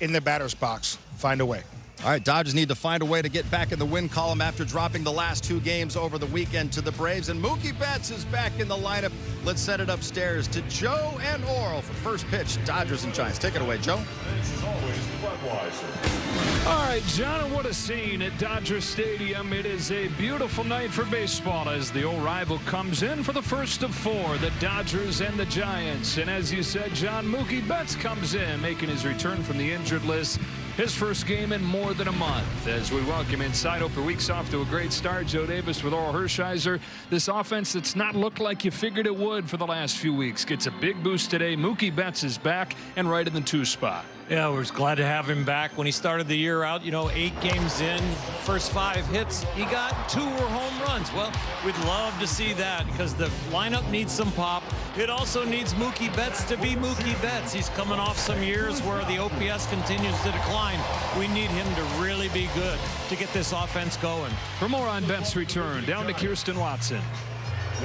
in the batter's box. Find a way. All right, Dodgers need to find a way to get back in the win column after dropping the last two games over the weekend to the Braves. And Mookie Betts is back in the lineup. Let's send it upstairs to Joe and Oral for first pitch. Dodgers and Giants. Take it away, Joe. This is always Budweiser. All right, John, and what a scene at Dodger Stadium. It is a beautiful night for baseball as the old rival comes in for the first of four, the Dodgers and the Giants. And as you said, John, Mookie Betts comes in, making his return from the injured list. His first game in more than a month as we welcome inside. Hope the week's off to a great start. Joe Davis with Oral Hershiser. This offense that's not looked like you figured it would for the last few weeks gets a big boost today. Mookie Betts is back and right in the 2 spot. Yeah, we're glad to have him back. When he started the year out, 8 games in, first 5 hits, he got 2 were home runs. Well, we'd love to see that because the lineup needs some pop. It also needs Mookie Betts to be Mookie Betts. He's coming off some years where the OPS continues to decline. We need him to really be good to get this offense going. For more on Betts' return, down to Kirsten Watson.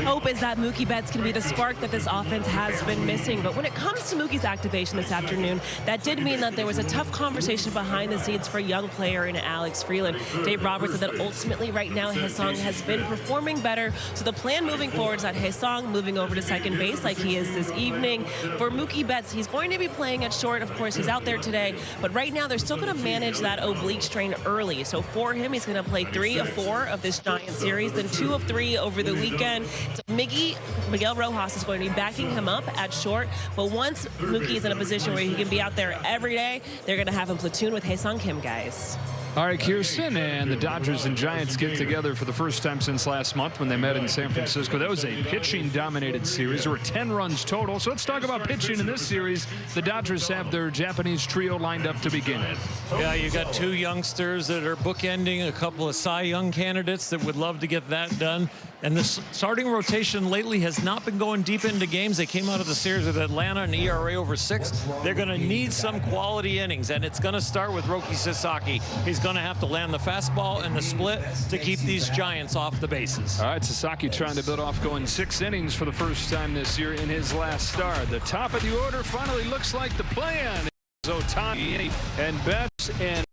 Hope is that Mookie Betts can be the spark that this offense has been missing. But when it comes to Mookie's activation this afternoon, that did mean that there was a tough conversation behind the scenes for a young player in Alex Freeland. Dave Roberts said that ultimately right now Hae-Sung has been performing better. So the plan moving forward is that Hae-Sung moving over to second base like he is this evening. For Mookie Betts, he's going to be playing at short. Of course, he's out there today. But right now, they're still going to manage that oblique strain early. So for him, he's going to play 3 of 4 of this Giant series, then 2 of 3 over the weekend. So Miguel Rojas is going to be backing him up at short. But once Mookie is in a position where he can be out there every day, they're going to have him platoon with Hae-Sung Kim, guys. All right, Kirsten, and the Dodgers and Giants get together for the first time since last month when they met in San Francisco. That was a pitching-dominated series. There were 10 runs total. So let's talk about pitching in this series. The Dodgers have their Japanese trio lined up to begin it. Yeah, you got 2 youngsters that are bookending a couple of Cy Young candidates that would love to get that done. And the starting rotation lately has not been going deep into games. They came out of the series with Atlanta, an ERA over 6. They're going to need some quality innings, and it's going to start with Roki Sasaki. He's going to have to land the fastball and the split to keep these Giants off the bases. All right, Sasaki trying to build off going 6 innings for the first time this year in his last start. The top of the order finally looks like the plan. Ohtani and Betts and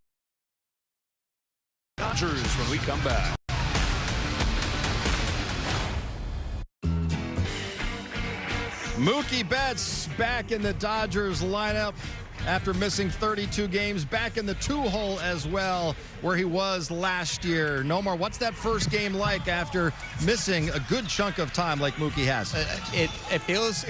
Dodgers when we come back. Mookie Betts back in the Dodgers lineup after missing 32 games, back in the 2-hole as well, where he was last year. Nomar, what's that first game like after missing a good chunk of time like Mookie has? It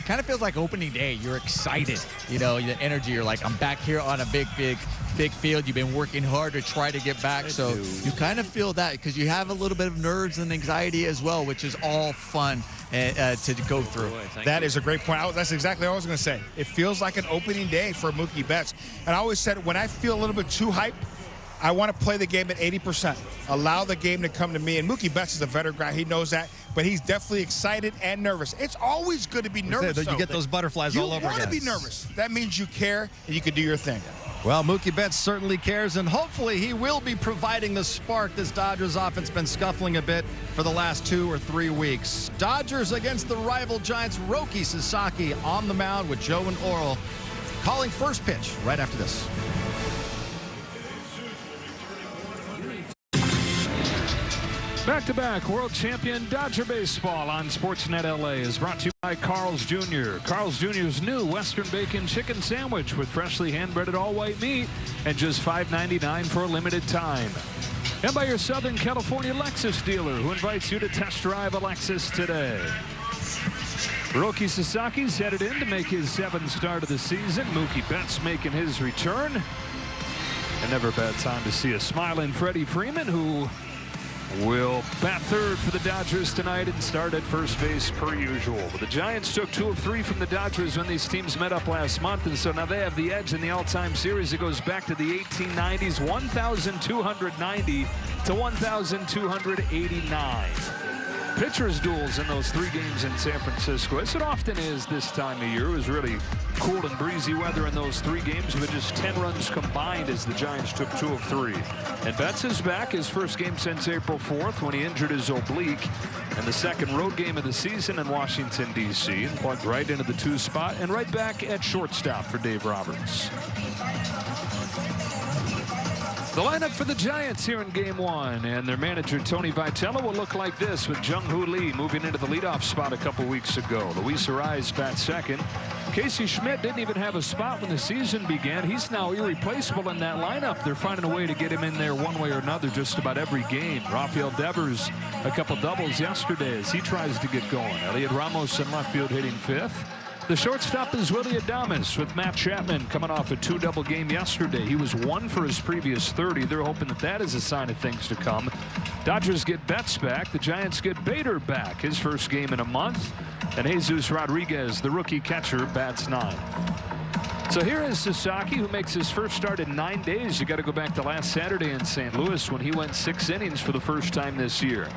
kind of feels like opening day. You're excited, the energy. You're like, I'm back here on a big field. You've been working hard to try to get back, so you kind of feel that because you have a little bit of nerves and anxiety as well, which is all fun to go through. That is a great point. That's exactly what I was going to say. It feels like an opening day for Mookie Betts. And I always said when I feel a little bit too hyped, I want to play the game at 80%. Allow the game to come to me. And Mookie Betts is a veteran guy. He knows that. But he's definitely excited and nervous. It's always good to be nervous. You get those butterflies all over again. You want to be nervous. That means you care and you can do your thing. Well, Mookie Betts certainly cares, and hopefully he will be providing the spark. This Dodgers offense been scuffling a bit for the last 2 or 3 weeks. Dodgers against the rival Giants. Roki Sasaki on the mound with Joe and Oral calling first pitch right after this. Back-to-back world champion Dodger baseball on Sportsnet LA is brought to you by Carl's Jr. Carl's Jr.'s new Western Bacon Chicken Sandwich with freshly hand-breaded all-white meat and just $5.99 for a limited time. And by your Southern California Lexus dealer who invites you to test drive a Lexus today. Roki Sasaki's headed in to make his 7th start of the season. Mookie Betts making his return. And never a bad time to see a smiling Freddie Freeman, who will bat third for the Dodgers tonight and start at first base per usual. But the Giants took 2 of 3 from the Dodgers when these teams met up last month, and so now they have the edge in the all-time series. It goes back to the 1890s, 1,290 to 1,289. Pitchers duels in those 3 games in San Francisco, as it often is this time of year. It was really cool and breezy weather in those 3 games with just 10 runs combined as the Giants took 2 of 3. And Betts is back, his first game since April 4th when he injured his oblique, and the second road game of the season in Washington, D.C. and plugged right into the 2 spot and right back at shortstop for Dave Roberts. The lineup for the Giants here in Game 1, and their manager Tony Vitello will look like this with Jung-Hoo Lee moving into the leadoff spot a couple weeks ago. Luis Arraez bats second. Casey Schmidt didn't even have a spot when the season began. He's now irreplaceable in that lineup. They're finding a way to get him in there one way or another just about every game. Rafael Devers, a couple doubles yesterday as he tries to get going. Elliot Ramos in left field hitting 5th. The shortstop is Willie Adames with Matt Chapman coming off a 2-double game yesterday. He was 1 for his previous 30. They're hoping that is a sign of things to come. Dodgers get Betts back. The Giants get Bader back, his first game in a month. And Jesus Rodriguez, the rookie catcher, bats 9th. So here is Sasaki, who makes his first start in 9 days. You got to go back to last Saturday in St. Louis when he went 6 innings for the first time this year.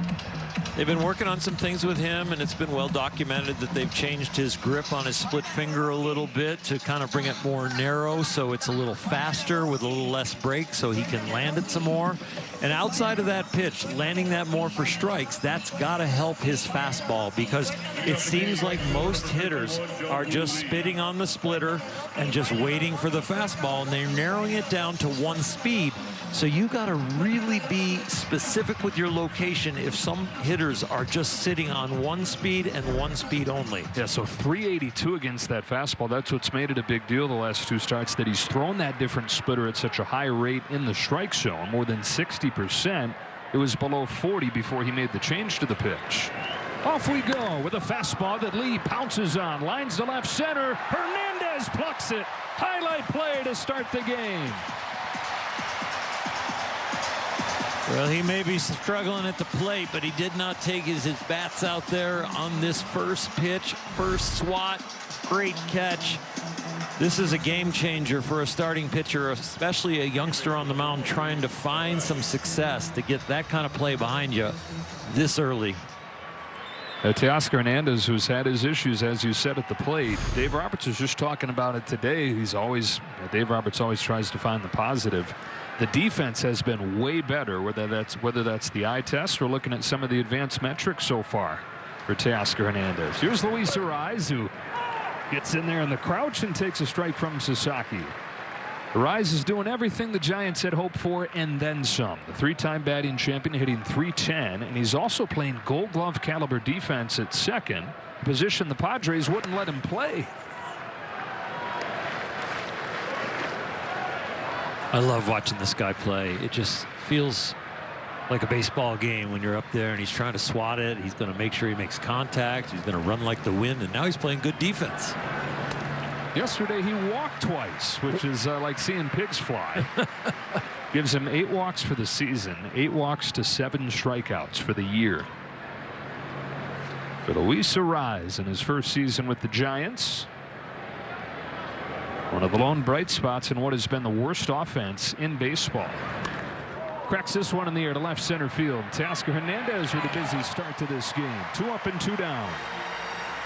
They've been working on some things with him, and it's been well documented that they've changed his grip on his split finger a little bit to kind of bring it more narrow so it's a little faster with a little less break so he can land it some more. And outside of that pitch, landing that more for strikes, that's got to help his fastball, because it seems like most hitters are just spitting on the splitter and just waiting for the fastball, and they're narrowing it down to 1 speed. So you got to really be specific with your location if some hitters are just sitting on 1 speed and 1 speed only. Yeah, so 382 against that fastball. That's what's made it a big deal the last 2 starts, that he's thrown that different splitter at such a high rate in the strike zone, more than 60%. It was below 40 before he made the change to the pitch. Off we go with a fastball that Lee pounces on. Lines to left center. Hernandez plucks it. Highlight play to start the game. Well, he may be struggling at the plate, but he did not take his bats out there on this first pitch, first swat. Great catch. This is a game changer for a starting pitcher, especially a youngster on the mound trying to find some success to get that kind of play behind you this early. Teoscar Hernandez, who's had his issues, as you said, at the plate. Dave Roberts was just talking about it today. Dave Roberts always tries to find the positive. The defense has been way better, whether that's the eye test or looking at some of the advanced metrics so far for Teoscar Hernandez. Here's Luis Arraez, who gets in there in the crouch and takes a strike from Sasaki. Arraez is doing everything the Giants had hoped for and then some. The 3-time batting champion hitting .310, and he's also playing Gold Glove caliber defense at second, a position the Padres wouldn't let him play. I love watching this guy play. It just feels like a baseball game when you're up there and he's trying to swat it. He's going to make sure he makes contact. He's going to run like the wind, and now he's playing good defense. Yesterday he walked twice, which is like seeing pigs fly. Gives him 8 walks for the season, 8 walks to 7 strikeouts for the year. For Luis Arraez in his first season with the Giants. One of the lone bright spots in what has been the worst offense in baseball. Cracks this one in the air to left center field. Teoscar Hernandez with a busy start to this game. 2 up and 2 down.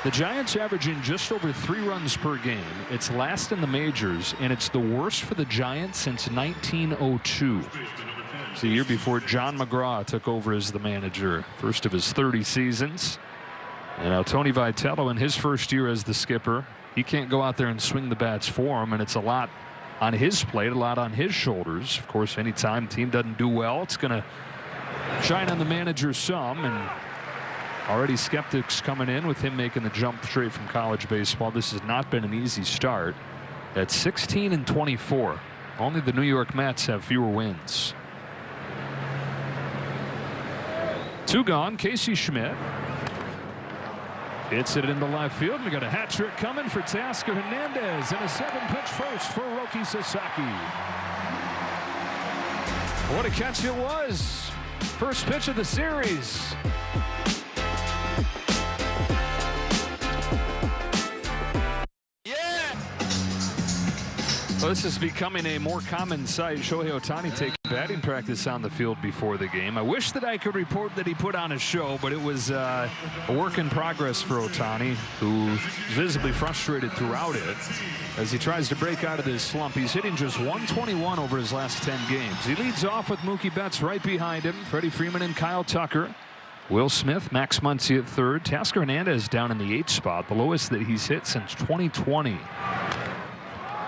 The Giants averaging just over 3 runs per game. It's last in the majors, and it's the worst for the Giants since 1902. It's the year before John McGraw took over as the manager. First of his 30 seasons. And now Tony Vitello in his first year as the skipper. He can't go out there and swing the bats for him, and it's a lot on his plate, a lot on his shoulders. Of course, anytime the team doesn't do well, it's going to shine on the manager some, and already skeptics coming in with him making the jump straight from college baseball. This has not been an easy start. At 16-24, only the New York Mets have fewer wins. 2 gone. Casey Schmidt hits it into left field. We got a hat trick coming for Teoscar Hernandez and a 7-pitch first for Roki Sasaki. What a catch it was. First pitch of the series. Well, this is becoming a more common sight. Shohei Ohtani taking batting practice on the field before the game. I wish that I could report that he put on a show, but it was a work in progress for Ohtani, who is visibly frustrated throughout it as he tries to break out of this slump. He's hitting just 121 over his last 10 games. He leads off with Mookie Betts right behind him, Freddie Freeman and Kyle Tucker. Will Smith, Max Muncy at third. Tasker Hernandez down in the 8th spot, the lowest that he's hit since 2020.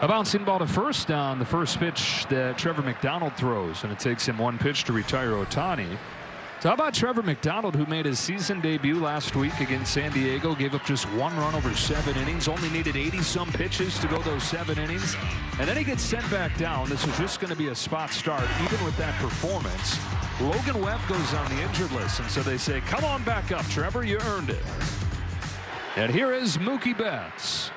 A bouncing ball to first on the first pitch that Trevor McDonald throws, and it takes him 1 pitch to retire Ohtani. So how about Trevor McDonald, who made his season debut last week against San Diego, gave up just 1 run over 7 innings, only needed 80-some pitches to go those 7 innings, and then he gets sent back down. This is just going to be a spot start, even with that performance. Logan Webb goes on the injured list, and so they say, come on back up, Trevor, you earned it. And here is Mookie Betts.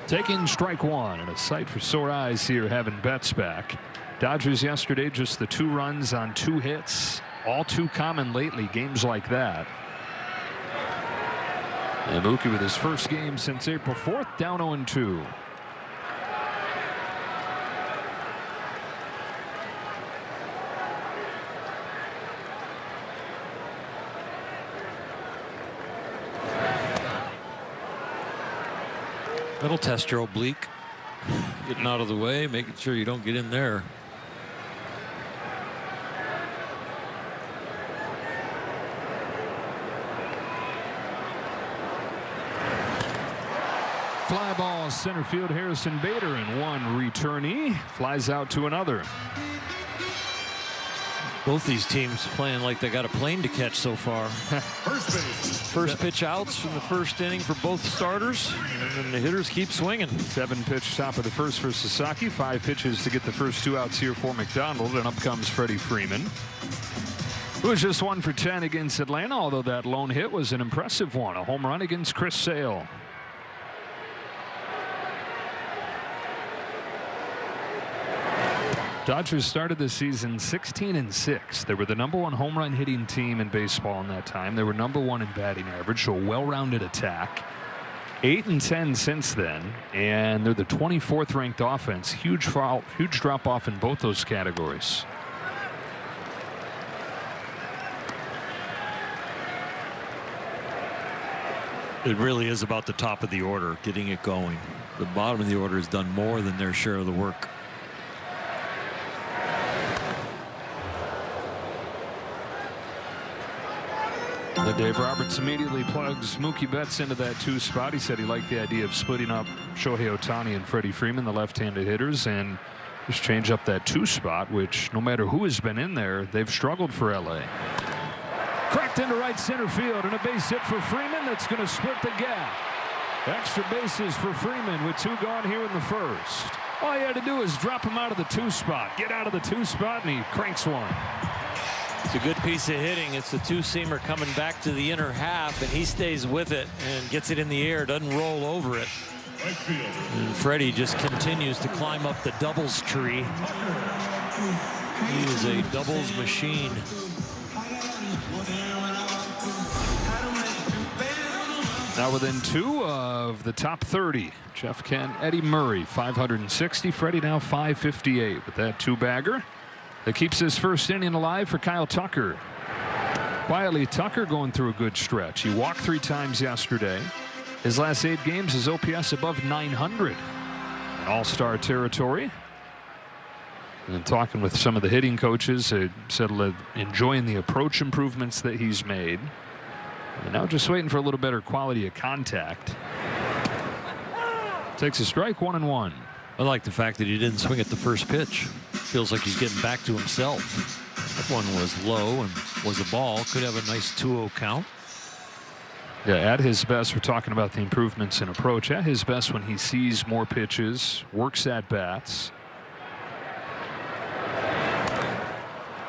Taking strike 1, and a sight for sore eyes here having Betts back. Dodgers yesterday just the 2 runs on 2 hits. All too common lately, games like that. And Mookie with his first game since April 4th, down 0-2. That'll test your oblique. Getting out of the way, making sure you don't get in there. Fly ball center field. Harrison Bader and 1 returnee flies out to another. Both these teams playing like they got a plane to catch so far. First pitch outs from the first inning for both starters, and then the hitters keep swinging. 7 pitch top of the first for Sasaki. 5 pitches to get the first 2 outs here for McDonald, and up comes Freddie Freeman, who was just 1 for 10 against Atlanta, although that lone hit was an impressive one, a home run against Chris Sale. Dodgers started the season 16-6. They were the #1 home run hitting team in baseball in that time. They were #1 in batting average, so a well-rounded attack. 8-10 since then, and they're the 24th ranked offense. Huge drop off in both those categories. It really is about the top of the order, getting it going. The bottom of the order has done more than their share of the work. Dave Roberts immediately plugs Mookie Betts into that 2 spot. He said he liked the idea of splitting up Shohei Ohtani and Freddie Freeman, the left-handed hitters, and just change up that 2 spot, which no matter who has been in there, they've struggled for LA. Cracked into right center field, and a base hit for Freeman that's going to split the gap. Extra bases for Freeman with 2 gone here in the first. All he had to do is drop him out of the 2 spot, get out of the 2 spot, and he cranks one. It's a good piece of hitting. It's the 2-seamer coming back to the inner half, and he stays with it and gets it in the air, doesn't roll over it. And Freddie just continues to climb up the doubles tree. He is a doubles machine. Now within 2 of the top 30. Jeff Kent, Eddie Murray, 560. Freddie now 558 with that 2-bagger. That keeps his first inning alive for Kyle Tucker. Quietly, Tucker going through a good stretch. He walked 3 times yesterday. His last 8 games, his OPS above 900. In all-star territory. And talking with some of the hitting coaches, they said enjoying the approach improvements that he's made. And now just waiting for a little better quality of contact. Takes a strike, 1-1. I like the fact that he didn't swing at the first pitch. Feels like he's getting back to himself. That one was low and was a ball. Could have a nice 2-0 count. Yeah, at his best, we're talking about the improvements in approach. At his best when he sees more pitches, works at bats.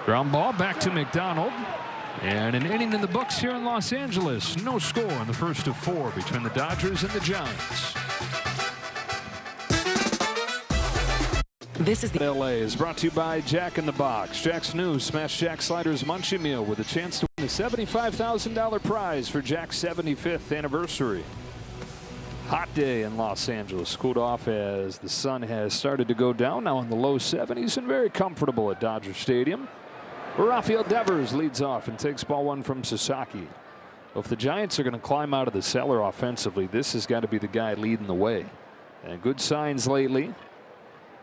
Ground ball back to McDonald. And an inning in the books here in Los Angeles. No score in the first of 4 between the Dodgers and the Giants. This is the LA is brought to you by Jack in the Box. Jack's new Smash Jack Sliders Munchie Meal with a chance to win the $75,000 prize for Jack's 75th anniversary. Hot day in Los Angeles. Cooled off as the sun has started to go down, now in the low 70s and very comfortable at Dodger Stadium. Rafael Devers leads off and takes ball one from Sasaki. If the Giants are going to climb out of the cellar offensively, this has got to be the guy leading the way. And good signs lately.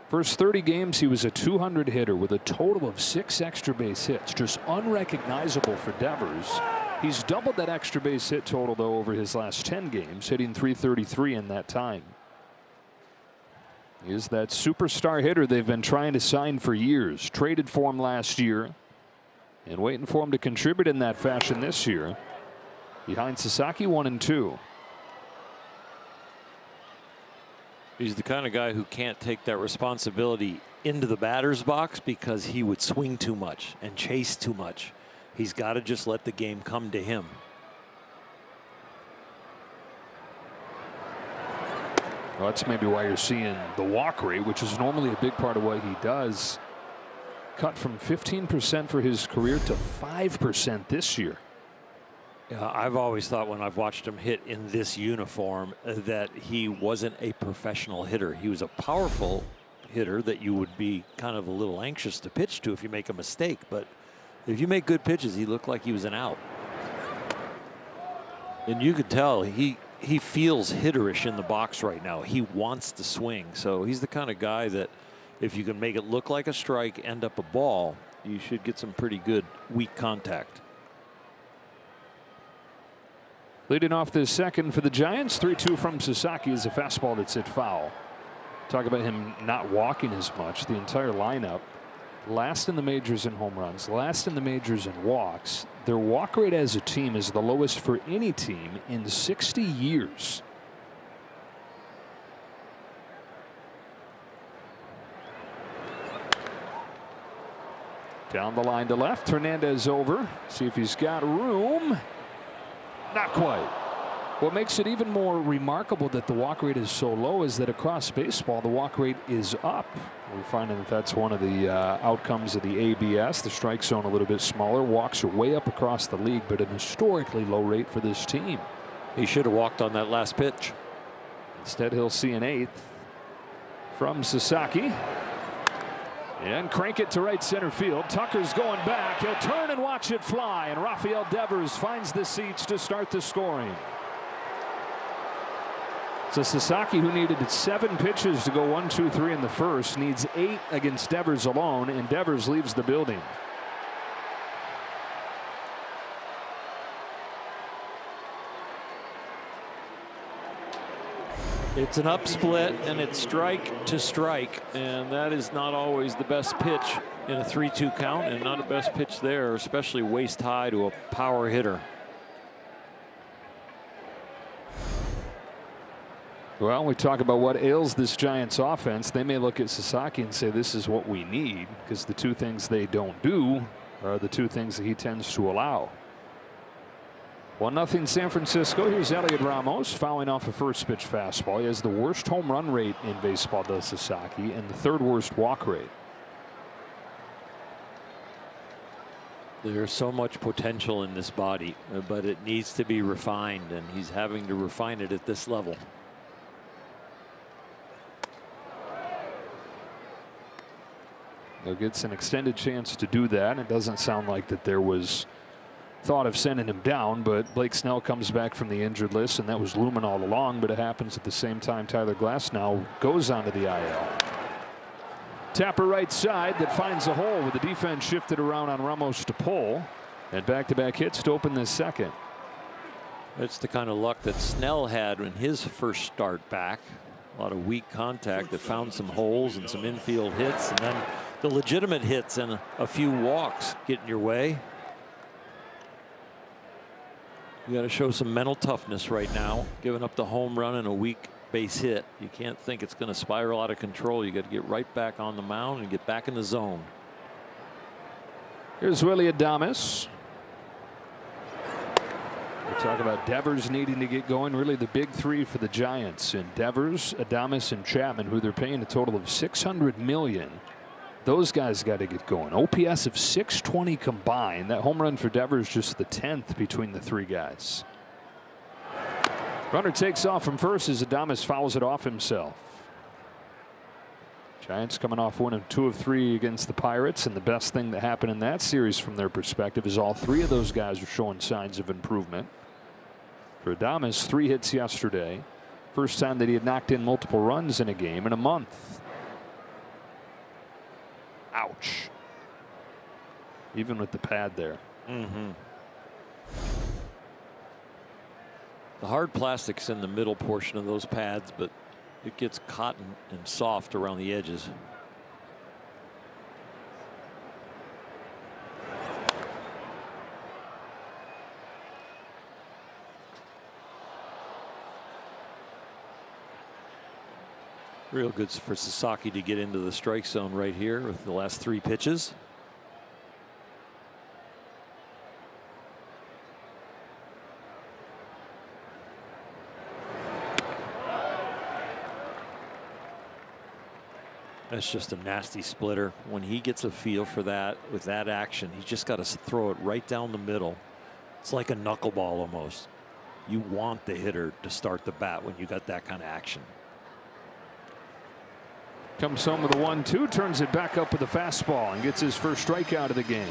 First 30 games, he was a 200 hitter with a total of 6 extra base hits. Just unrecognizable for Devers. He's doubled that extra base hit total, though, over his last 10 games, hitting .333 in that time. He is that superstar hitter they've been trying to sign for years. Traded for him last year and waiting for him to contribute in that fashion this year. Behind Sasaki, 1-2. He's the kind of guy who can't take that responsibility into the batter's box because he would swing too much and chase too much. He's got to just let the game come to him. Well, that's maybe why you're seeing the walk rate, which is normally a big part of what he does, cut from 15% for his career to 5% this year. Yeah, I've always thought when I've watched him hit in this uniform that he wasn't a professional hitter. He was a powerful hitter that you would be kind of a little anxious to pitch to if you make a mistake. But if you make good pitches, he looked like he was an out. And you could tell he feels hitterish in the box right now. He wants to swing. So he's the kind of guy that if you can make it look like a strike, end up a ball, you should get some pretty good weak contact. Leading off this second for the Giants, 3-2 from Sasaki is a fastball that's hit foul. Talk about him not walking as much. The entire lineup, last in the majors in home runs, last in the majors in walks. Their walk rate as a team is the lowest for any team in 60 years. Down the line to left, Hernandez over. See if he's got room. Not quite. What makes it even more remarkable that the walk rate is so low is that across baseball the walk rate is up. We're finding that that's one of the outcomes of the ABS. The strike zone a little bit smaller. Walks are way up across the league, but an historically low rate for this team. He should have walked on that last pitch. Instead, he'll see an 8th from Sasaki. And crank it to right center field. Tucker's going back. He'll turn and watch it fly. And Rafael Devers finds the seats to start the scoring. So Sasaki, who needed 7 pitches to go 1-2-3 in the first, needs 8 against Devers alone, and Devers leaves the building. It's an up split and it's strike to strike, and that is not always the best pitch in a 3-2 count, and not the best pitch there, especially waist high to a power hitter. Well, we talk about what ails this Giants offense. They may look at Sasaki and say this is what we need, because the two things they don't do are the two things that he tends to allow. 1-0 San Francisco. Here's Elliot Ramos fouling off a first pitch fastball. He has the worst home run rate in baseball, does Sasaki, and the 3rd worst walk rate. There's so much potential in this body, but it needs to be refined, and he's having to refine it at this level. He gets an extended chance to do that. It doesn't sound like that there was thought of sending him down, but Blake Snell comes back from the injured list, and that was looming all along, but it happens at the same time Tyler Glasnow goes onto the IL. Tapper right side that finds a hole with the defense shifted around on Ramos to pull, and back-to-back hits to open this second. It's the kind of luck that Snell had in his first start back. A lot of weak contact that found some holes and some infield hits, and then the legitimate hits and a few walks get in your way. You got to show some mental toughness right now. Giving up the home run and a weak base hit, you can't think it's going to spiral out of control. You got to get right back on the mound and get back in the zone. Here's Willie Adames. We talk about Devers needing to get going. Really the big 3 for the Giants, and Devers, Adames, and Chapman, who they're paying a total of $600 million. Those guys got to get going. OPS of 620 combined. That home run for Devers just the 10th between the 3 guys. Runner takes off from first as Adames fouls it off himself. Giants coming off winning 2 of 3 against the Pirates, and the best thing that happened in that series from their perspective is all 3 of those guys are showing signs of improvement. For Adames, 3 hits yesterday. First time that he had knocked in multiple runs in a game in a month. Ouch. Even with the pad there. The hard plastic's in the middle portion of those pads, but it gets cotton and soft around the edges. Real good for Sasaki to get into the strike zone right here with the last 3 pitches. That's just a nasty splitter. When he gets a feel for that with that action, he's just got to throw it right down the middle. It's like a knuckleball almost. You want the hitter to start the bat when you got that kind of action. Comes home with a 1-2, turns it back up with a fastball and gets his first strikeout of the game.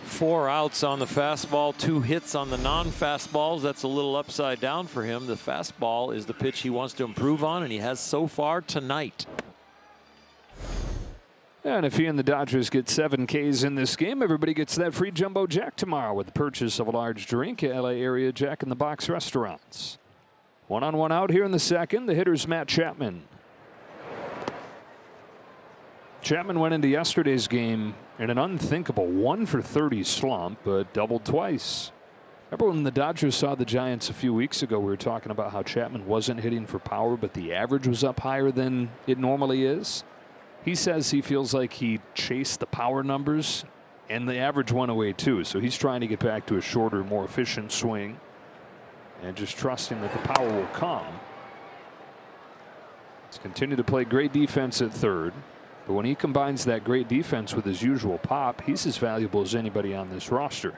4 outs on the fastball, 2 hits on the non-fastballs. That's a little upside down for him. The fastball is the pitch he wants to improve on, and he has so far tonight. And if he and the Dodgers get 7 Ks in this game, everybody gets that free Jumbo Jack tomorrow with the purchase of a large drink at LA area Jack in the Box restaurants. 1-on-1 out here in the second. The hitter's Matt Chapman. Chapman went into yesterday's game in an unthinkable 1-for-30 slump, but doubled twice. Remember when the Dodgers saw the Giants a few weeks ago, we were talking about how Chapman wasn't hitting for power, but the average was up higher than it normally is. He says he feels like he chased the power numbers, and the average went away too. So he's trying to get back to a shorter, more efficient swing, and just trusting that the power will come. He's continued to play great defense at third. But when he combines that great defense with his usual pop, he's as valuable as anybody on this roster.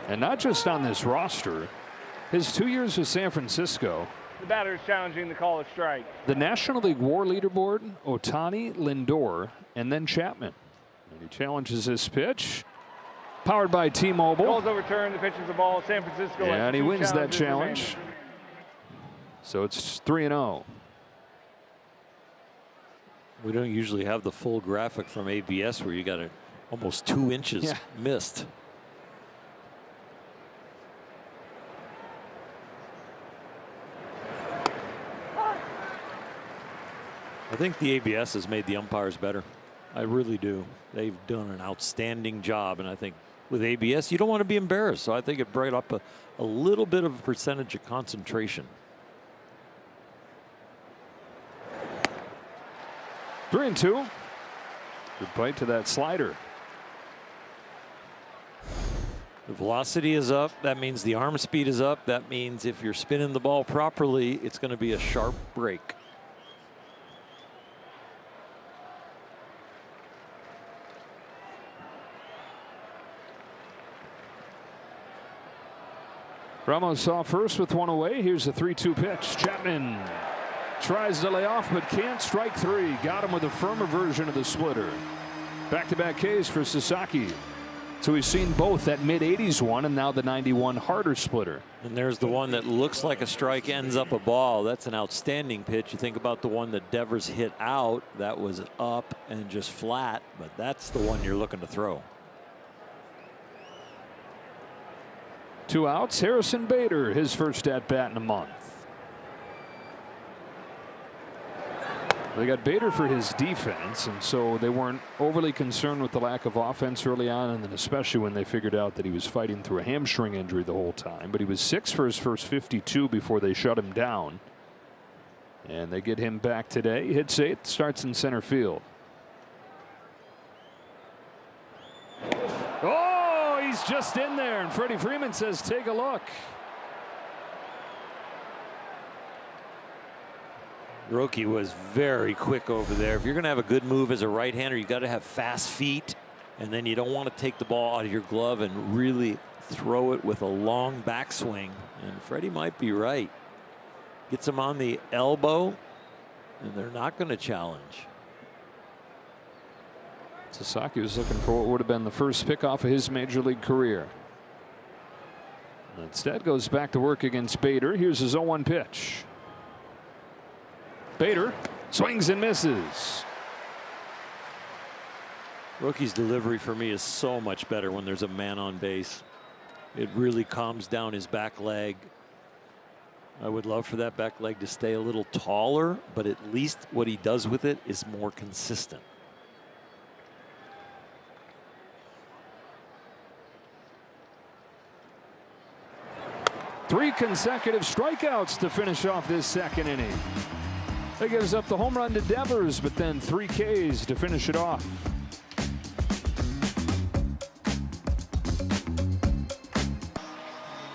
And not just on this roster, his 2 years with San Francisco. The batter is challenging the call of strike. The National League WAR leaderboard, Ohtani, Lindor, and then Chapman. And he challenges his pitch. Powered by T-Mobile. Ball's overturned. The pitch is the ball. San Francisco. Yeah, and he wins that challenge. Remaining. So it's 3-0. We don't usually have the full graphic from ABS where you got almost 2 inches missed. I think the ABS has made the umpires better. I really do. They've done an outstanding job, and I think with ABS, you don't want to be embarrassed. So I think it brought up a little bit of a percentage of concentration. 3-2. Good bite to that slider. The velocity is up. That means the arm speed is up. That means if you're spinning the ball properly, it's going to be a sharp break. Ramos off first with 1 away. Here's a 3-2 pitch. Chapman tries to lay off but can't. Strike 3. Got him with a firmer version of the splitter. Back-to-back Ks for Sasaki. So we've seen both that mid-80s one and now the 91 harder splitter. And there's the one that looks like a strike, ends up a ball. That's an outstanding pitch. You think about the one that Devers hit out. That was up and just flat, but that's the one you're looking to throw. 2 outs. Harrison Bader, his first at bat in a month. They got Bader for his defense, and so they weren't overly concerned with the lack of offense early on, and then especially when they figured out that he was fighting through a hamstring injury the whole time. But he was 6 for his first 52 before they shut him down. And they get him back today. He hits 8th, starts in center field. Oh, he's just in there, and Freddie Freeman says, take a look. Roki was very quick over there. If you're going to have a good move as a right-hander, you got to have fast feet, and then you don't want to take the ball out of your glove and really throw it with a long backswing. And Freddie might be right. Gets him on the elbow, and they're not going to challenge. Sasaki was looking for what would have been the first pickoff of his major league career. Instead, goes back to work against Bader. Here's his 0-1 pitch. Bader swings and misses. Roki's delivery for me is so much better when there's a man on base. It really calms down his back leg. I would love for that back leg to stay a little taller, but at least what he does with it is more consistent. Three consecutive strikeouts to finish off this second inning. That gives up the home run to Devers, but then 3 Ks to finish it off.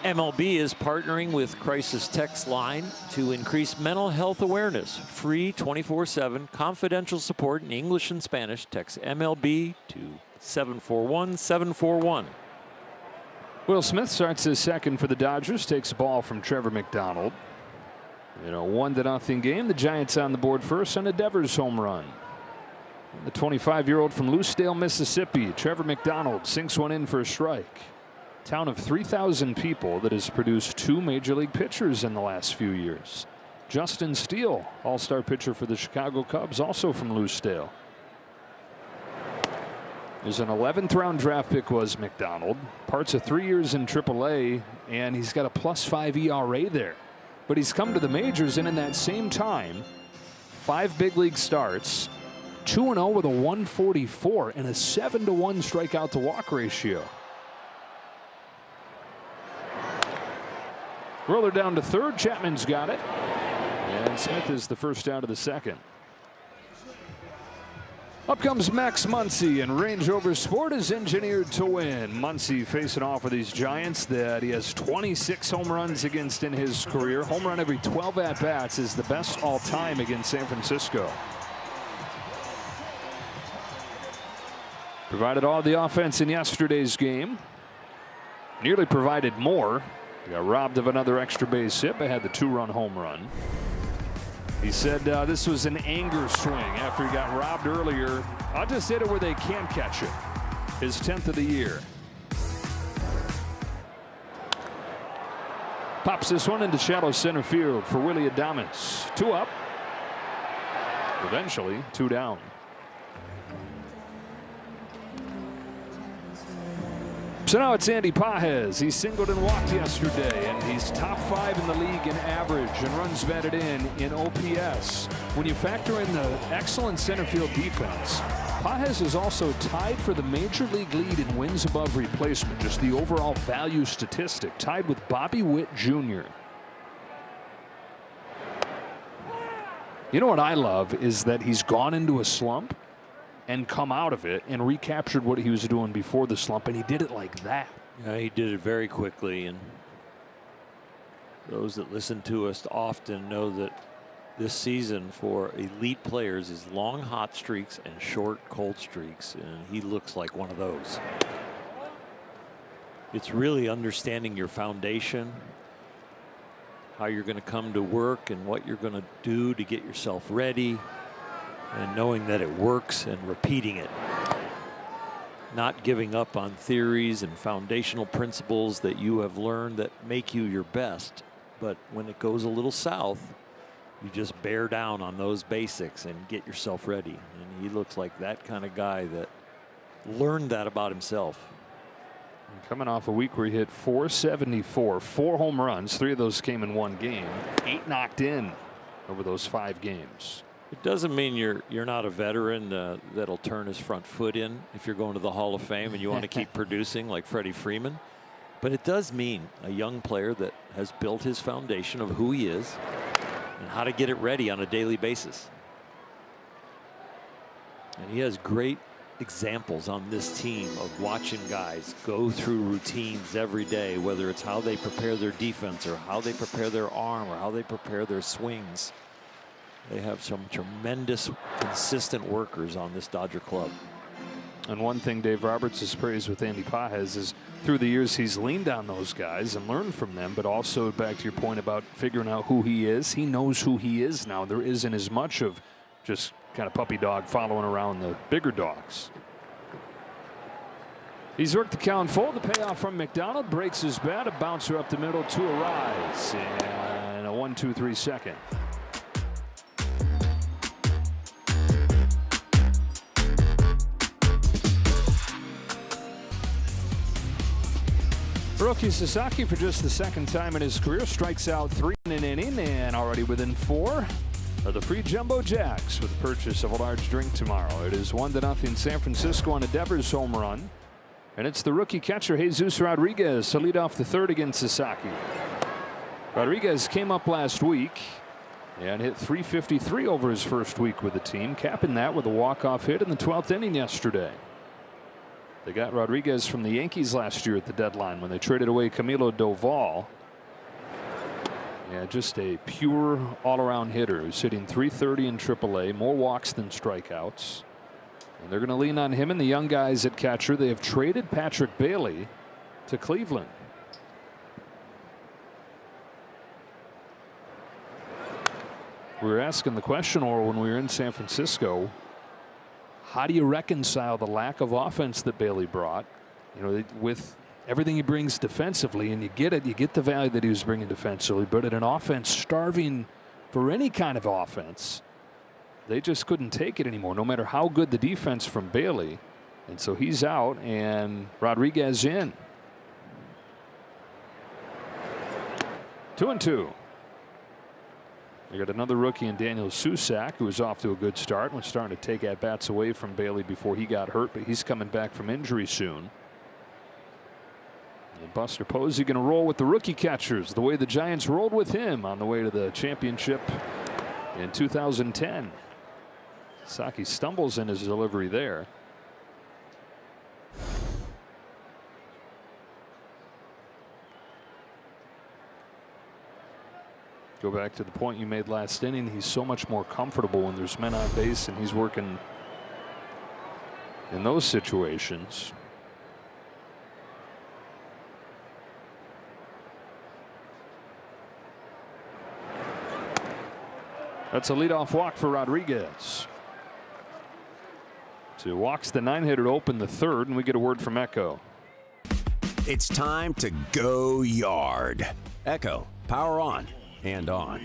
MLB is partnering with Crisis Text Line to increase mental health awareness. Free 24/7 confidential support in English and Spanish. Text MLB to 741-741. Will Smith starts his second for the Dodgers, takes a ball from Trevor McDonald. In a 1-0 game, the Giants on the board first on a Devers home run. The 25-year-old from Lucedale, Mississippi, Trevor McDonald, sinks one in for a strike. Town of 3,000 people that has produced 2 major league pitchers in the last few years. Justin Steele, all-star pitcher for the Chicago Cubs, also from Lucedale. There's an 11th round draft pick was McDonald. Parts of 3 years in AAA, and he's got a +5 ERA there. But he's come to the majors, and in that same time, 5 big league starts, 2-0 with a 144 and a 7-to-1 strikeout to walk ratio. Roller down to third. Chapman's got it. And Smith is the first out of the second. Up comes Max Muncy, and Range Rover Sport is engineered to win. Muncy facing off with these Giants that he has 26 home runs against in his career. Home run every 12 at-bats is the best all-time against San Francisco. Provided all the offense in yesterday's game. Nearly provided more. He got robbed of another extra base hit, but had the 2-run home run. He said this was an anger swing after he got robbed earlier. I'll just hit it where they can't catch it. His 10th of the year. Pops this one into shallow center field for Willie Adames. 2 up. Eventually 2 down. So now it's Andy Pages. He singled and walked yesterday, and he's top 5 in the league in average and runs batted in OPS. When you factor in the excellent center field defense, Pages is also tied for the major league lead in wins above replacement, just the overall value statistic, tied with Bobby Witt Jr. You know what I love is that he's gone into a slump and come out of it and recaptured what he was doing before the slump, and he did it like that. Yeah, he did it very quickly, and those that listen to us often know that this season for elite players is long hot streaks and short cold streaks, and he looks like one of those. It's really understanding your foundation, how you're going to come to work and what you're going to do to get yourself ready, and knowing that it works and repeating it. Not giving up on theories and foundational principles that you have learned that make you your best. But when it goes a little south, you just bear down on those basics and get yourself ready. And he looks like that kind of guy that learned that about himself. Coming off a week where he hit .474, 4 home runs, 3 of those came in 1 game, 8 knocked in over those 5 games. It doesn't mean you're not a veteran that'll turn his front foot in if you're going to the Hall of Fame and you want to keep producing like Freddie Freeman. But it does mean a young player that has built his foundation of who he is and how to get it ready on a daily basis. And he has great examples on this team of watching guys go through routines every day, whether it's how they prepare their defense or how they prepare their arm or how they prepare their swings. They have some tremendous, consistent workers on this Dodger club. And one thing Dave Roberts has praised with Andy Pages is through the years he's leaned on those guys and learned from them, but also back to your point about figuring out who he is. He knows who he is now. There isn't as much of just kind of puppy dog following around the bigger dogs. He's worked the count full. The payoff from McDonald breaks his bat. A bouncer up the middle to a rise. And a 1-2-3 second. Rookie Sasaki, for just the second time in his career, strikes out 3 in an inning, and already within 4 are the free Jumbo Jacks with the purchase of a large drink tomorrow. It is 1-0 San Francisco on a Devers home run. And it's the rookie catcher Jesus Rodriguez to lead off the third against Sasaki. Rodriguez came up last week and hit .353 over his first week with the team, capping that with a walk-off hit in the 12th inning yesterday. They got Rodriguez from the Yankees last year at the deadline when they traded away Camilo Doval. Yeah, just a pure all-around hitter who's hitting .330 in AAA, more walks than strikeouts. And they're going to lean on him and the young guys at catcher. They have traded Patrick Bailey to Cleveland. We were asking the question, or when we were in San Francisco, how do you reconcile the lack of offense that Bailey brought, you know, with everything he brings defensively? And you get it, you get the value that he was bringing defensively, but at an offense starving for any kind of offense, they just couldn't take it anymore, no matter how good the defense from Bailey. And so he's out and Rodriguez in. 2-2. They got another rookie in Daniel Susac, who was off to a good start and was starting to take at bats away from Bailey before he got hurt, but he's coming back from injury soon. And Buster Posey going to roll with the rookie catchers the way the Giants rolled with him on the way to the championship in 2010. Saki stumbles in his delivery there. Go back to the point you made last inning. He's so much more comfortable when there's men on base and he's working in those situations. That's a leadoff walk for Rodriguez. So he walks the 9-hitter to open the third, and we get a word from Echo. It's time to go yard. Echo, power on and on.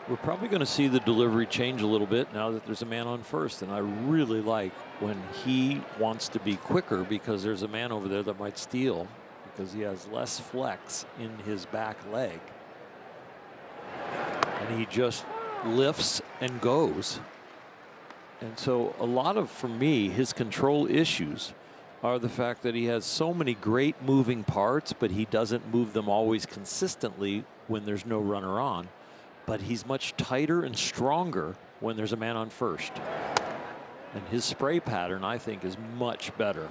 We're probably going to see the delivery change a little bit now that there's a man on first, and I really like when he wants to be quicker because there's a man over there that might steal because he has less flex in his back leg. And he just lifts and goes. And so a lot of, for me, his control issues are the fact that he has so many great moving parts, but he doesn't move them always consistently when there's no runner on. But he's much tighter and stronger when there's a man on first. And his spray pattern, I think, is much better.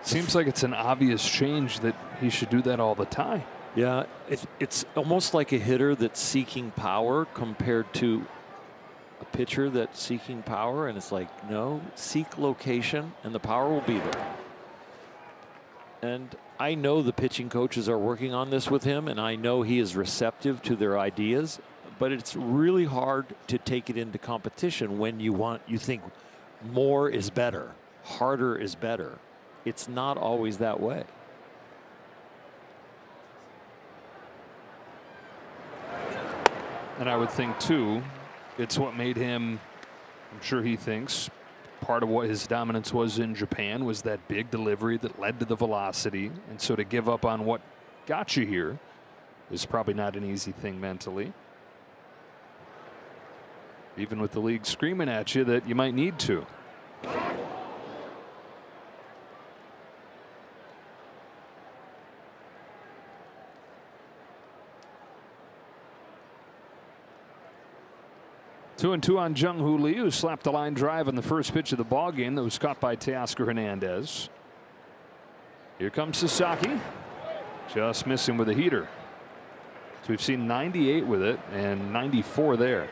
Seems like it's an obvious change that he should do that all the time. Yeah, it's almost like a hitter that's seeking power compared to a pitcher that's seeking power, and it's like, no, seek location and the power will be there. And I know the pitching coaches are working on this with him, and I know he is receptive to their ideas, but it's really hard to take it into competition when you think more is better, harder is better. It's not always that way. And I would think, too, it's what made him, I'm sure he thinks, part of what his dominance was in Japan was that big delivery that led to the velocity. And so to give up on what got you here is probably not an easy thing mentally. Even with the league screaming at you that you might need to. Two and two on Jung Hoo Lee, who slapped the line drive on the first pitch of the ball game that was caught by Teoscar Hernandez. Here comes Sasaki, just missing with a heater. So we've seen 98 with it and 94 there.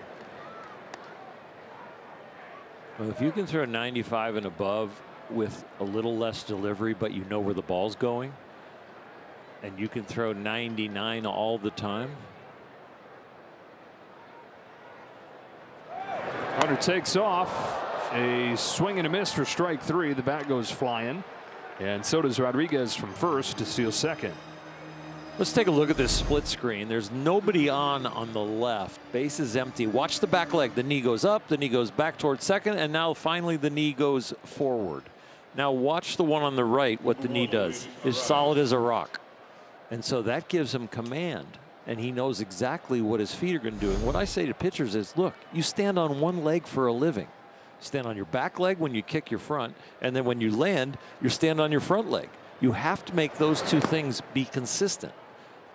Well, if you can throw 95 and above with a little less delivery, but you know where the ball's going, and you can throw 99 all the time. Runner takes off. A swing and a miss for strike 3. The bat goes flying. And so does Rodriguez from first to steal second. Let's take a look at this split screen. There's nobody on the left. Base is empty. Watch the back leg. The knee goes up, the knee goes back towards second, and now finally the knee goes forward. Now watch the one on the right, what the knee does. It's solid as a rock. And so that gives him command. And he knows exactly what his feet are going to do. And what I say to pitchers is, look, you stand on one leg for a living. Stand on your back leg when you kick your front, and then when you land, you stand on your front leg. You have to make those two things be consistent.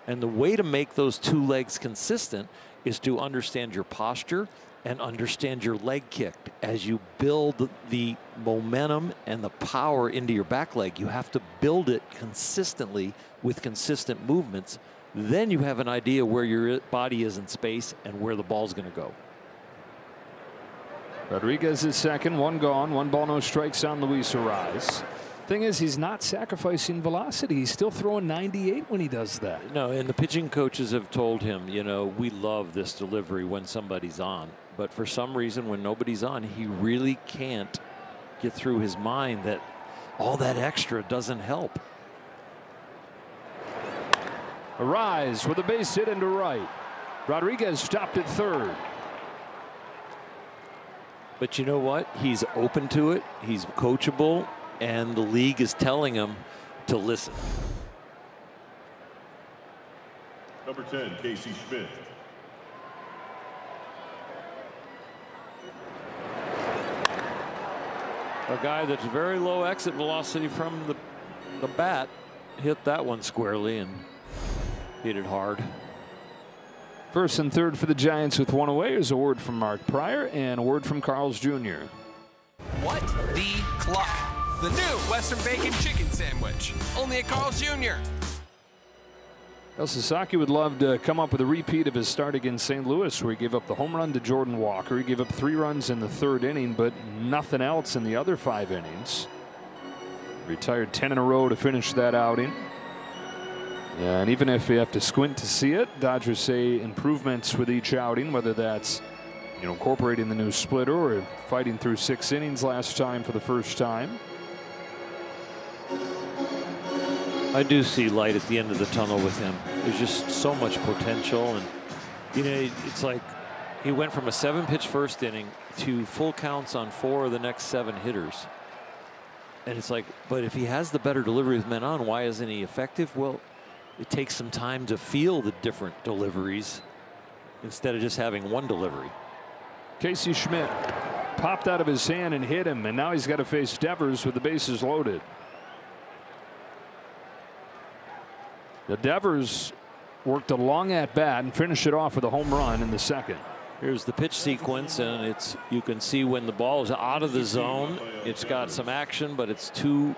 And the way to make those two legs consistent is to understand your posture and understand your leg kick. As you build the momentum and the power into your back leg, you have to build it consistently with consistent movements. Then you have an idea where your body is in space and where the ball's going to go. Rodriguez is second, 1 gone, 1 ball, no strikes on Luis Arraez. Thing is, he's not sacrificing velocity. He's still throwing 98 when he does that. No, and the pitching coaches have told him, you know, we love this delivery when somebody's on. But for some reason, when nobody's on, he really can't get through his mind that all that extra doesn't help. Arraez with a base hit into right. Rodriguez stopped at third. But you know what? He's open to it. He's coachable. And the league is telling him to listen. Number 10, Casey Schmidt. A guy that's very low exit velocity from the bat hit that one squarely and hit it hard. First and third for the Giants with 1 away is a word from Mark Pryor and a word from Carl's Jr. What the cluck? The new Western Bacon Chicken Sandwich. Only at Carl's Jr. El Sasaki would love to come up with a repeat of his start against St. Louis, where he gave up the home run to Jordan Walker. He gave up 3 runs in the 3rd inning, but nothing else in the other 5 innings. Retired 10 in a row to finish that outing. And even if you have to squint to see it, Dodgers say improvements with each outing, whether that's incorporating the new splitter or fighting through 6 innings last time for the first time. I do see light at the end of the tunnel with him. There's just so much potential, and it's like he went from a 7-pitch first inning to full counts on 4 of the next 7 hitters. And it's like, but if he has the better delivery with men on, why isn't he effective? Well, it takes some time to feel the different deliveries instead of just having one delivery. Casey Schmidt popped out of his hand and hit him, and now he's got to face Devers with the bases loaded. The Devers worked a long at bat and finished it off with a home run in the 2nd. Here's the pitch sequence, and you can see when the ball is out of the zone, it's got some action, but it's too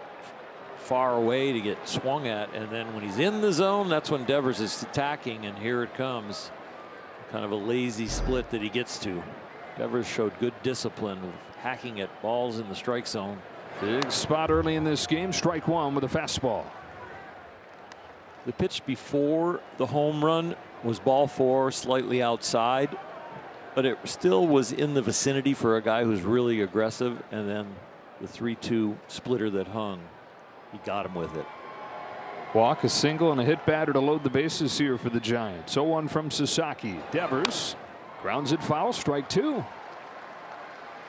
far away to get swung at. And then when he's in the zone, that's when Devers is attacking, and here it comes. Kind of a lazy split that he gets to. Devers showed good discipline of hacking at balls in the strike zone. Big spot early in this game. Strike 1 with a fastball. The pitch before the home run was ball 4, slightly outside, but it still was in the vicinity for a guy who's really aggressive. And then the 3-2 splitter that hung, he got him with it. Walk, a single, and a hit batter to load the bases here for the Giants. 0-1 from Sasaki. Devers grounds it foul. Strike 2.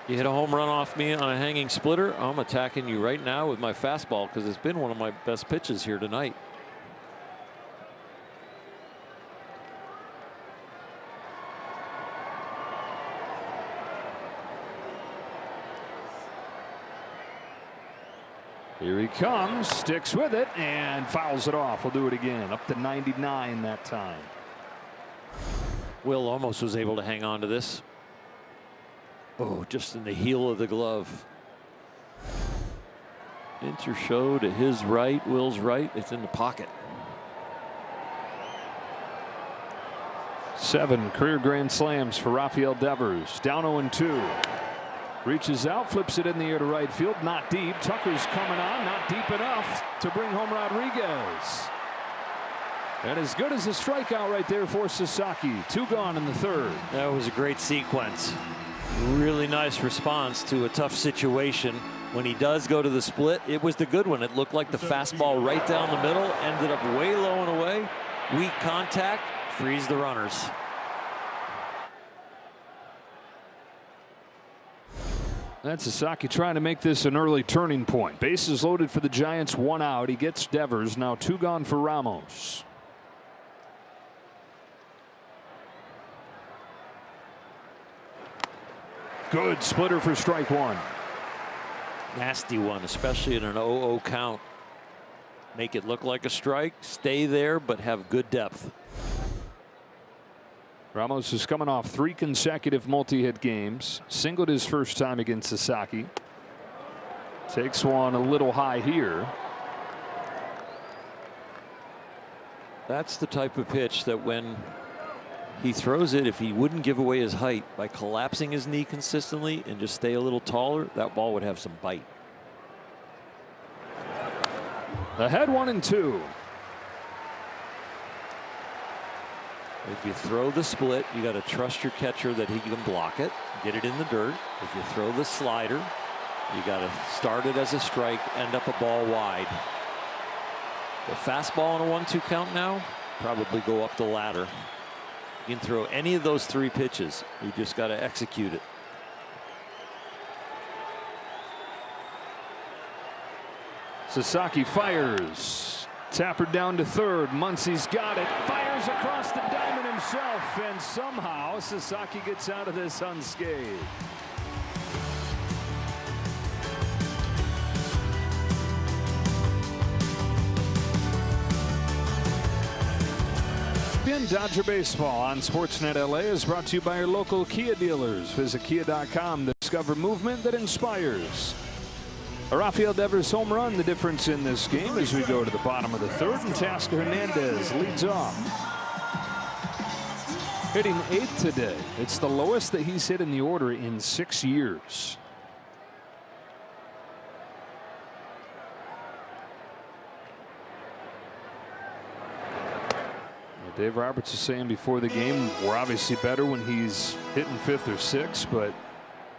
You hit a home run off me on a hanging splitter, I'm attacking you right now with my fastball because it's been one of my best pitches here tonight. Here he comes, sticks with it, and fouls it off. We'll do it again. Up to 99 that time. Will almost was able to hang on to this. Oh, just in the heel of the glove. Intershow to his right, Will's right. It's in the pocket. 7 career grand slams for Rafael Devers. Down 0-2. Reaches out, flips it in the air to right field. Not deep. Tucker's coming on. Not deep enough to bring home Rodriguez. And as good as a strikeout right there for Sasaki. 2 gone in the 3rd. That was a great sequence. Really nice response to a tough situation. When he does go to the split, it was the good one. It looked like the fastball right down the middle, ended up way low and away. Weak contact, frees the runners. That's Sasaki trying to make this an early turning point. Bases loaded for the Giants, 1 out. He gets Devers. Now 2 gone for Ramos. Good splitter for strike 1. Nasty one, especially in an 0-0 count. Make it look like a strike, stay there, but have good depth. Ramos is coming off 3 consecutive multi-hit games. Singled his first time against Sasaki. Takes one a little high here. That's the type of pitch that when he throws it, if he wouldn't give away his height by collapsing his knee consistently and just stay a little taller, that ball would have some bite. Ahead 1-2. If you throw the split, you got to trust your catcher that he can block it, get it in the dirt. If you throw the slider, you got to start it as a strike, end up a ball wide. The fastball on a 1-2 count now, probably go up the ladder. You can throw any of those 3 pitches. You just got to execute it. Sasaki fires. Tapper down to 3rd. Muncy's got it. Fires across the diamond himself. And somehow Sasaki gets out of this unscathed. Dodger Baseball on Sportsnet LA is brought to you by your local Kia dealers. Visit Kia.com to discover movement that inspires. A Rafael Devers home run, the difference in this game as we go to the bottom of the 3rd, and Teoscar Hernandez leads off. Hitting 8th today. It's the lowest that he's hit in the order in 6 years. Dave Roberts is saying before the game, we're obviously better when he's hitting 5th or 6th, but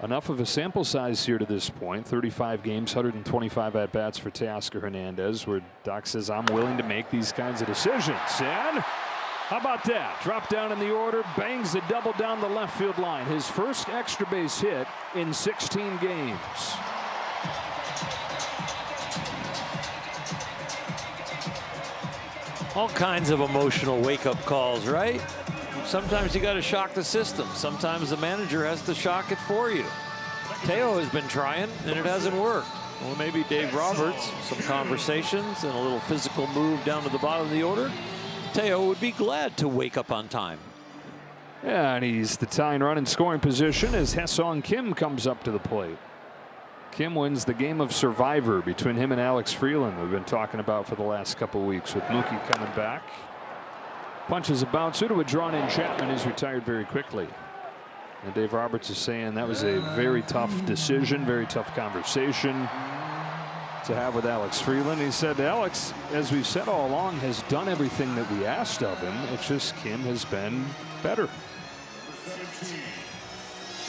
enough of a sample size here to this point. 35 games, 125 at-bats for Teoscar Hernandez, where Doc says, I'm willing to make these kinds of decisions. And how about that? Drop down in the order, bangs a double down the left field line. His first extra base hit in 16 games. All kinds of emotional wake-up calls, right? Sometimes you got to shock the system. Sometimes the manager has to shock it for you. Teo has been trying, and it hasn't worked. Well, maybe Dave Roberts, some conversations and a little physical move down to the bottom of the order. Teo would be glad to wake up on time. Yeah, and he's the tying run in scoring position as Ha-Seong Kim comes up to the plate. Kim wins the game of survivor between him and Alex Freeland we've been talking about for the last couple of weeks, with Mookie coming back. Punches a bouncer to a drawn-in Chapman, who's retired very quickly. And Dave Roberts is saying that was a very tough decision, very tough conversation to have with Alex Freeland. He said Alex, as we've said all along, has done everything that we asked of him. It's just Kim has been better.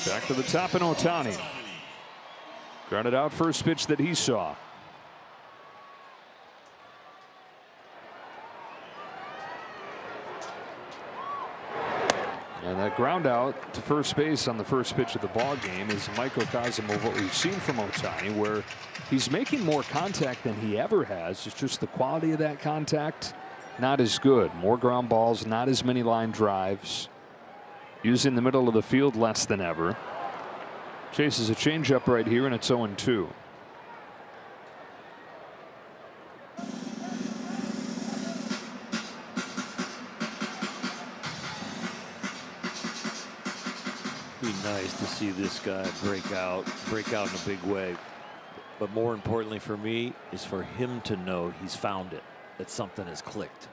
Back to the top in Ohtani. Grounded out, first pitch that he saw. And that ground out to first base on the first pitch of the ball game is a microcosm of what we've seen from Ohtani, where he's making more contact than he ever has. It's just the quality of that contact not as good. More ground balls, not as many line drives. Using the middle of the field less than ever. Chases a changeup right here, and it's 0-2. Be nice to see this guy break out in a big way. But more importantly for me is for him to know he's found it, that something has clicked.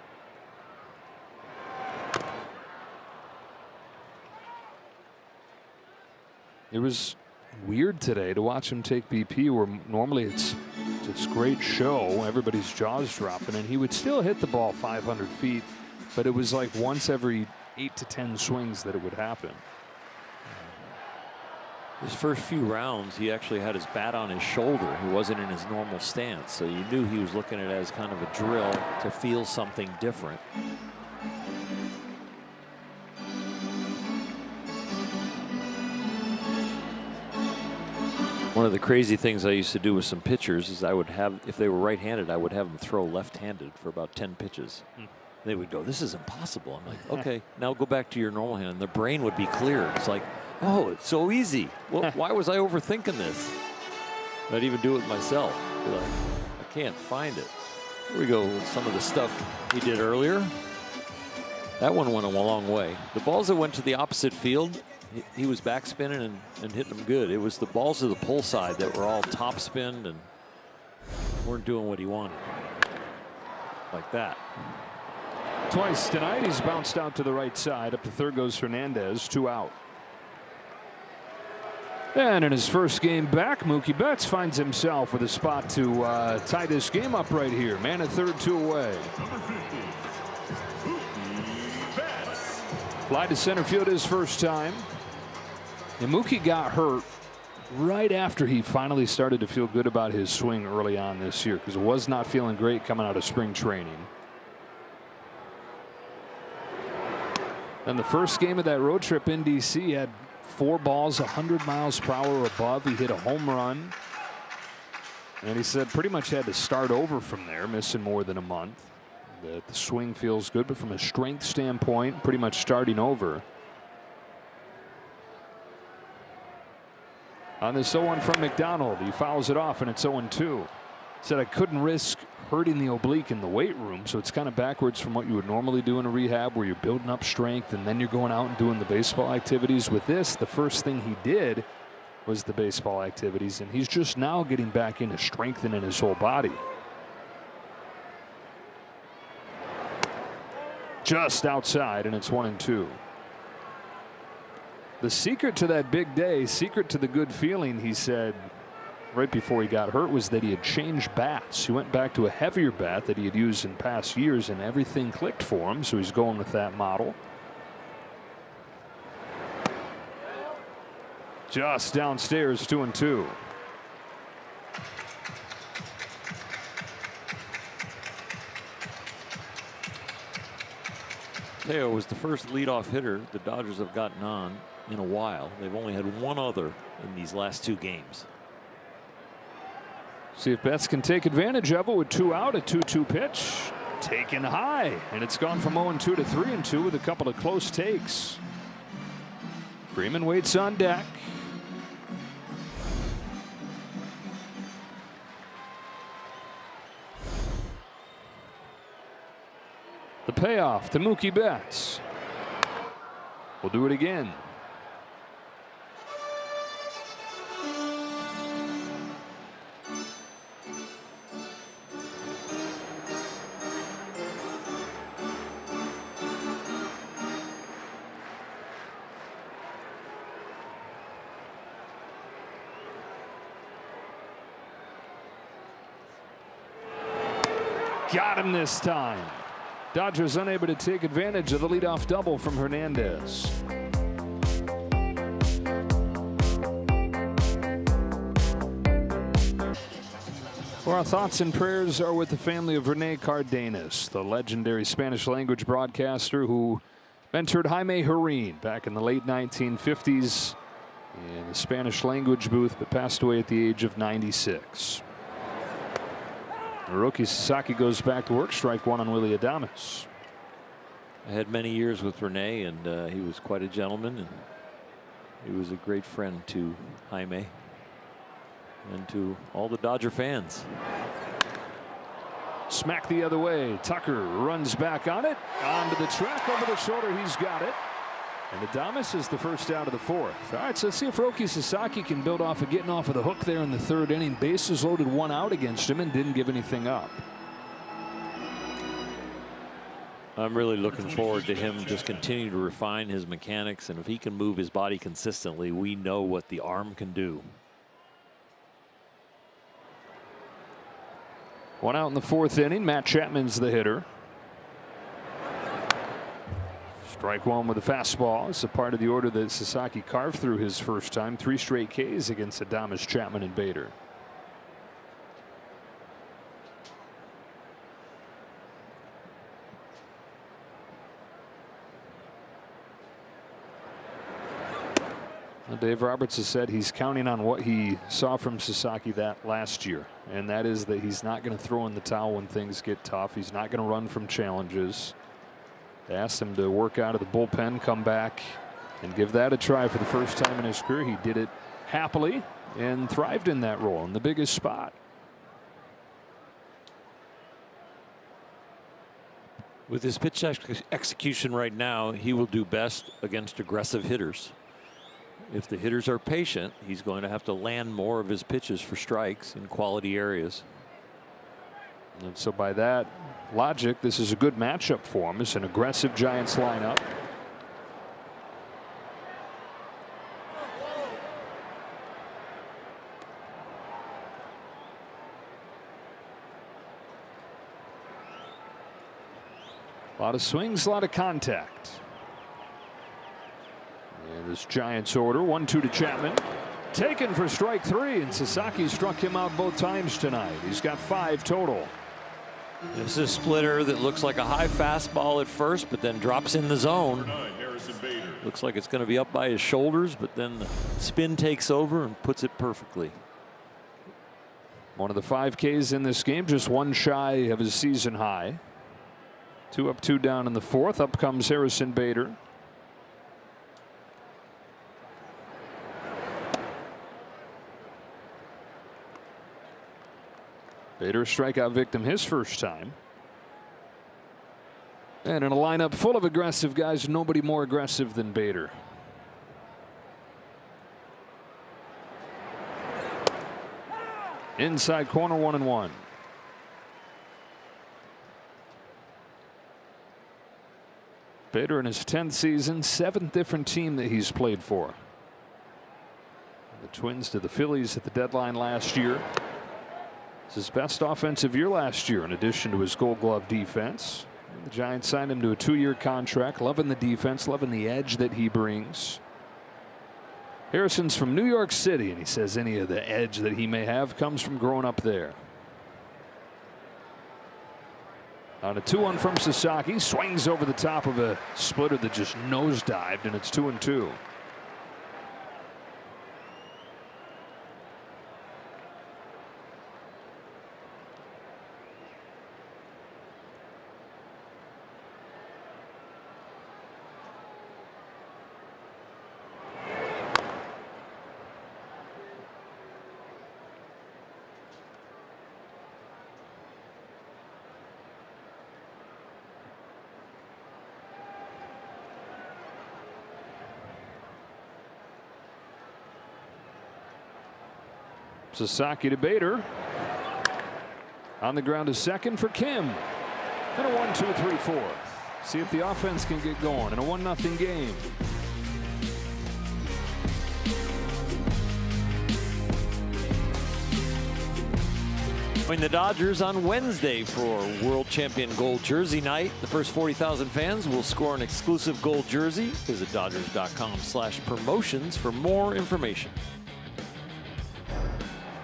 It was weird today to watch him take BP, where normally it's great show. Everybody's jaws dropping, and he would still hit the ball 500 feet, but it was like once every 8 to 10 swings that it would happen. His first few rounds, he actually had his bat on his shoulder. He wasn't in his normal stance, so you knew he was looking at it as kind of a drill to feel something different. One of the crazy things I used to do with some pitchers is I would have, if they were right-handed, I would have them throw left-handed for about 10 pitches. They would go, this is impossible. I'm like, okay, now go back to your normal hand. And their brain would be clear. It's like, oh, it's so easy. Well, why was I overthinking this? I'd even do it myself. Be like, I can't find it. Here we go with some of the stuff he did earlier. That one went a long way. The balls that went to the opposite field, he was backspinning and hitting them good. It was the balls to the pull side that were all top spinned and weren't doing what he wanted. Like that. Twice tonight, he's bounced out to the right side. Up to third goes Hernandez, 2 out. And in his first game back, Mookie Betts finds himself with a spot to tie this game up right here. Man at third, 2 away. Fly to center field his first time. And Mookie got hurt right after he finally started to feel good about his swing early on this year, because it was not feeling great coming out of spring training. And the first game of that road trip in D.C. had 4 balls 100 miles per hour or above. He hit a home run. And he said pretty much had to start over from there, missing more than a month. The swing feels good, but from a strength standpoint, pretty much starting over. On this 0-1 from McDonald, he fouls it off, and it's 0-2. Said I couldn't risk hurting the oblique in the weight room, so it's kind of backwards from what you would normally do in a rehab, where you're building up strength and then you're going out and doing the baseball activities. With this, the first thing he did was the baseball activities, and he's just now getting back into strengthening his whole body. Just outside, and it's 1-2. The secret to that big day, secret to the good feeling, he said right before he got hurt, was that he had changed bats. He went back to a heavier bat that he had used in past years, and everything clicked for him, so he's going with that model. Just downstairs, 2-2. Teo was the first leadoff hitter the Dodgers have gotten on in a while. They've only had one other in these last 2 games. See if Betts can take advantage of it with 2 out, a 2-2 pitch. Taken high, and it's gone from 0-2 to 3-2 with a couple of close takes. Freeman waits on deck. The payoff to Mookie Betts. We'll do it again. Got him this time. Dodgers unable to take advantage of the leadoff double from Hernandez. Well, our thoughts and prayers are with the family of Rene Cardenas, the legendary Spanish language broadcaster who mentored Jaime Jarrín back in the late 1950s in the Spanish language booth, but passed away at the age of 96. Hiroki Sasaki goes back to work. Strike 1 on Willy Adames. I had many years with Rene, and he was quite a gentleman, and he was a great friend to Jaime and to all the Dodger fans. Smack the other way. Tucker runs back on it. Onto the track, over the shoulder. He's got it. And Adames is the first out of the 4th. All right, so let's see if Hiroki Sasaki can build off of getting off of the hook there in the 3rd inning. Bases loaded, 1 out against him, and didn't give anything up. I'm really looking forward to him just continuing to refine his mechanics, and if he can move his body consistently, we know what the arm can do. One out in the 4th inning. Matt Chapman's the hitter. Strike one with a fastball. It's a part of the order that Sasaki carved through his first time. 3 straight Ks against Adames, Chapman, and Bader. Dave Roberts has said he's counting on what he saw from Sasaki that last year, and that is that he's not going to throw in the towel when things get tough. He's not going to run from challenges. They asked him to work out of the bullpen, come back, and give that a try for the first time in his career. He did it happily and thrived in that role in the biggest spot. With his pitch execution right now, he will do best against aggressive hitters. If the hitters are patient, he's going to have to land more of his pitches for strikes in quality areas. And so by that logic, this is a good matchup for him. It's an aggressive Giants lineup. A lot of swings, a lot of contact. And this Giants order, 1-2 to Chapman. Taken for strike 3, and Sasaki struck him out both times tonight. He's got 5 total. This is a splitter that looks like a high fastball at first, but then drops in the zone. Looks like it's going to be up by his shoulders, but then the spin takes over and puts it perfectly. One of the 5 Ks in this game, just 1 shy of his season high. 2 up, 2 down in the 4th. Up comes Harrison Bader. Bader, strikeout victim his first time. And in a lineup full of aggressive guys, nobody more aggressive than Bader. Inside corner, 1-1. Bader in his 10th season, 7th different team that he's played for. The Twins to the Phillies at the deadline last year. It's his best offensive year last year, in addition to his Gold Glove defense. The Giants signed him to a 2-year contract, loving the defense, loving the edge that he brings. Harrison's from New York City, and he says any of the edge that he may have comes from growing up there. On a 2-1 from Sasaki, swings over the top of a splitter that just nosedived, and it's 2-2. Sasaki to Bader. On the ground to second for Kim. And a 1-2-3-4. See if the offense can get going in a 1-0 game. Join the Dodgers on Wednesday for World Champion Gold Jersey Night. The first 40,000 fans will score an exclusive gold jersey. Visit Dodgers.com/promotions for more information.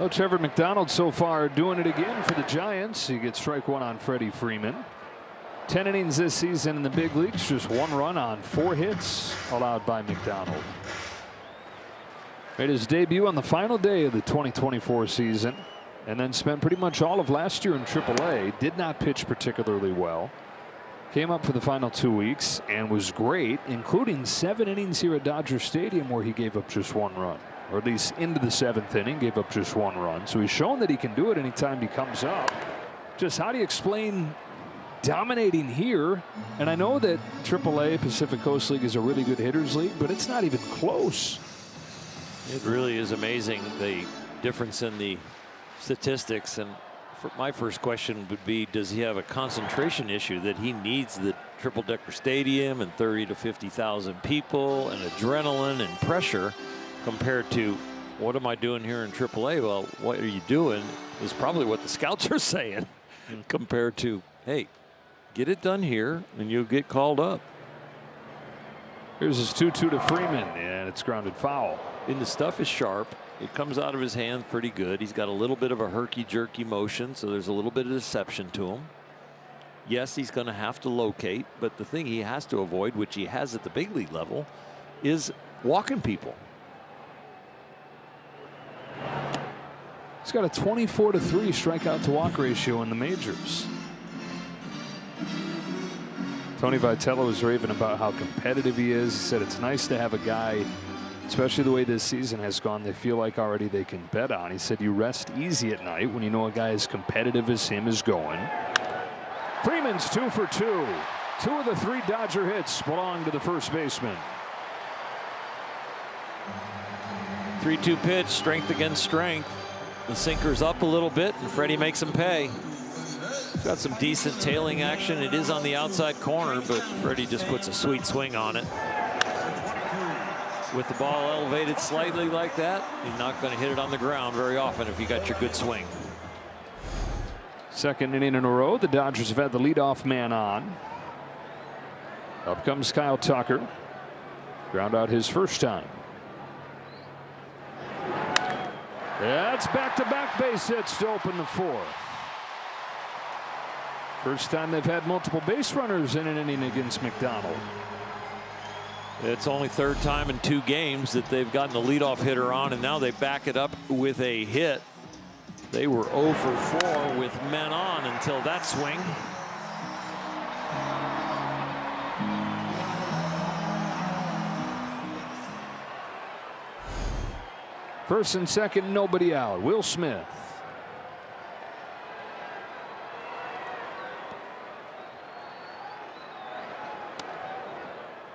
Oh, Trevor McDonald so far doing it again for the Giants. He gets strike 1 on Freddie Freeman. 10 innings this season in the big leagues, just 1 run on 4 hits allowed by McDonald. Made his debut on the final day of the 2024 season, and then spent pretty much all of last year in AAA. Did not pitch particularly well. Came up for the final 2 weeks and was great, including 7 innings here at Dodger Stadium where he gave up just 1 run. Or at least into the 7th inning, gave up just 1 run. So he's shown that he can do it anytime he comes up. Just how do you explain dominating here? And I know that AAA, Pacific Coast League, is a really good hitters league, but it's not even close. It really is amazing, the difference in the statistics. And my first question would be, does he have a concentration issue that he needs the triple-decker stadium and 30 to 50,000 people and adrenaline and pressure compared to what am I doing here in AAA? Well, what are you doing is probably what the scouts are saying compared to, hey, get it done here and you'll get called up. Here's his 2-2 to Freeman, and it's grounded foul. And the stuff is sharp. It comes out of his hand pretty good. He's got a little bit of a herky-jerky motion, so there's a little bit of deception to him. Yes, he's going to have to locate, but the thing he has to avoid, which he has at the big league level, is walking people. He's got a 24 to 3 strikeout to walk ratio in the majors. Tony Vitello was raving about how competitive he is. He said it's nice to have a guy, especially the way this season has gone, they feel like already they can bet on. He said you rest easy at night when you know a guy as competitive as him is going. Freeman's 2 for 2. 2 of the 3 Dodger hits belong to the first baseman. 3-2 pitch, strength against strength. The sinker's up a little bit, and Freddie makes him pay. He's got some decent tailing action. It is on the outside corner, but Freddie just puts a sweet swing on it. With the ball elevated slightly like that, you're not going to hit it on the ground very often if you got your good swing. Second inning in a row, the Dodgers have had the leadoff man on. Up comes Kyle Tucker. Ground out his first time. That's back-to-back base hits to open the 4th. First time they've had multiple base runners in an inning against McDonald. It's only third time in 2 games that they've gotten a leadoff hitter on, and now they back it up with a hit. They were 0 for 4 with men on until that swing. First and second, nobody out. Will Smith.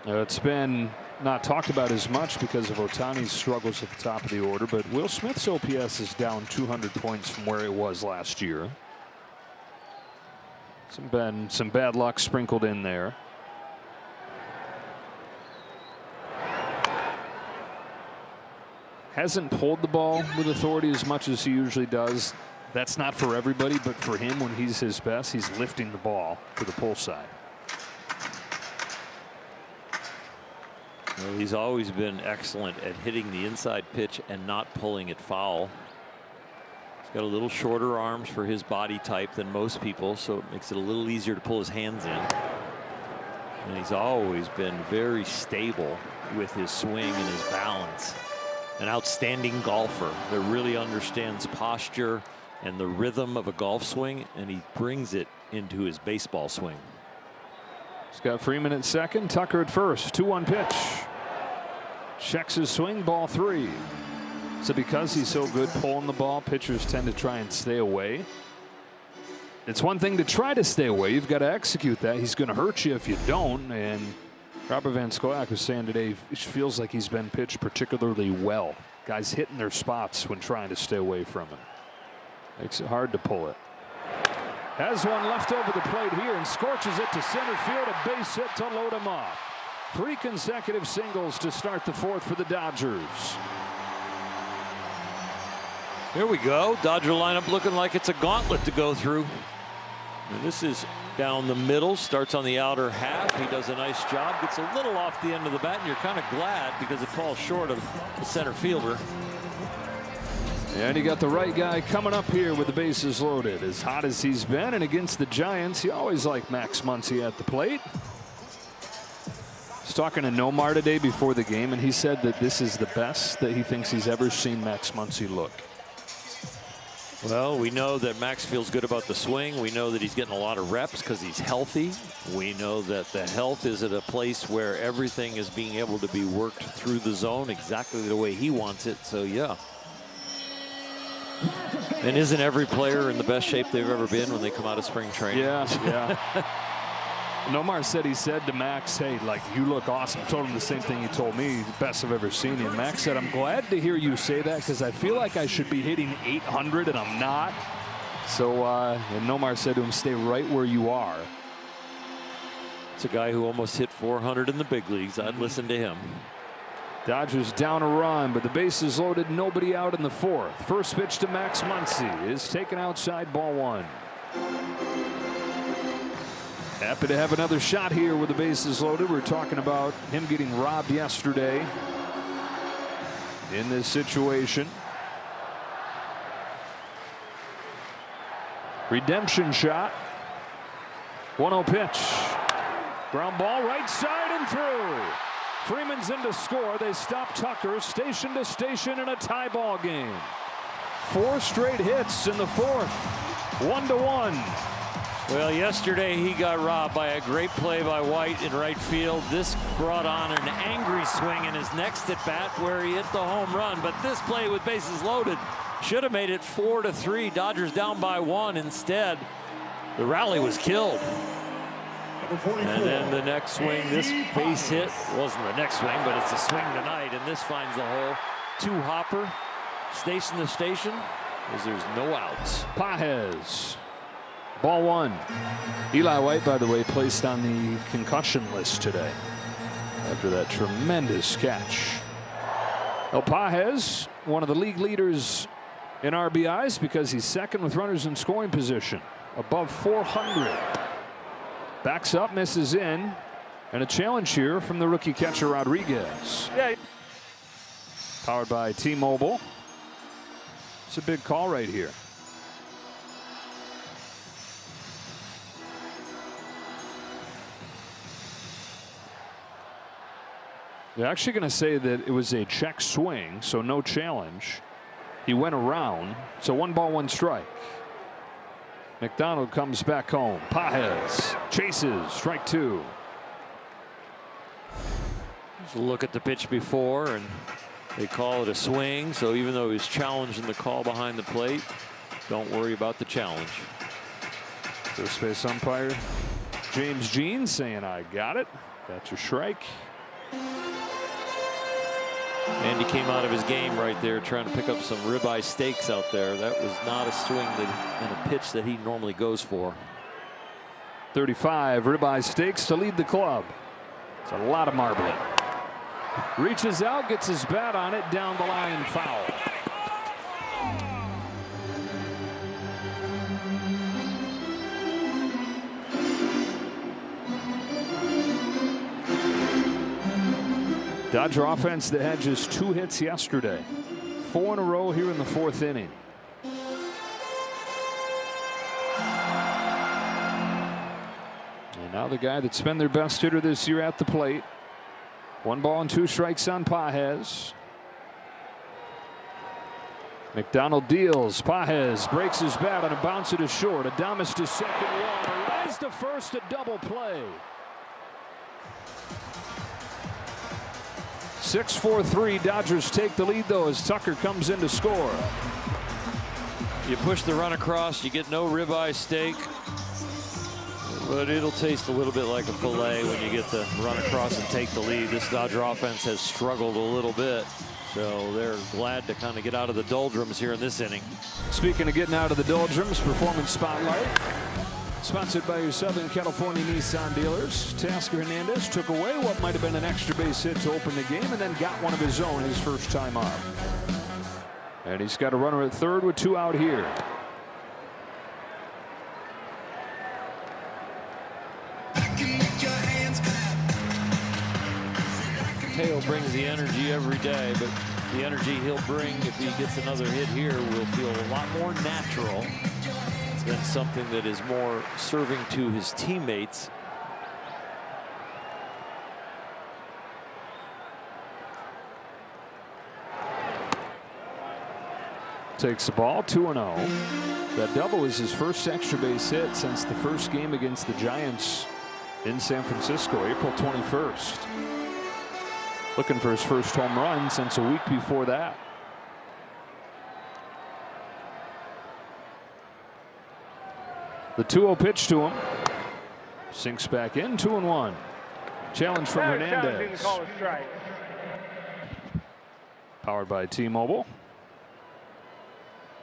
It's been not talked about as much because of Ohtani's struggles at the top of the order, but Will Smith's OPS is down 200 points from where it was last year. Some bad luck sprinkled in there. Hasn't pulled the ball with authority as much as he usually does. That's not for everybody, but for him, when he's his best, he's lifting the ball to the pull side. Well, he's always been excellent at hitting the inside pitch and not pulling it foul. He's got a little shorter arms for his body type than most people, so it makes it a little easier to pull his hands in. And he's always been very stable with his swing and his balance. An outstanding golfer that really understands posture and the rhythm of a golf swing, and he brings it into his baseball swing. He's got Freeman at second, Tucker at first. 2-1 pitch. Checks his swing, ball 3. So because he's so good pulling the ball, pitchers tend to try and stay away. It's one thing to try to stay away. You've got to execute that. He's going to hurt you if you don't. And Robert Van Scoyoc was saying today it feels like he's been pitched particularly well. Guys hitting their spots when trying to stay away from him. Makes it hard to pull it. Has one left over the plate here and scorches it to center field. A base hit to load him up. 3 consecutive singles to start the 4th for the Dodgers. Here we go. Dodger lineup looking like it's a gauntlet to go through. And this is down the middle, starts on the outer half. He does a nice job, gets a little off the end of the bat, and you're kind of glad because it falls short of the center fielder. And you got the right guy coming up here with the bases loaded. As hot as he's been, and against the Giants, you always like Max Muncy at the plate. I was talking to Nomar today before the game, and he said that this is the best that he thinks he's ever seen Max Muncy look. Well, we know that Max feels good about the swing. We know that he's getting a lot of reps because he's healthy. We know that the health is at a place where everything is being able to be worked through the zone exactly the way he wants it. So, yeah. And isn't every player in the best shape they've ever been when they come out of spring training? Yeah. Nomar said he said to Max, hey, like, you look awesome. I told him the same thing he told me, the best I've ever seen him. Max said, I'm glad to hear you say that because I feel like I should be hitting 800 and I'm not. So and Nomar said to him, stay right where you are. It's a guy who almost hit 400 in the big leagues. I'd listen to him. Dodgers down a run, but the bases loaded, nobody out in the fourth. First pitch to Max Muncy is taken outside, ball one. Happy to have another shot here with the bases loaded. We were talking about him getting robbed yesterday in this situation. Redemption shot. 1-0 pitch. Ground ball right side and through. Freeman's in to score. They stop Tucker station to station in a tie ball game. 4 straight hits in the fourth. 1-1. Well, yesterday he got robbed by a great play by White in right field. This brought on an angry swing in his next at bat where he hit the home run. But this play with bases loaded should have made it 4-3. Dodgers down by 1. Instead, the rally was killed. And then the next swing, this base hit wasn't the next swing, but it's a swing tonight, and this finds the hole. 2-hopper, station to station, as there's no outs. Pages, ball one. Eli White, by the way, placed on the concussion list today after that tremendous catch. El Pages, one of the league leaders in RBIs because he's second with runners in scoring position, above 400. Backs up, misses in, and a challenge here from the rookie catcher Rodriguez. Yeah. Powered by T-Mobile. It's a big call right here. They're actually going to say that it was a check swing, so no challenge. He went around, so 1 ball, 1 strike. McDonald comes back home. Pages chases, strike 2. Just look at the pitch before, and they call it a swing. So even though he's challenging the call behind the plate, don't worry about the challenge. First base umpire James Jean saying, "I got it. That's your strike." Andy came out of his game right there trying to pick up some ribeye steaks out there. That was not a swing and a pitch that he normally goes for. 35 ribeye steaks to lead the club. It's a lot of marbling. Reaches out, gets his bat on it, down the line, foul. Dodger offense that had just 2 hits yesterday. 4 in a row here in the 4th inning. And now the guy that's been their best hitter this year at the plate. 1 ball and 2 strikes on Pages. McDonald deals. Pages breaks his bat on a bounce to short. Adames to second. Water rise to first. A double play. 6-4-3. Dodgers take the lead though as Tucker comes in to score. You push the run across, you get no ribeye steak, but it'll taste a little bit like a fillet when you get the run across and take the lead. This Dodger offense has struggled a little bit, so they're glad to kind of get out of the doldrums here in this inning. Speaking of getting out of the doldrums, Performance Spotlight. Sponsored by your Southern California Nissan dealers. Tasker Hernandez took away what might have been an extra base hit to open the game and then got one of his own his first time up. And he's got a runner at third with 2 out here. Teo brings the energy every day, but the energy he'll bring if he gets another hit here will feel a lot more natural than something that is more serving to his teammates. Takes the ball, 2-0. That double is his first extra base hit since the first game against the Giants in San Francisco, April 21st. Looking for his first home run since a week before that. The 2-0 pitch to him. Sinks back in, 2-1. Challenge from Hernandez. Powered by T-Mobile.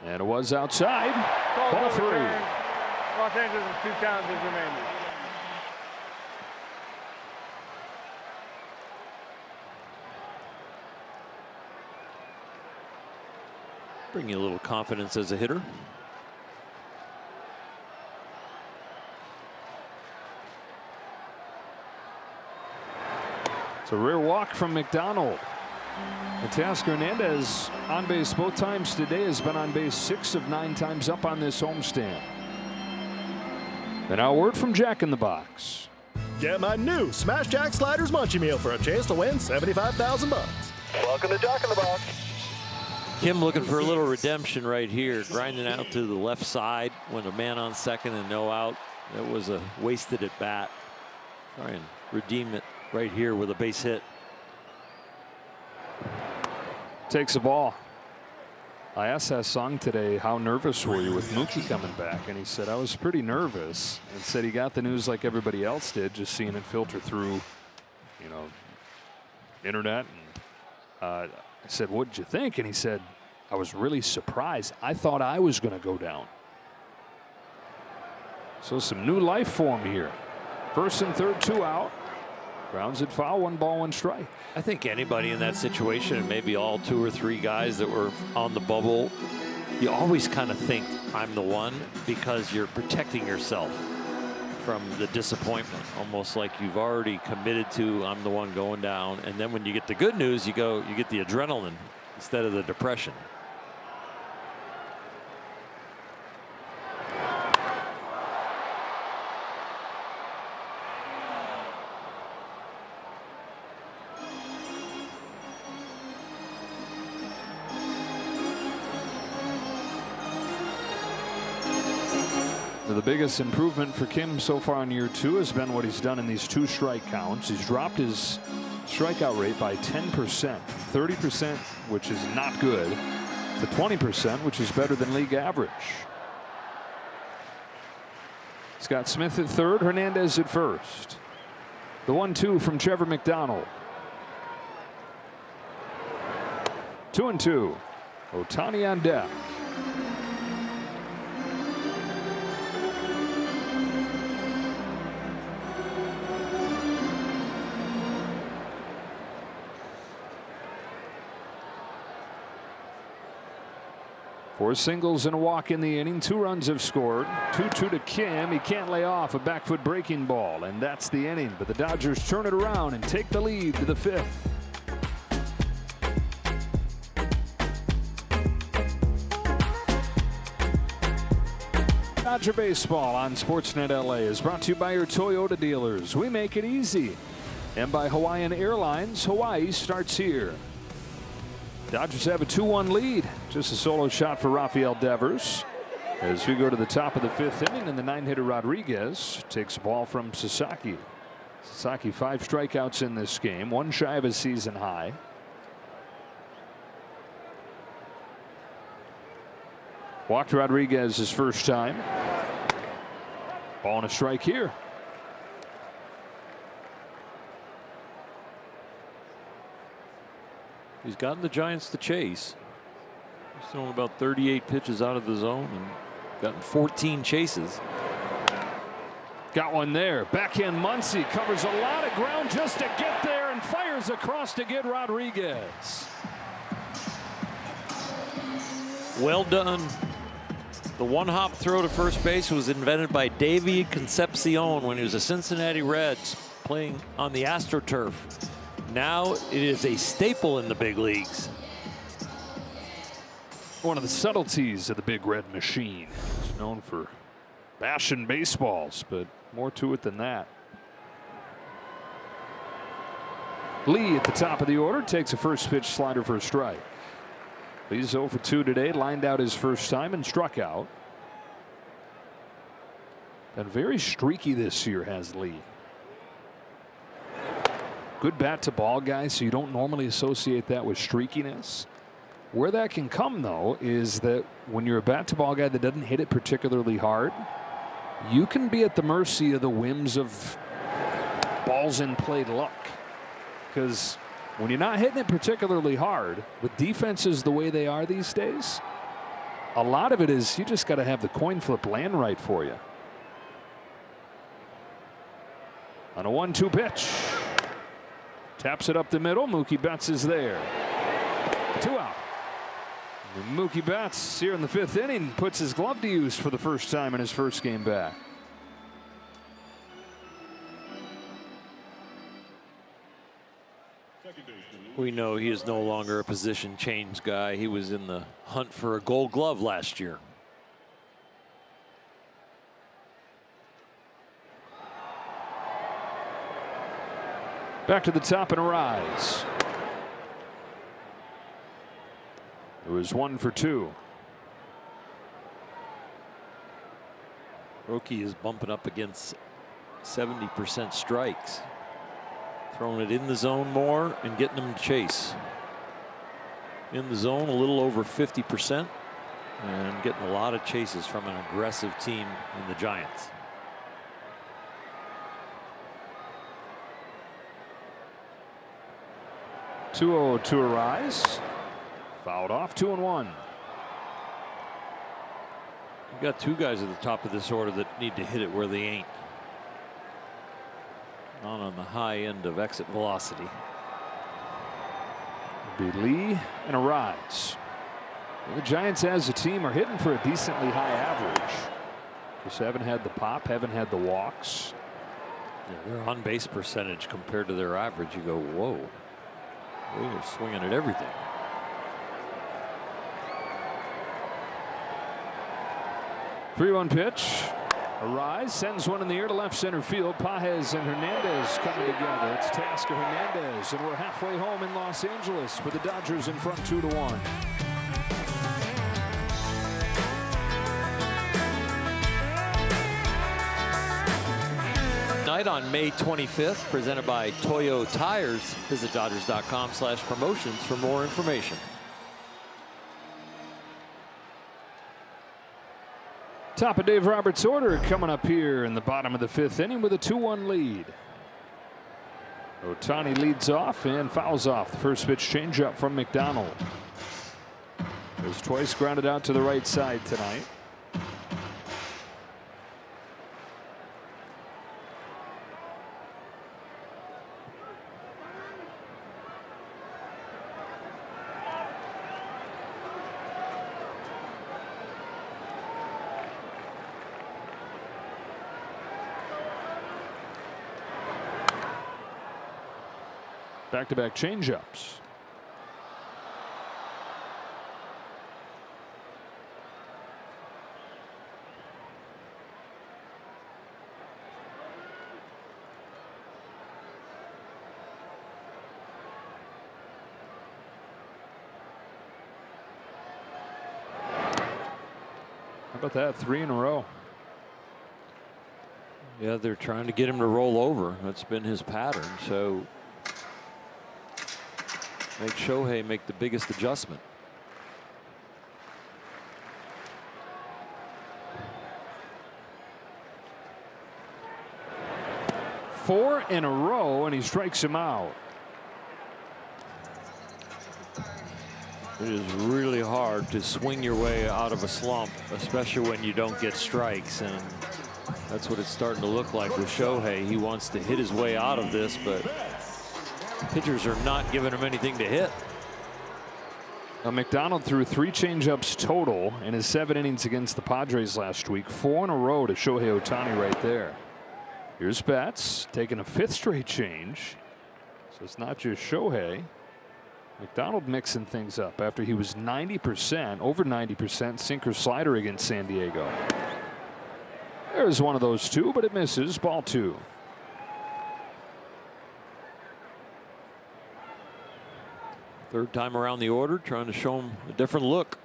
And it was outside. Ball 3. Los Angeles has 2 challenges remaining. Bring you a little confidence as a hitter. It's a rare walk from McDonald. Teoscar Hernandez on base both times today, has been on base 6 of 9 times up on this homestand. And now a word from Jack in the Box. Get my new Smash Jack Sliders Munchie Meal for a chance to win $75,000. Welcome to Jack in the Box. Kim looking for a little redemption right here, grinding out to the left side when a man on second and no out. That was a wasted at bat. Try and redeem it right here with a base hit. Takes a ball. I asked Sung today, how nervous were you with Mookie coming back? And he said, I was pretty nervous. And said he got the news like everybody else did, just seeing it filter through, you know, internet. And I said, what did you think? And he said, I was really surprised. I thought I was going to go down. So some new life for him here. First and third, 2 out. Grounds it foul, 1 ball, 1 strike. I think anybody in that situation, and maybe all 2 or 3 guys that were on the bubble, you always kind of think I'm the one, because you're protecting yourself from the disappointment, almost like you've already committed to I'm the one going down. And then when you get the good news, you get the adrenaline instead of the depression. The biggest improvement for Kim so far in year 2 has been what he's done in these 2 strike counts. He's dropped his strikeout rate by 10%, 30%, which is not good, to 20%, which is better than league average. Scott Smith at third, Hernandez at first. The 1-2 from Trevor McDonald. 2-2. Ohtani on deck. Four singles and a walk in the inning. 2 runs have scored. 2-2 to Kim. He can't lay off a back foot breaking ball, and that's the inning. But the Dodgers turn it around and take the lead to the 5th. Dodger Baseball on Sportsnet LA is brought to you by your Toyota dealers. We make it easy. And by Hawaiian Airlines. Hawaii starts here. Dodgers have a 2-1 lead. Just a solo shot for Rafael Devers. As we go to the top of the 5th inning, and the 9-hitter Rodriguez takes a ball from Sasaki. Sasaki 5 strikeouts in this game, 1 shy of a season high. Walked Rodriguez his first time. Ball and a strike here. He's gotten the Giants to chase. He's thrown about 38 pitches out of the zone and gotten 14 chases. Got one there. Backhand Muncy covers a lot of ground just to get there and fires across to get Rodriguez. Well done. The 1-hop throw to first base was invented by Davey Concepcion when he was a Cincinnati Reds playing on the AstroTurf. Now it is a staple in the big leagues. One of the subtleties of the Big Red Machine. It's known for bashing baseballs, but more to it than that. Lee at the top of the order takes a first pitch slider for a strike. Lee's 0 for 2 today, lined out his first time and struck out. And very streaky this year has Lee. Good bat to ball guy, so you don't normally associate that with streakiness. Where that can come, though, is that when you're a bat to ball guy that doesn't hit it particularly hard, you can be at the mercy of the whims of balls in play luck. Because when you're not hitting it particularly hard, with defenses the way they are these days, a lot of it is you just got to have the coin flip land right for you. On a 1-2 pitch. Taps it up the middle. Mookie Betts is there. 2 out. Mookie Betts here in the 5th inning puts his glove to use for the first time in his first game back. We know he is no longer a position change guy. He was in the hunt for a Gold Glove last year. Back to the top and a rise. It was 1 for 2. Roki is bumping up against 70% strikes. Throwing it in the zone more and getting them to chase. In the zone a little over 50% and getting a lot of chases from an aggressive team in the Giants. (2-0) to a rise. Fouled off. 2-1. You've got 2 guys at the top of this order that need to hit it where they ain't. Not on the high end of exit velocity. Be Lee and a rise. The Giants as a team are hitting for a decently high average. Just haven't had the pop, haven't had the walks. Yeah, their on base percentage compared to their average, you go, whoa. They are swinging at everything. (3-1) pitch. A rise, sends one in the air to left center field. Pages and Hernandez coming together. It's Tasker Hernandez, and we're halfway home in Los Angeles with the Dodgers in front 2-1. Night on May 25th, presented by Toyo Tires. Visit Dodgers.com/promotions for more information. Top of Dave Roberts' order coming up here in the bottom of the 5th inning with a 2-1 lead. Ohtani leads off and fouls off the first pitch changeup from McDonald. Was twice grounded out to the right side tonight. Back-to-back changeups. How about that? 3 in a row. Yeah, they're trying to get him to roll over. That's been his pattern. So make Shohei make the biggest adjustment. Four in a row, and he strikes him out. It is really hard to swing your way out of a slump, especially when you don't get strikes, and that's what it's starting to look like with Shohei. He wants to hit his way out of this, but pitchers are not giving him anything to hit. Now, McDonald threw 3 changeups total in his 7 innings against the Padres last week. 4 in a row to Shohei Ohtani right there. Here's Betts taking a 5th straight change. So it's not just Shohei. McDonald mixing things up after he was 90%, over 90% sinker slider against San Diego. There's one of those 2, but it misses. Ball 2. Third time around the order, trying to show him a different look.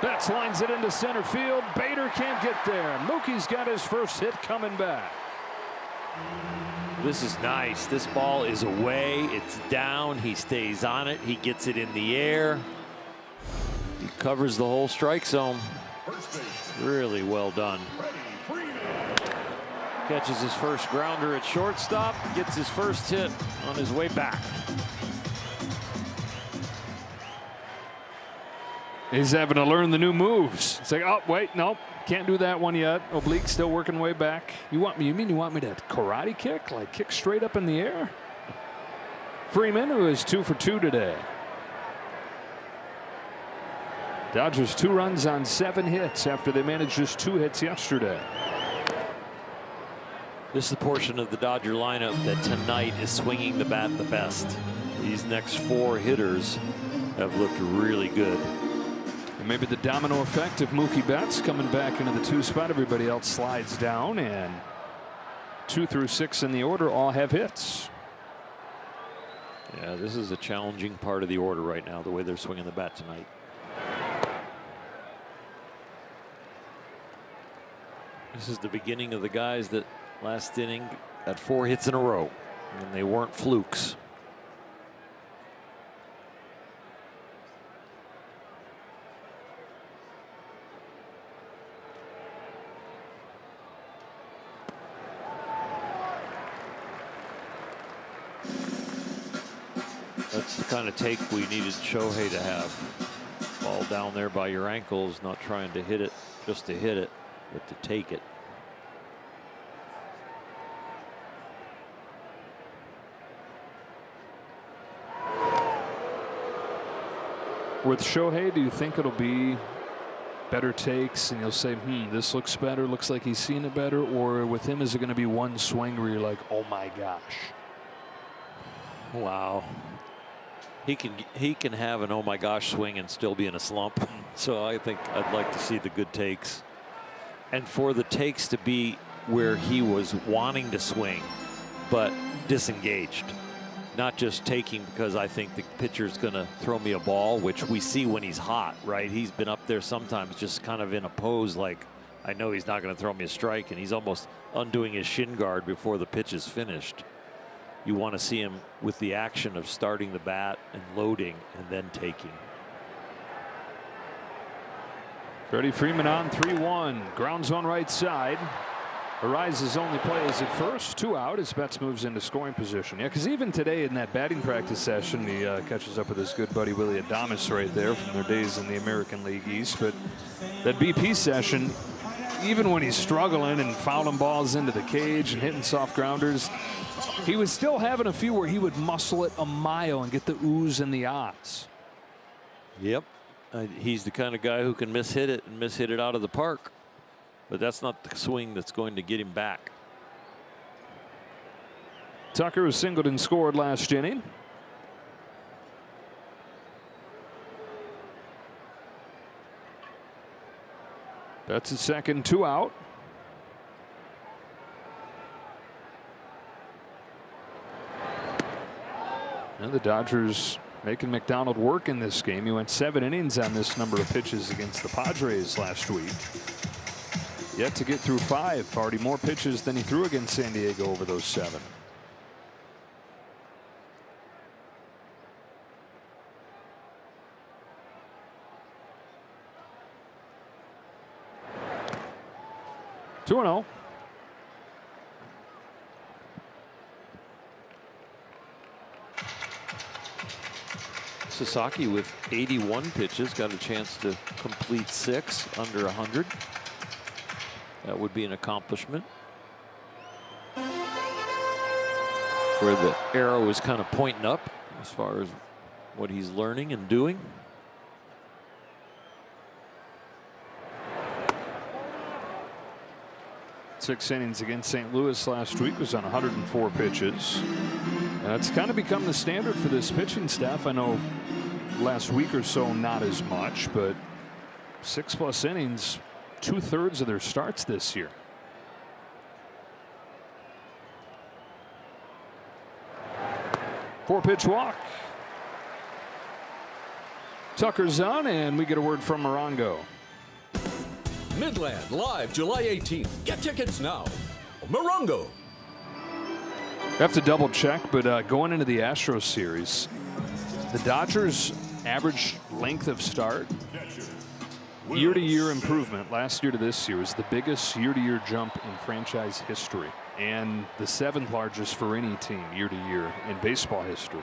Betts lines it into center field. Bader can't get there. Mookie's got his first hit coming back. This is nice. This ball is away. It's down. He stays on it. He gets it in the air. He covers the whole strike zone. Really well done. Catches his first grounder at shortstop. Gets his first hit on his way back. He's having to learn the new moves. It's like, oh, wait, nope, can't do that one yet. Oblique still working way back. You mean you want me to karate kick? Like kick straight up in the air? Freeman, who is 2 for 2 today. Dodgers 2 runs on 7 hits after they managed just 2 hits yesterday. This is the portion of the Dodger lineup that tonight is swinging the bat the best. These next 4 hitters have looked really good. And maybe the domino effect of Mookie Betts coming back into the 2 spot. Everybody else slides down, and 2 through 6 in the order all have hits. Yeah, this is a challenging part of the order right now, the way they're swinging the bat tonight. This is the beginning of the guys that last inning got 4 hits in a row, and they weren't flukes. That's the kind of take we needed Shohei to have. Ball down there by your ankles, not trying to hit it just to hit it, but to take it. With Shohei, do you think it'll be better takes and you'll say, this looks better, looks like he's seen it better? Or with him, is it going to be one swing where you're like, oh my gosh? Wow. He can have an oh my gosh swing and still be in a slump. So I think I'd like to see the good takes. And for the takes to be where he was wanting to swing, but disengaged. Not just taking because I think the pitcher's going to throw me a ball, which we see when he's hot, right? He's been up there sometimes just kind of in a pose like, I know he's not going to throw me a strike, and he's almost undoing his shin guard before the pitch is finished. You want to see him with the action of starting the bat and loading and then taking. Freddie Freeman on 3-1. Grounds on right side. Ariza's only play is at first. 2 out as Betts moves into scoring position. Yeah, because even today in that batting practice session, he catches up with his good buddy Willie Adames right there from their days in the American League East. But that BP session, even when he's struggling and fouling balls into the cage and hitting soft grounders, he was still having a few where he would muscle it a mile and get the oohs and the ahs. Yep. He's the kind of guy who can mishit it out of the park. But that's not the swing that's going to get him back. Tucker was singled and scored last inning. That's his second, 2 out. And the Dodgers making McDonald work in this game. He went 7 innings on this number of pitches against the Padres last week. Yet to get through 5. Already more pitches than he threw against San Diego over those 7. Two and 0. Sasaki with 81 pitches got a chance to complete 6 under 100. That would be an accomplishment. Where the arrow is kind of pointing up as far as what he's learning and doing. Six innings against St. Louis last week, was on 104 pitches. It's kind of become the standard for this pitching staff. I know last week or so not as much, but 6+ innings, 2/3 of their starts this year. Four-pitch walk. Tucker's on, and we get a word from Morongo. Midland live July 18th. Get tickets now. Morongo. I have to double check, but going into the Astros series, the Dodgers' average length of start, year-to-year improvement last year to this year is the biggest year-to-year jump in franchise history, and the 7th largest for any team year-to-year in baseball history.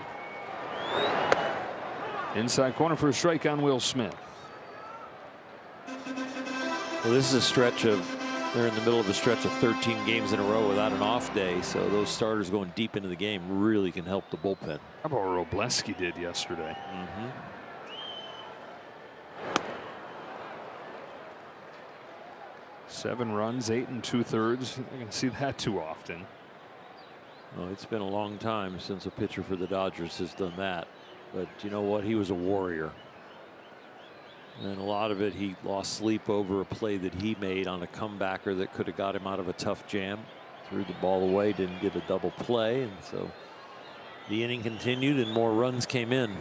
Inside corner for a strike on Will Smith. Well, this is a stretch of They're in the middle of a stretch of 13 games in a row without an off day, so those starters going deep into the game really can help the bullpen. How about what Robleski did yesterday? 7 runs, 8 2/3. You're going to see that too often. Well, it's been a long time since a pitcher for the Dodgers has done that. But you know what? He was a warrior. And a lot of it, he lost sleep over a play that he made on a comebacker that could have got him out of a tough jam. Threw the ball away, didn't get a double play, and so the inning continued and more runs came in.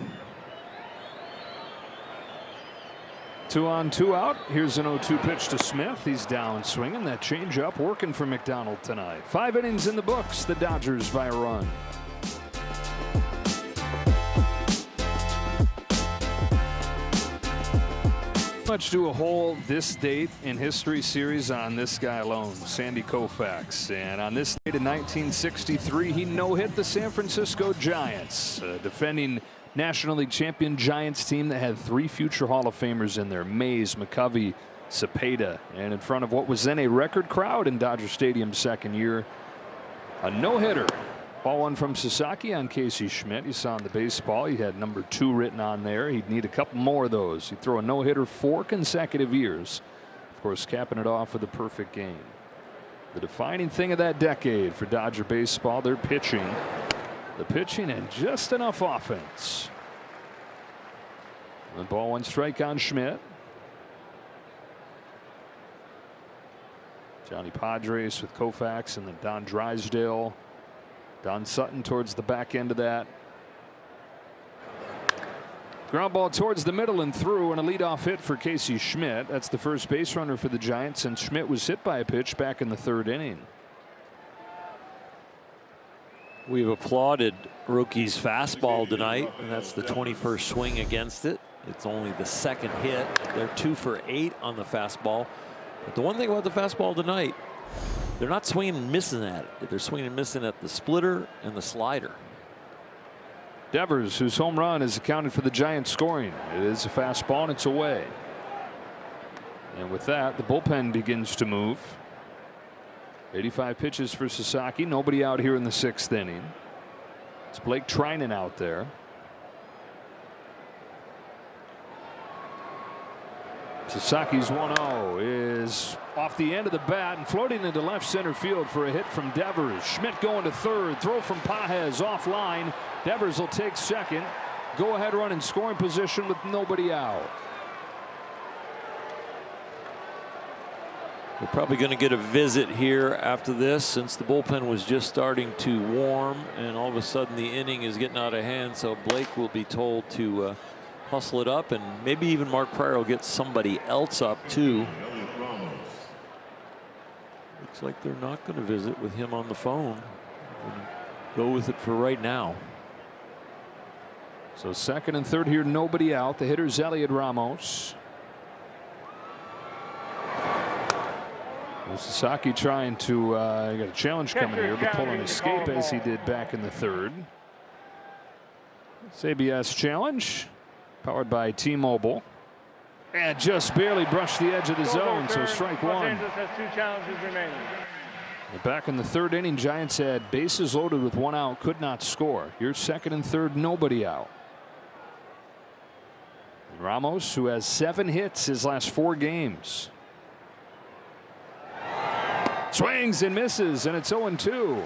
2 on, 2 out. Here's an 0-2 pitch to Smith. He's down swinging. That changeup working for McDonald tonight. 5 innings in the books. The Dodgers by a run. Much do a whole this date in history series on this guy alone, Sandy Koufax. And on this date in 1963, he no-hit the San Francisco Giants, defending National League champion Giants team that had 3 future Hall of Famers in there: Mays, McCovey, Cepeda, and in front of what was then a record crowd in Dodger Stadium's second year. A no-hitter. Ball 1 from Sasaki on Casey Schmidt. You saw on the baseball, he had number 2 written on there. He'd need a couple more of those. He'd throw a no-hitter 4 consecutive years. Of course, capping it off with a perfect game. The defining thing of that decade for Dodger baseball, their pitching. The pitching and just enough offense. And ball 1 strike on Schmidt. Johnny Padres with Koufax and then Don Drysdale. Don Sutton towards the back end of that. Ground ball towards the middle and through, and a leadoff hit for Casey Schmidt. That's the first base runner for the Giants, and Schmidt was hit by a pitch back in the 3rd inning. We've applauded Rookie's fastball tonight, and that's the 21st swing against it. It's only the 2nd hit. They're 2 for 8 on the fastball. But the one thing about the fastball tonight, they're not swinging and missing at it. They're swinging and missing at the splitter and the slider. Devers, whose home run is accounted for the Giants scoring. It is a fastball and it's away. And with that, the bullpen begins to move. 85 pitches for Sasaki. Nobody out here in the 6th inning. It's Blake Trinan out there. Sasaki's 1-0 is off the end of the bat and floating into left center field for a hit from Devers. Schmidt going to 3rd. Throw from Pages offline. Devers will take 2nd. Go ahead run in scoring position with nobody out. We're probably going to get a visit here after this, since the bullpen was just starting to warm and all of a sudden the inning is getting out of hand. So Blake will be told to hustle it up, and maybe even Mark Pryor will get somebody else up too. Looks like they're not going to visit with him on the phone. Go with it for right now. So 2nd and 3rd here, nobody out. The hitter's Elliot Ramos. Sasaki trying to got a challenge coming here, but pull an escape as he did back in the 3rd. It's ABS challenge powered by T-Mobile, and just barely brushed the edge of the zone, so strike 1. Los Angeles has 2 challenges remaining. Back in the 3rd inning, Giants had bases loaded with 1 out, could not score. Here's 2nd and 3rd, nobody out. Ramos, who has 7 hits his last 4 games. Swings and misses, and it's 0-2.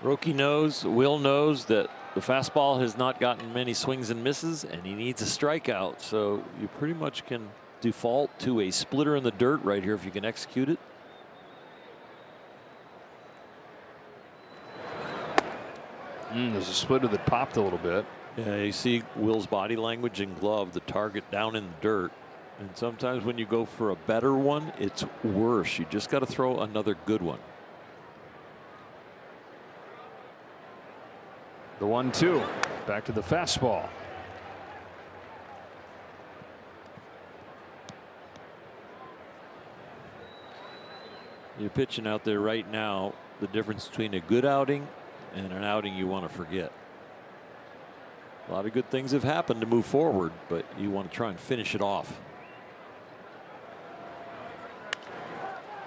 Rookie knows, Will knows that the fastball has not gotten many swings and misses, and he needs a strikeout. So you pretty much can default to a splitter in the dirt right here if you can execute it. There's a splitter that popped a little bit. Yeah, you see Will's body language and glove, the target down in the dirt. And sometimes when you go for a better one, it's worse. You just got to throw another good one. The 1-2. Back to the fastball. You're pitching out there right now, the difference between a good outing and an outing you want to forget. A lot of good things have happened to move forward, but you want to try and finish it off.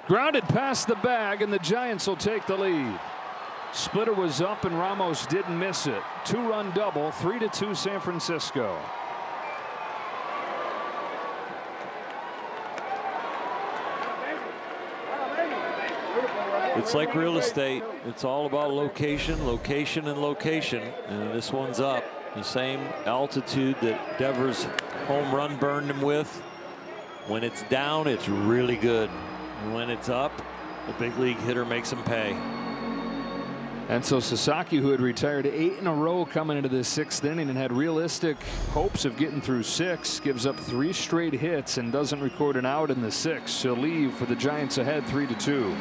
Grounded past the bag, and the Giants will take the lead. Splitter was up, and Ramos didn't miss it. 2-run double, 3-2 San Francisco. It's like real estate. It's all about location, location, and location. And this one's up. The same altitude that Devers' home run burned him with. When it's down, it's really good. And when it's up, the big league hitter makes him pay. And so Sasaki, who had retired 8 in a row coming into this 6th inning and had realistic hopes of getting through 6, gives up 3 straight hits and doesn't record an out in the 6th. He'll leave for the Giants ahead 3-2.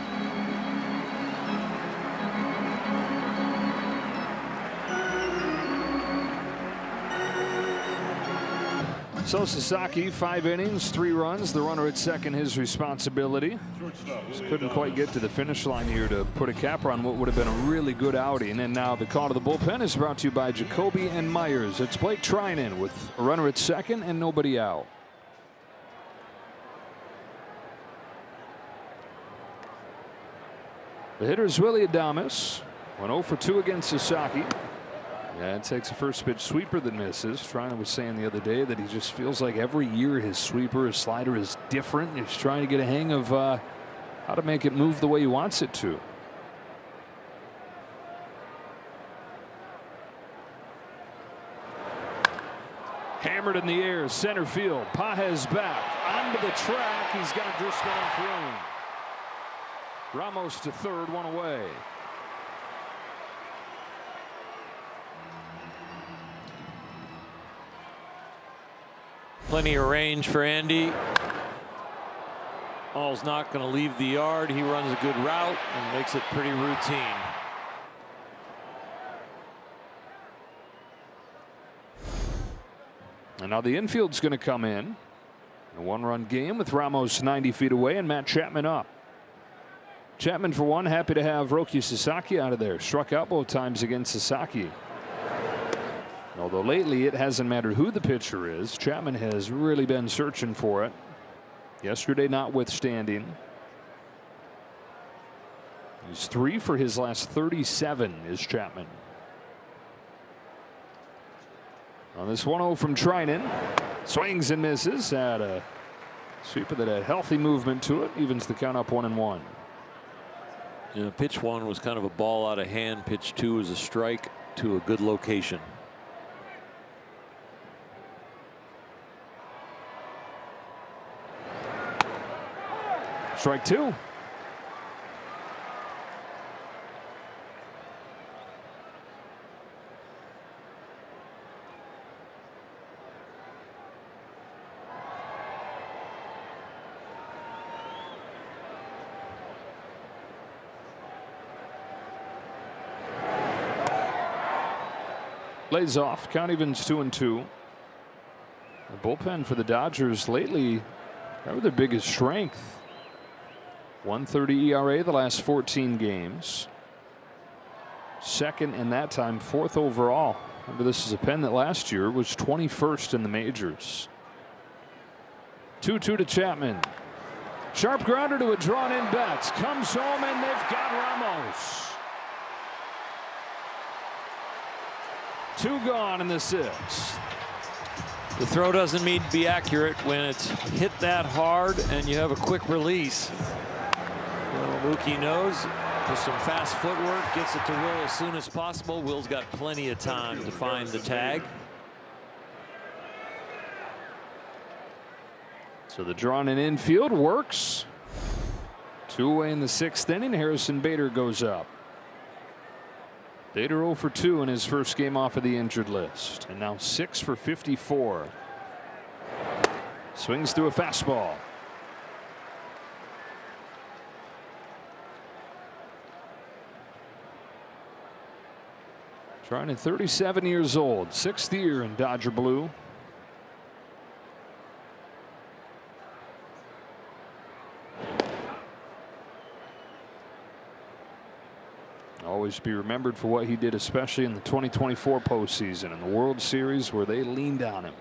So Sasaki, 5 innings, 3 runs. The runner at second, his responsibility. Just couldn't quite get to the finish line here to put a cap on what would have been a really good outing. And now the call to the bullpen is brought to you by Jacoby and Myers. It's Blake Trinan with a runner at second and nobody out. The hitter is Willy Adames. Went 0 for 2 against Sasaki. Yeah, it takes a first pitch sweeper that misses. Trinan was saying the other day that he just feels like every year his sweeper, his slider is different. He's trying to get a hang of how to make it move the way he wants it to. Hammered in the air, center field. Pages back onto the track. He's got Driscoll in room. Ramos to third, 1 away. Plenty of range for Andy. Ball's not going to leave the yard. He runs a good route and makes it pretty routine. And now the infield's going to come in. A 1-run game with Ramos 90 feet away and Matt Chapman up. Chapman, for one, happy to have Roki Sasaki out of there. Struck out both times against Sasaki. Although lately it hasn't mattered who the pitcher is. Chapman has really been searching for it. Yesterday notwithstanding. He's 3 for his last 37 is Chapman. On this 1-0 from Trinan. Swings and misses. Had a sweeper that had healthy movement to it. Evens the count up 1-1. You know, pitch 1 was kind of a ball out of hand. Pitch 2 is a strike to a good location. Strike 2. Lays off. Count evens 2-2. The bullpen for the Dodgers lately, probably their biggest strength. 1.30 ERA the last 14 games. Second in that time, 4th overall. Remember, this is a pen that last year was 21st in the majors. 2-2 to Chapman. Sharp grounder to a drawn-in Betts. Comes home and they've got Ramos. 2 gone in the 6th. The throw doesn't need to be accurate when it's hit that hard and you have a quick release. Well, Mookie knows, with some fast footwork, gets it to Will as soon as possible. Will's got plenty of time to find the tag. So the drawn in infield works. 2 away in the 6th inning. Harrison Bader goes up. Bader 0 for 2 in his first game off of the injured list. And now 6 for 54. Swings through a fastball. Trinan 37 years old, 6th year in Dodger blue. Always be remembered for what he did, especially in the 2024 postseason and the World Series where they leaned on him.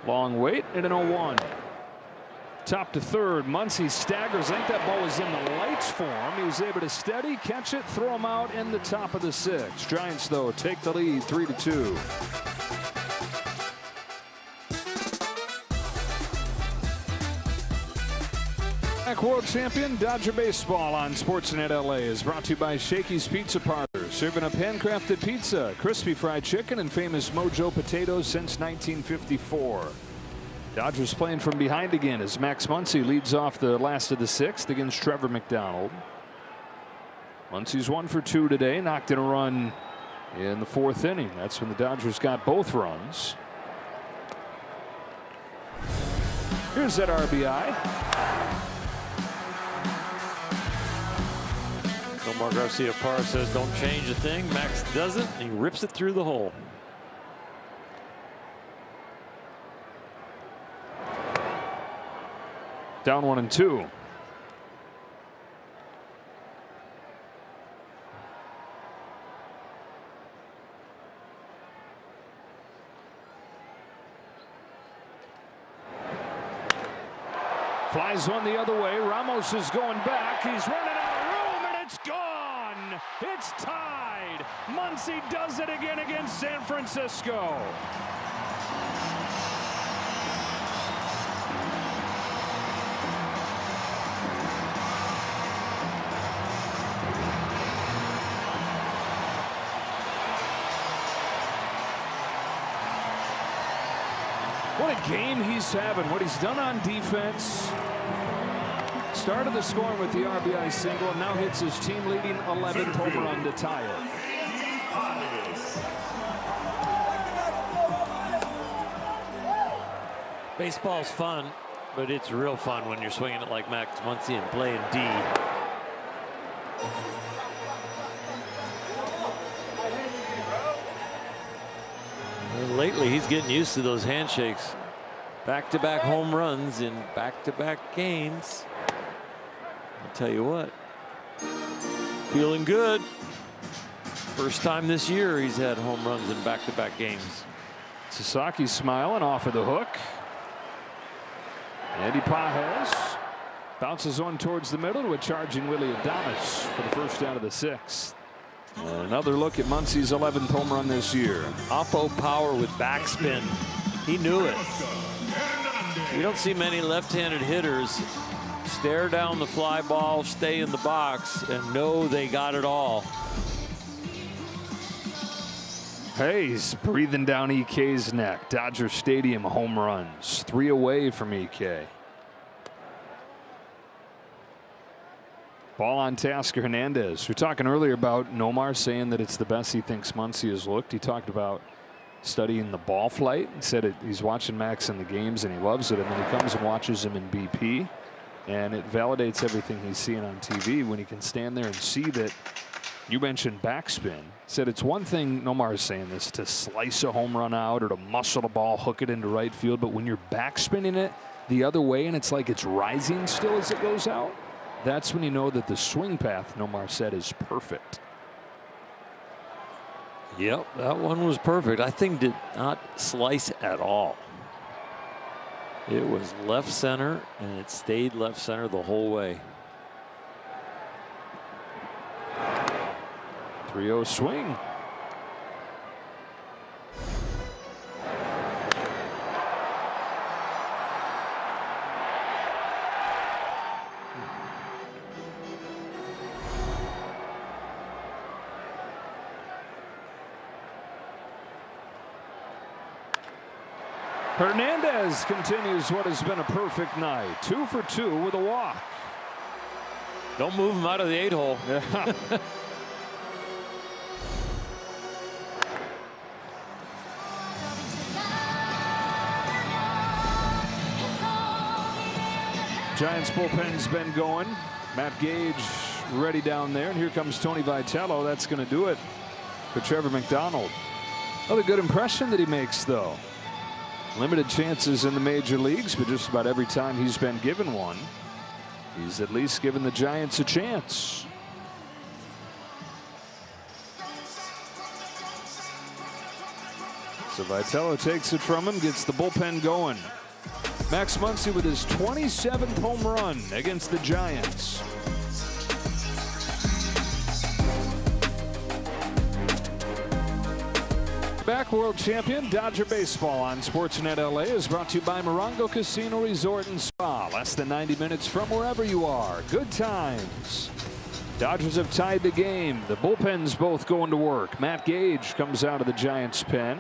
Long wait and an 0-1. Top to third. Muncy staggers. I think that ball was in the lights for him. He was able to steady, catch it, throw him out in the top of the 6th. Giants, though, take the lead 3-2. World champion Dodger baseball on Sportsnet LA is brought to you by Shakey's Pizza Parlor, serving up handcrafted pizza, crispy fried chicken, and famous Mojo potatoes since 1954. Dodgers playing from behind again as Max Muncy leads off the last of the 6th against Trevor McDonald. Muncy's 1 for 2 today, knocked in a run in the 4th inning. That's when the Dodgers got both runs. Here's that RBI. Omar Garcia-Parra says don't change a thing. Max doesn't. He rips it through the hole. Down 1-2. Flies one the other way. Ramos is going back. He's running out of room, and it's gone. It's tied. Muncy does it again against San Francisco. What a game he's having. What he's done on defense. Started the scoring with the RBI single and now hits his team-leading 11th home run to tie it. Baseball's fun, but it's real fun when you're swinging it like Max Muncy and playing D. And lately, he's getting used to those handshakes. Back-to-back home runs in back-to-back games. I'll tell you what, feeling good. First time this year he's had home runs in back-to-back games. Sasaki smiling off of the hook. Andy Pages bounces one towards the middle to a charging Willie Adames for the first out of the 6th. And another look at Muncy's 11th home run this year. Oppo power with backspin. He knew it. You don't see many left-handed hitters stare down the fly ball, stay in the box, and know they got it all. Hayes breathing down EK's neck. Dodger Stadium home runs. 3 away from EK. Ball on Tasker Hernandez. We were talking earlier about Nomar saying that it's the best he thinks Muncy has looked. He talked about studying the ball flight. He said he's watching Max in the games and he loves it. And then he comes and watches him in BP. And it validates everything he's seeing on TV when he can stand there and see that. You mentioned backspin. Said it's one thing, Nomar is saying this, to slice a home run out or to muscle the ball, hook it into right field. But when you're backspinning it the other way and it's like it's rising still as it goes out, that's when you know that the swing path, Nomar said, is perfect. Yep, that one was perfect. I think did not slice at all. It was left center, and it stayed left center the whole way. 3-0 swing. Hernandez continues what has been a perfect night. 2 for 2 with a walk. Don't move him out of the 8-hole. Giants bullpen's been going. Matt Gage ready down there. And here comes Tony Vitello. That's going to do it for Trevor McDonald. Another good impression that he makes, though. Limited chances in the major leagues, but just about every time he's been given one, he's at least given the Giants a chance. So Vitello takes it from him, gets the bullpen going. Max Muncy with his 27th home run against the Giants. Back world champion Dodger baseball on Sportsnet LA is brought to you by Morongo Casino Resort and Spa. Less than 90 minutes from wherever you are. Good times. Dodgers have tied the game. The bullpens both going to work. Matt Gage comes out of the Giants pen,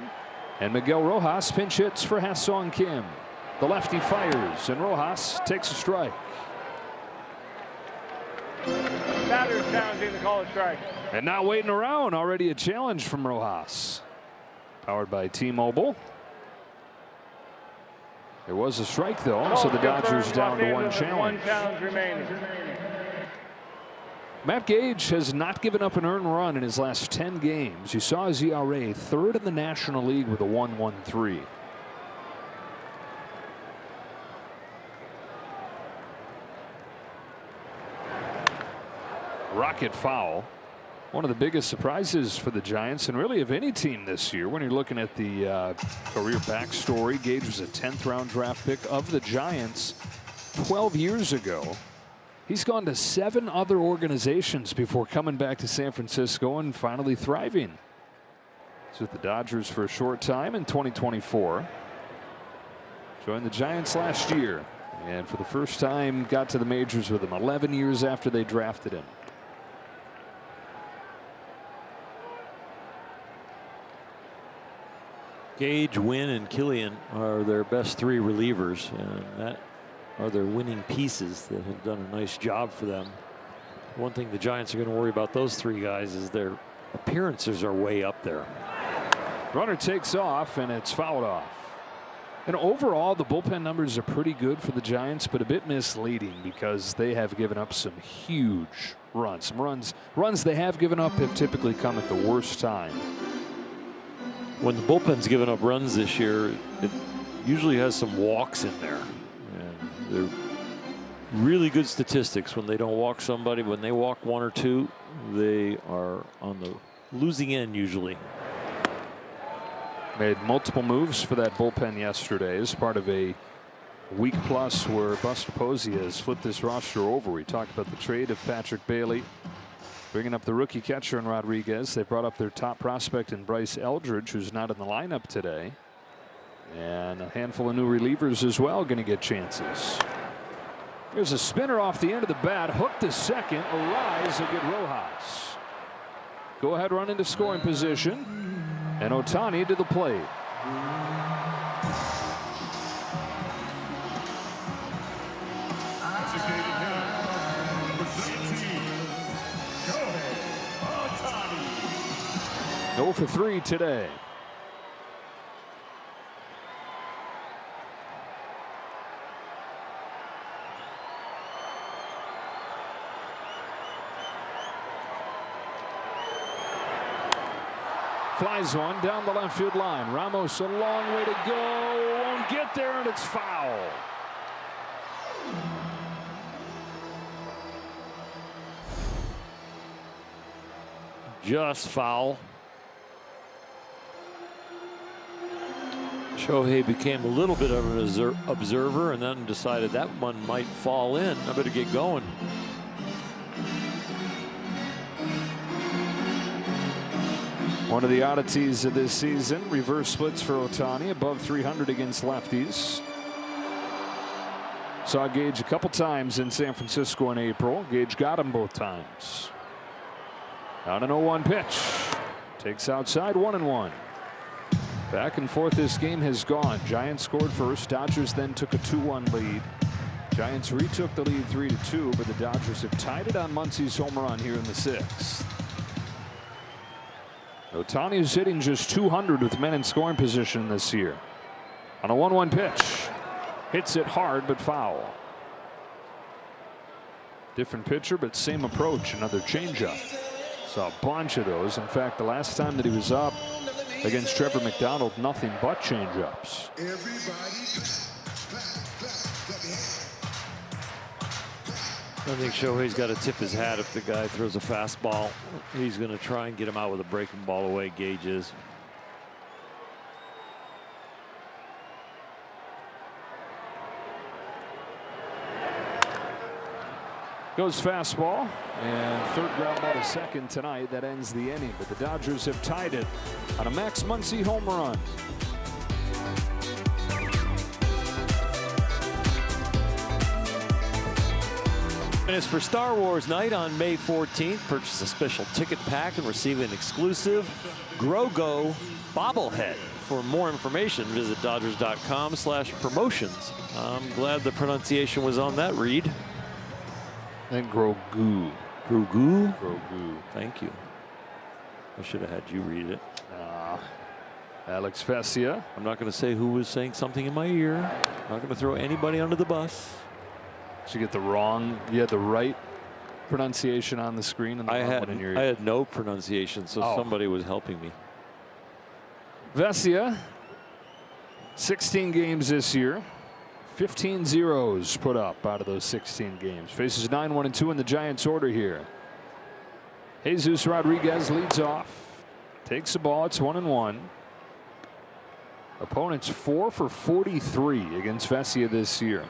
and Miguel Rojas pinch hits for Ha-Seong Kim. The lefty fires, and Rojas takes a strike. Batter challenging the call of strike. And not waiting around, already a challenge from Rojas. Powered by T-Mobile. There was a strike though, so the Dodgers down to one challenge. One challenge remaining. Matt Gage has not given up an earned run in his last 10 games. You saw his ERA third in the National League with a 1.13. Rocket foul. One of the biggest surprises for the Giants, and really of any team this year, when you're looking at the career backstory. Gage was a 10th round draft pick of the Giants 12 years ago. He's gone to 7 other organizations before coming back to San Francisco and finally thriving. He's with the Dodgers for a short time in 2024. Joined the Giants last year, and for the first time got to the majors with them 11 years after they drafted him. Gage, Wynn, and Killian are their best 3 relievers, and that are their winning pieces that have done a nice job for them. One thing the Giants are going to worry about those 3 guys is their appearances are way up there. Runner takes off, and it's fouled off. And overall, the bullpen numbers are pretty good for the Giants, but a bit misleading because they have given up some huge runs. Runs they have given up have typically come at the worst time. When the bullpen's given up runs this year, it usually has some walks in there. And they're really good statistics when they don't walk somebody. When they walk 1 or 2, they are on the losing end usually. Made multiple moves for that bullpen yesterday as part of a week plus where Buster Posey has flipped this roster over. We talked about the trade of Patrick Bailey, bringing up the rookie catcher in Rodriguez. They brought up their top prospect in Bryce Eldridge, who's not in the lineup today. And a handful of new relievers as well going to get chances. There's a spinner off the end of the bat, hooked to second. A rise will get Rojas. Go ahead, run into scoring position. And Ohtani to the plate. Go for 3 today. Flies one down the left field line. Ramos a long way to go. Won't get there, and it's foul. Just foul. Shohei became a little bit of an observer and then decided that one might fall in. I better get going. One of the oddities of this season, reverse splits for Ohtani, above 300 against lefties. Saw Gage a couple times in San Francisco in April. Gage got him both times. On an 0-1 pitch. Takes outside, 1-1. Back and forth this game has gone. Giants scored first. Dodgers then took a 2-1 lead. Giants retook the lead 3-2, but the Dodgers have tied it on Muncy's home run here in the 6th. Ohtani is hitting just 200 with men in scoring position this year. On a 1-1 pitch. Hits it hard, but foul. Different pitcher, but same approach. Another changeup. Saw a bunch of those. In fact, the last time that he was up against Trevor McDonald, nothing but changeups. I think Shohei's got to tip his hat if the guy throws a fastball. He's going to try and get him out with a breaking ball away. Gage is. Goes fastball, and third ground ball to second tonight. That ends the inning, but the Dodgers have tied it on a Max Muncy home run. Minutes for Star Wars night on May 14th. Purchase a special ticket pack and receive an exclusive Grogo bobblehead. For more information, visit Dodgers.com/promotions. I'm glad the pronunciation was on that read. And Grogu. Grogu? Grogu. Thank you. I should have had you read it. Alex Vesia. I'm not going to say who was saying something in my ear. I'm not going to throw anybody under the bus. Did you get the wrong? You had the right pronunciation on the screen, and the wrong one in your ear. I had no pronunciation, so somebody was helping me. Vesia, 16 games this year. 15 zeros put up out of those 16 games. Faces 9-1-2 in the Giants order here. Jesus Rodriguez leads off. Takes the ball. It's 1-1. Opponents 4 for 43 against Vesia this year.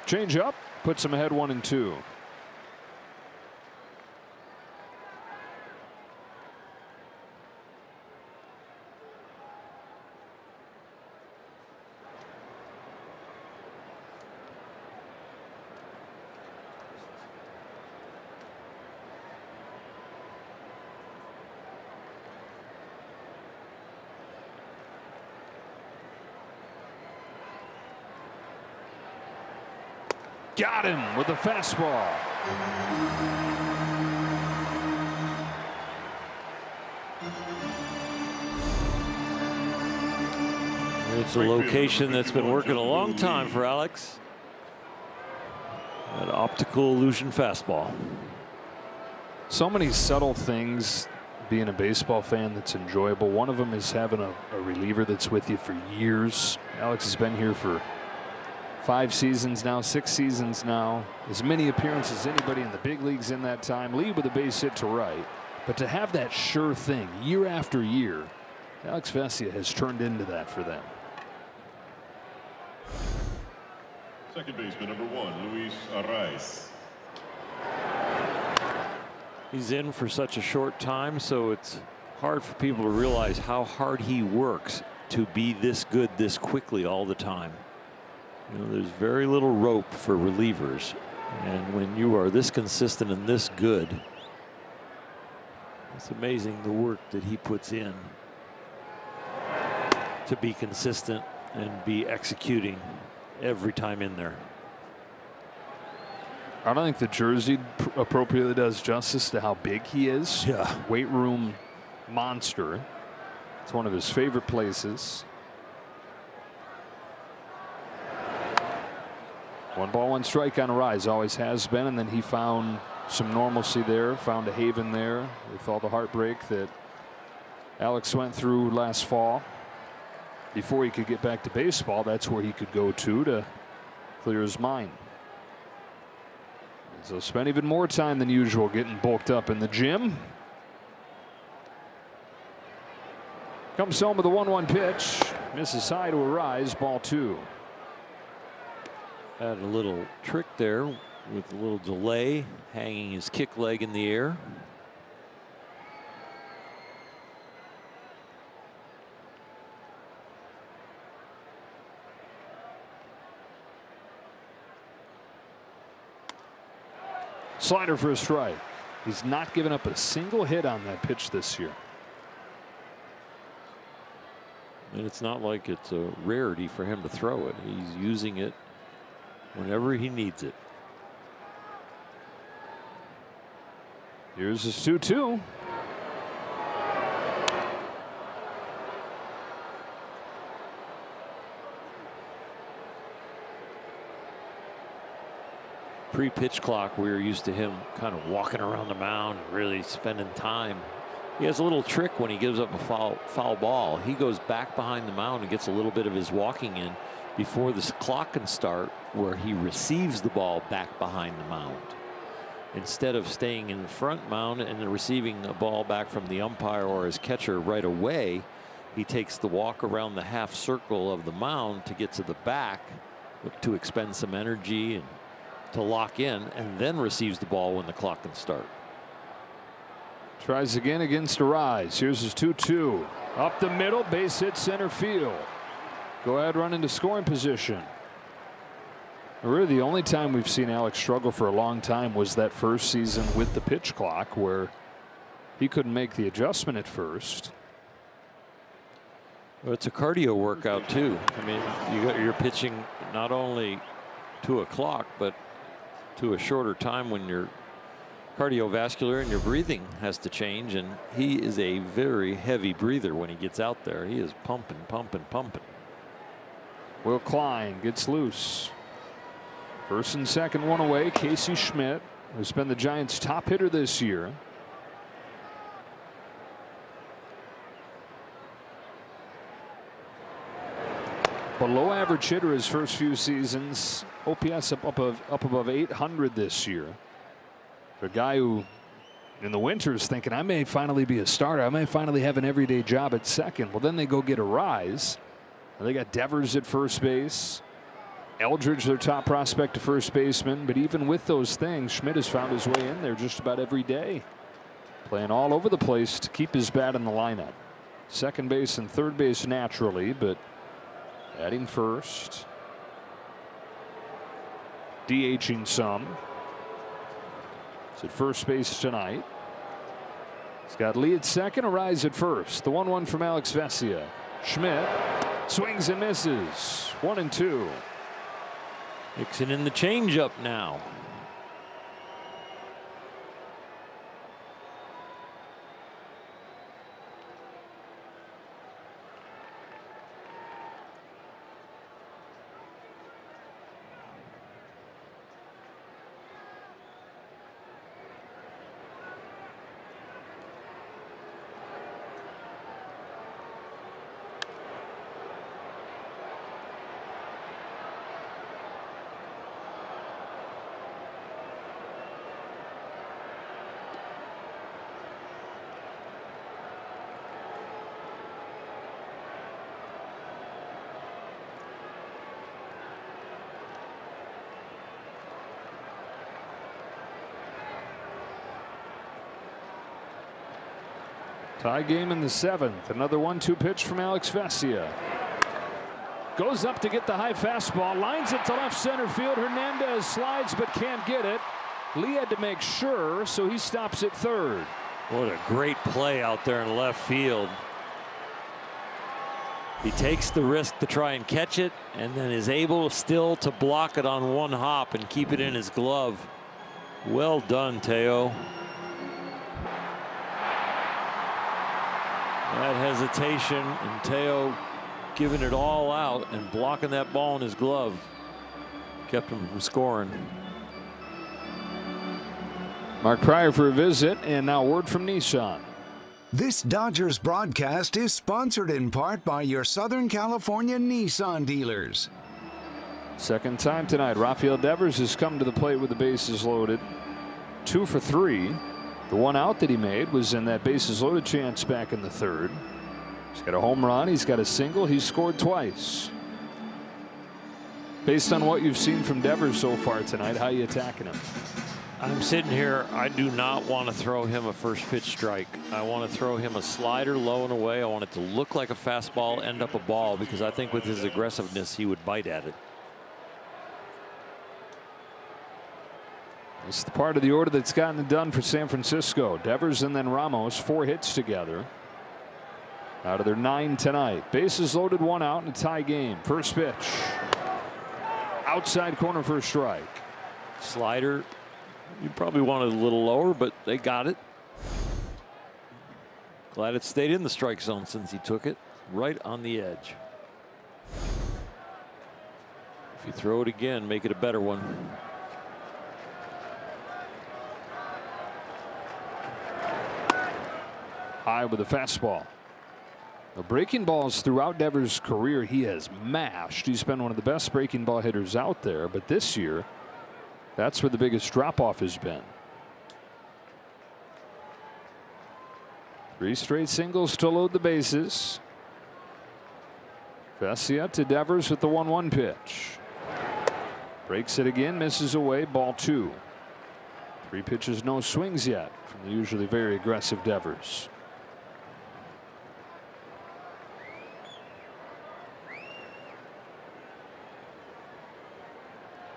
Change up, puts them ahead 1-2. Got him with the fastball. It's a location that's been working a long time for Alex. That optical illusion fastball. So many subtle things being a baseball fan that's enjoyable. One of them is having a reliever that's with you for years. Alex has been here for 5 seasons now, 6 seasons now. As many appearances as anybody in the big leagues in that time. Lead with a base hit to right. But to have that sure thing year after year, Alex Vesia has turned into that for them. Second baseman number 1, Luis Arraez. He's in for such a short time, so it's hard for people to realize how hard he works to be this good this quickly all the time. You know, there's very little rope for relievers, and when you are this consistent and this good, it's amazing the work that he puts in to be consistent and be executing every time in there. I don't think the jersey appropriately does justice to how big he is. Yeah. Weight room monster. It's one of his favorite places. 1 ball, 1 strike on a rise, always has been, and then he found some normalcy there, found a haven there with all the heartbreak that Alex went through last fall. Before he could get back to baseball, that's where he could go to clear his mind. So spent even more time than usual getting bulked up in the gym. Comes home with a 1-1 pitch, misses high to a rise, ball 2. Had a little trick there with a little delay, hanging his kick leg in the air. Slider for a strike. He's not given up a single hit on that pitch this year. And it's not like it's a rarity for him to throw it. He's using it whenever he needs it. Here's his 2-2. Pre-pitch clock, we were used to him kind of walking around the mound, really spending time. He has a little trick when he gives up a foul ball. He goes back behind the mound and gets a little bit of his walking in before this clock can start, where he receives the ball back behind the mound. instead of staying in the front mound and receiving a ball back from the umpire or his catcher right away, he takes the walk around the half circle of the mound to get to the back to expend some energy and to lock in, and then receives the ball when the clock can start. Tries again against Arise. Here's his 2-2. Up the middle, base hit center field. Go ahead, run into scoring position. Really, the only time we've seen Alex struggle for a long time was that first season with the pitch clock, where he couldn't make the adjustment at first. Well, it's a cardio workout too. I mean, you're pitching not only to a clock, but to a shorter time when your cardiovascular and your breathing has to change. And he is a very heavy breather when he gets out there. He is pumping, pumping, pumping. Will Klein gets loose. First and second, one away. Casey Schmidt, who's been the Giants' top hitter this year. Below average hitter his first few seasons. OPS up above 800 this year. For a guy who in the winter is thinking, I may finally be a starter. I may finally have an everyday job at second. Well, then they go get Arise. And they got Devers at first base. Eldridge, their top prospect, to first baseman. But even with those things, Schmidt has found his way in there just about every day. Playing all over the place to keep his bat in the lineup. Second base and third base naturally, but adding first. DHing some. He's at first base tonight. He's got Lee at second, Arise at first. The 1-1 from Alex Vesia. Schmidt swings and misses. 1-2. Mixing in the changeup now. Tie game in the seventh. Another 1-2 pitch from Alex Vesia. Goes up to get the high fastball. Lines it to left center field. Hernandez slides but can't get it. Lee had to make sure, so he stops at third. What a great play out there in left field. He takes the risk to try and catch it, and then is able still to block it on one hop and keep it in his glove. Well done, Teo. That hesitation and Teo giving it all out and blocking that ball in his glove kept him from scoring. Mark Pryor for a visit, and now word from Nissan. This Dodgers broadcast is sponsored in part by your Southern California Nissan dealers. Second time tonight, Rafael Devers has come to the plate with the bases loaded. 2 for 3. The one out that he made was in that bases loaded chance back in the third. He's got a home run. He's got a single. He's scored twice. Based on what you've seen from Devers so far tonight, how are you attacking him? I'm sitting here. I do not want to throw him a first pitch strike. I want to throw him a slider low and away. I want it to look like a fastball, end up a ball, because I think with his aggressiveness, he would bite at it. It's the part of the order that's gotten it done for San Francisco. Devers and then Ramos, 4 hits together. Out of their 9 tonight. Bases loaded, 1 out in a tie game. First pitch. Outside corner for a strike. Slider. You probably wanted a little lower, but they got it. Glad it stayed in the strike zone since he took it right on the edge. If you throw it again, make it a better one. High with a fastball. The breaking balls throughout Devers' career he has mashed. He's been one of the best breaking ball hitters out there, but this year that's where the biggest drop off has been. 3 straight singles to load the bases. Vesia to Devers with the 1-1 pitch. Breaks it again, misses away, ball 2. 3 pitches, no swings yet from the usually very aggressive Devers.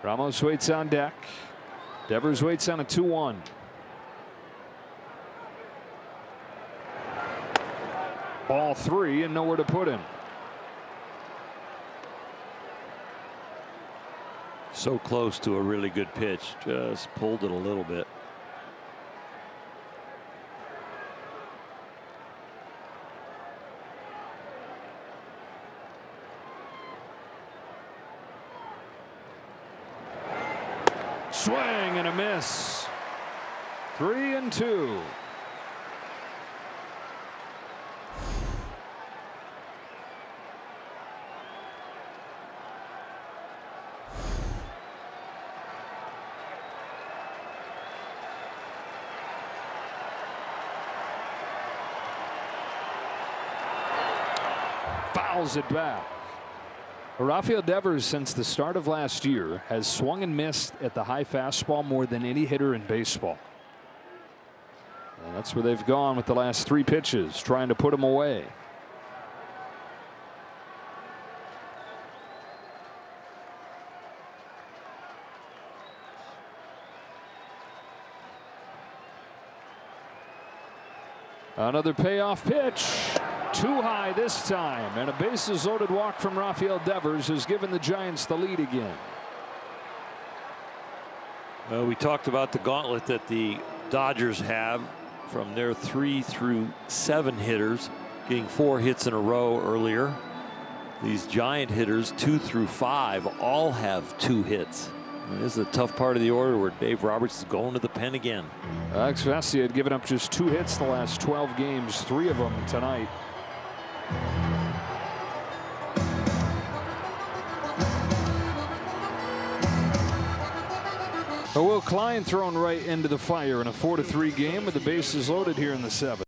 Ramos waits on deck. Devers waits on a 2-1. Ball 3 and nowhere to put him. So close to a really good pitch, just pulled it a little bit. Swing and a miss. 3-2. Fouls it back. Rafael Devers, since the start of last year, has swung and missed at the high fastball more than any hitter in baseball. And that's where they've gone with the last 3 pitches, trying to put him away. Another payoff pitch. Too high this time, and a bases loaded walk from Rafael Devers has given the Giants the lead again. Well, we talked about the gauntlet that the Dodgers have from their 3 through 7 hitters, getting 4 hits in a row earlier. These Giant hitters 2 through 5 all have 2 hits. And this is a tough part of the order where Dave Roberts is going to the pen again. Alex Vesia had given up just 2 hits the last 12 games, 3 of them tonight. Will Klein thrown right into the fire in a 4-3 game with the bases loaded here in the 7th.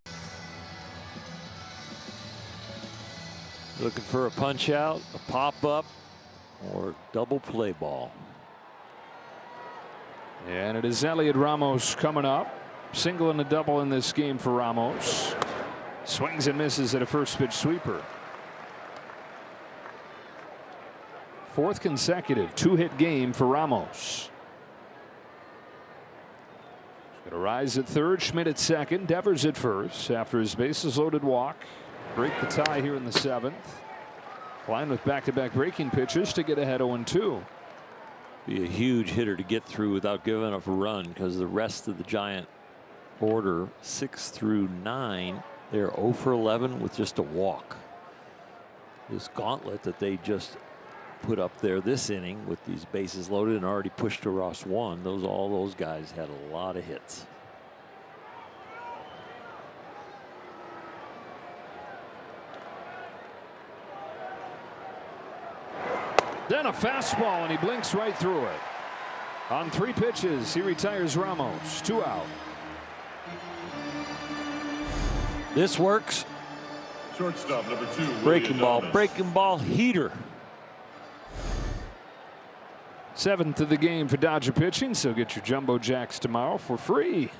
Looking for a punch out, a pop up, or double play ball. And it is Elliot Ramos coming up. Single and a double in this game for Ramos. Swings and misses at a first pitch sweeper. 4th consecutive 2-hit game for Ramos. He's going to rise at 3rd, Schmidt at 2nd, Devers at 1st after his bases loaded walk. Break the tie here in the 7th. Klein with back-to-back breaking pitches to get ahead 0-2. Be a huge hitter to get through without giving up a run, because the rest of the Giant order 6 through 9, they're 0 for 11 with just a walk. This gauntlet that they just put up there this inning with these bases loaded and already pushed to Ross 1, all those guys had a lot of hits. Then a fastball, and he blinks right through it. On 3 pitches, he retires Ramos. 2 out. This works. Shortstop number 2. Breaking ball heater. 7th of the game for Dodger pitching, so get your Jumbo Jacks tomorrow for free.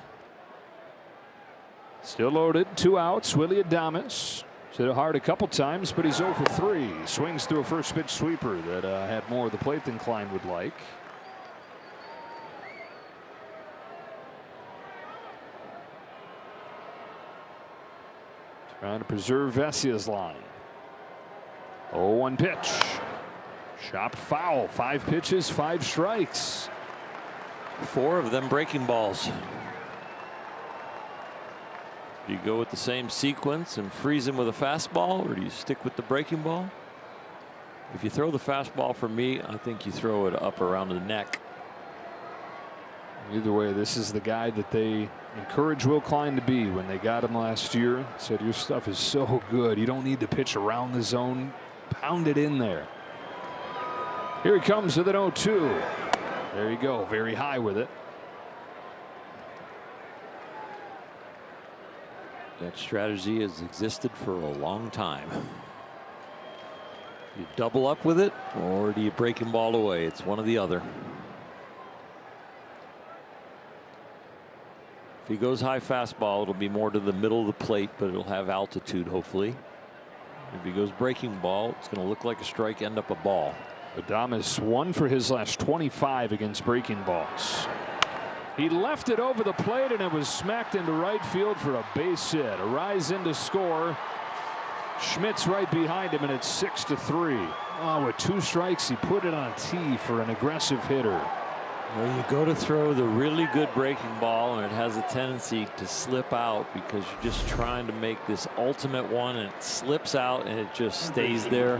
Still loaded, 2 outs. Willie Adames hit it hard a couple times, but he's 0 for 3. Swings through a first pitch sweeper that had more of the plate than Klein would like. Trying to preserve Vesia's line. 0-1 pitch. Chopped foul. 5 pitches, 5 strikes. 4 of them breaking balls. Do you go with the same sequence and freeze him with a fastball, or do you stick with the breaking ball? If you throw the fastball, for me, I think you throw it up around the neck. Either way, this is the guy that they encouraged Will Klein to be when they got him last year. Said, your stuff is so good. You don't need to pitch around the zone. Pound it in there. Here he comes with an 0-2. There you go. Very high with it. That strategy has existed for a long time. You double up with it, or do you break him ball away? It's one or the other. If he goes high fastball, it'll be more to the middle of the plate, but it'll have altitude, hopefully. If he goes breaking ball, it's going to look like a strike, end up a ball. Adames 1 for his last 25 against breaking balls. He left it over the plate, and it was smacked into right field for a base hit. A rise in to score. Schmidt's right behind him, and it's 6-3. Oh, with 2 strikes, he put it on a tee for an aggressive hitter. Well, you go to throw the really good breaking ball, and it has a tendency to slip out because you're just trying to make this ultimate one, and it slips out, and it just stays there.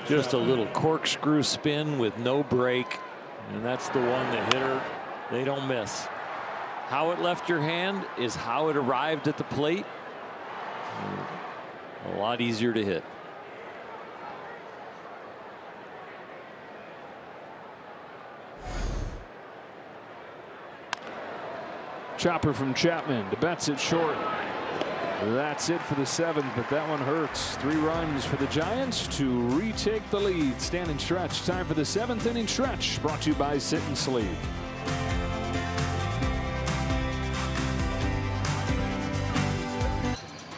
Just a little corkscrew spin with no break, and that's the one the hitter, they don't miss. How it left your hand is how it arrived at the plate. A lot easier to hit. Chopper from Chapman to Betts at short. That's it for the 7th, but that one hurts. 3 runs for the Giants to retake the lead. Stand and stretch. Time for the 7th inning stretch. Brought to you by Sit and Sleep.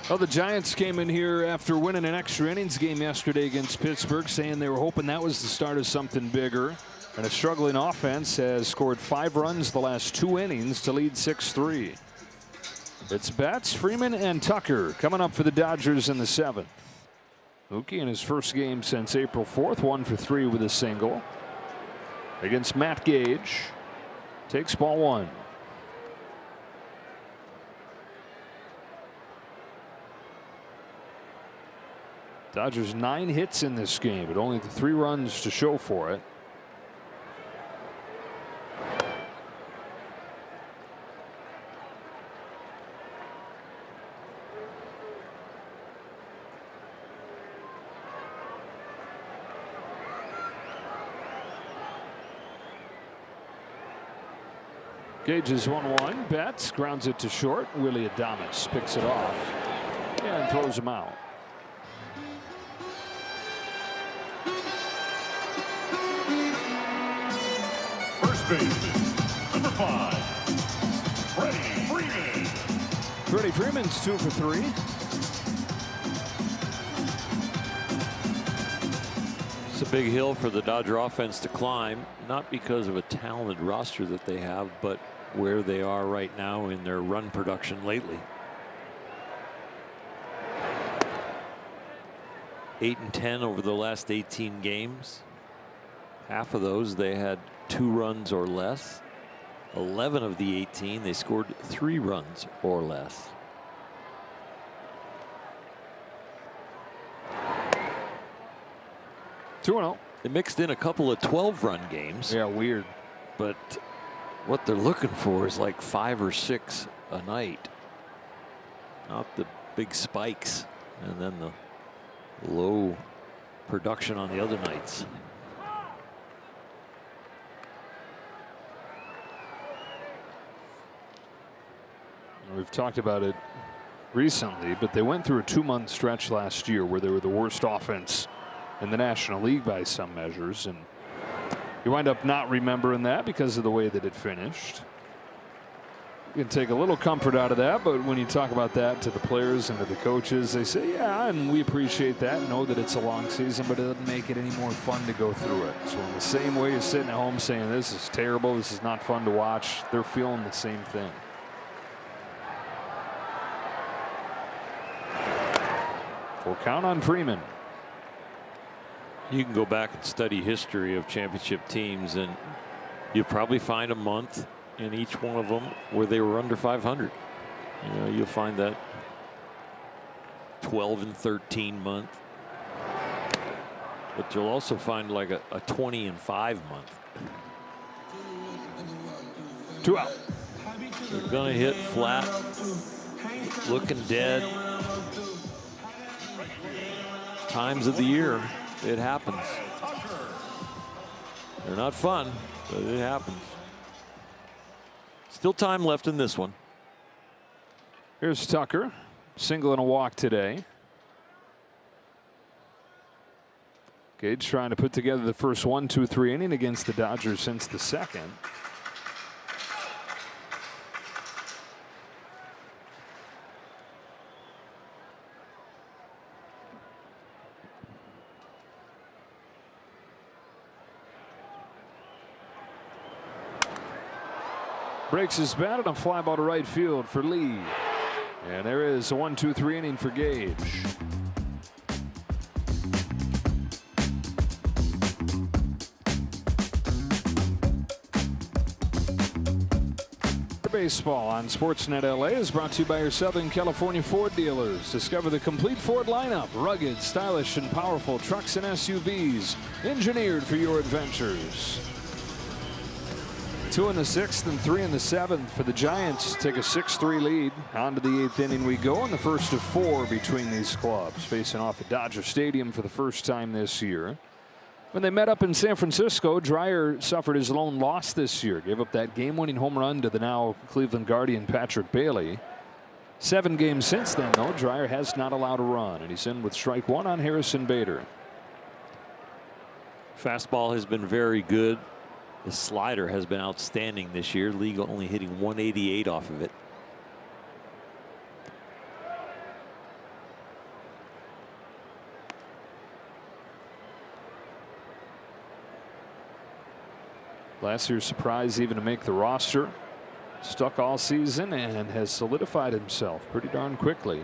Well, the Giants came in here after winning an extra innings game yesterday against Pittsburgh, saying they were hoping that was the start of something bigger. And a struggling offense has scored 5 runs the last 2 innings to lead 6-3. It's Betts, Freeman, and Tucker coming up for the Dodgers in the 7th. Mookie in his first game since April 4th, 1 for 3 with a single. Against Matt Gage. Takes ball 1. Dodgers 9 hits in this game, but only the 3 runs to show for it. Gage is 1-1. Betts grounds it to short. Willie Adames picks it off and throws him out. First baseman, number 5, Freddie Freeman. Freddie Freeman's 2 for 3. It's a big hill for the Dodger offense to climb, not because of a talented roster that they have, but where they are right now in their run production lately. 8-10 over the last 18 games. Half of those they had 2 runs or less. 11 of the 18 they scored 3 runs or less. They mixed in a couple of 12-run games. Yeah, weird. But what they're looking for is like 5 or 6 a night. Not the big spikes and then the low production on the other nights. We've talked about it recently, but they went through a 2-month stretch last year where they were the worst offense in the National League by some measures, and you wind up not remembering that because of the way that it finished. You can take a little comfort out of that, but when you talk about that to the players and to the coaches, they say, yeah, and we appreciate that, know that it's a long season, but it doesn't make it any more fun to go through it. So in the same way you're sitting at home saying this is terrible, this is not fun to watch, they're feeling the same thing. Full count on Freeman. You can go back and study history of championship teams, and you'll probably find a month in each one of them where they were under 500. You know, you'll find that 12-13 month, but you'll also find like a 20-5 month. 2 out. They're going to hit flat, looking dead. Times of the year it happens. They're not fun, but it happens. Still time left in this one. Here's Tucker. single and a walk today. Gage trying to put together the first 1-2-3 inning against the Dodgers since the second. Breaks his bat and a fly ball to right field for Lee. And there is a 1-2-3 inning for Gage. Baseball on Sportsnet LA is brought to you by your Southern California Ford dealers. Discover the complete Ford lineup, rugged, stylish, and powerful trucks and SUVs, engineered for your adventures. 2 in the 6th and 3 in the 7th for the Giants. Take a 6-3 lead. On to the 8th inning we go, in the first of 4 between these clubs, facing off at Dodger Stadium for the first time this year. When they met up in San Francisco, Dreyer suffered his lone loss this year. Gave up that game-winning home run to the now Cleveland Guardian Patrick Bailey. 7 games since then, though, Dreyer has not allowed a run, and he's in with strike 1 on Harrison Bader. Fastball has been very good. The slider has been outstanding this year. League only hitting 188 off of it. Last year's surprise even to make the roster. Stuck all season and has solidified himself pretty darn quickly.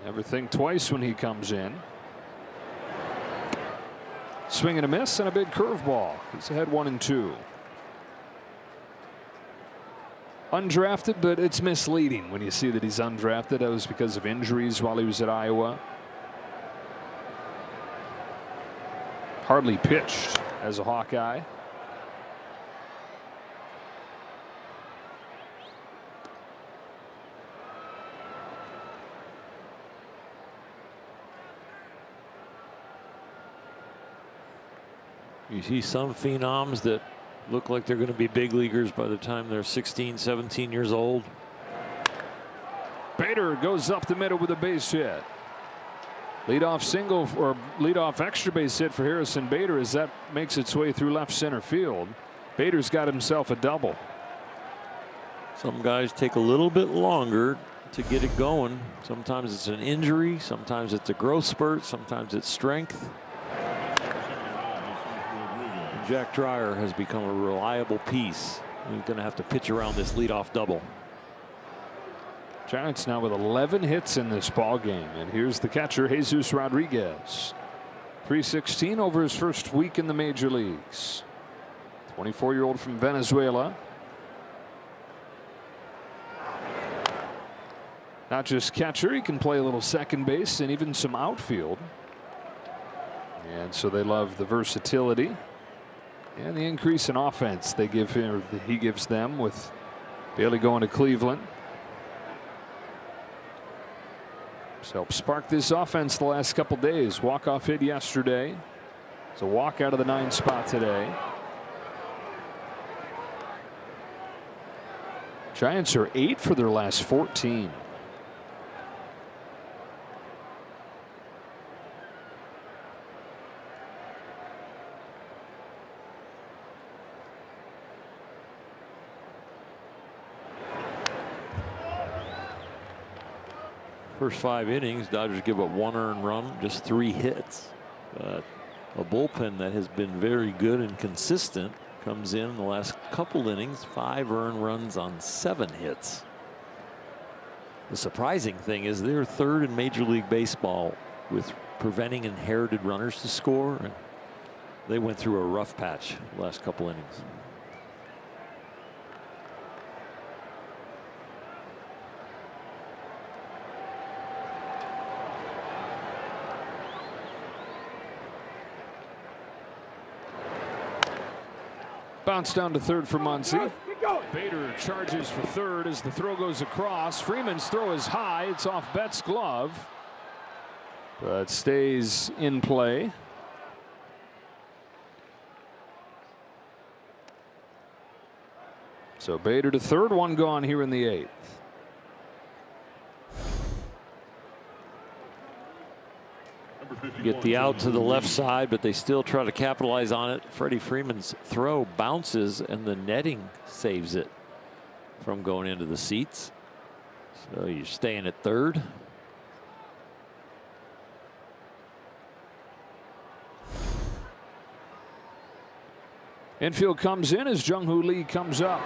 Never think twice when he comes in. Swing and a miss and a big curveball. He's ahead 1-2. Undrafted, but it's misleading when you see that he's undrafted. That was because of injuries while he was at Iowa. Hardly pitched as a Hawkeye. You see some phenoms that look like they're going to be big leaguers by the time they're 16, 17 years old. Bader goes up the middle with a base hit. Leadoff single or leadoff extra base hit for Harrison Bader as that makes its way through left center field. Bader's got himself a double. Some guys take a little bit longer to get it going. Sometimes it's an injury, sometimes it's a growth spurt, sometimes it's strength. And Jack Dreyer has become a reliable piece. He's going to have to pitch around this leadoff double. Giants now with 11 hits in this ball game, and here's the catcher Jesus Rodriguez. 316 over his first week in the major leagues. 24-year-old from Venezuela. Not just catcher, he can play a little second base and even some outfield. And so they love the versatility and the increase in offense they give him, he gives them, with Bailey going to Cleveland. Helped spark this offense the last couple days. Walk-off hit yesterday. It's a walk out of the 9 spot today. Giants are 8 for their last 14. First 5 innings, Dodgers give up 1 earned run, just 3 hits. But a bullpen that has been very good and consistent comes in the last couple innings, 5 earned runs on 7 hits. The surprising thing is they're 3rd in Major League Baseball with preventing inherited runners to score. And they went through a rough patch the last couple innings. Bounce down to third for Muncy. Bader charges for third as the throw goes across. Freeman's throw is high. It's off Bett's glove, but stays in play. So Bader to third, 1 gone here in the 8th. get the out to the left side, but they still try to capitalize on it. Freddie Freeman's throw bounces, and the netting saves it from going into the seats. So you're staying at third. Infield comes in as Jung-Hoo Lee comes up.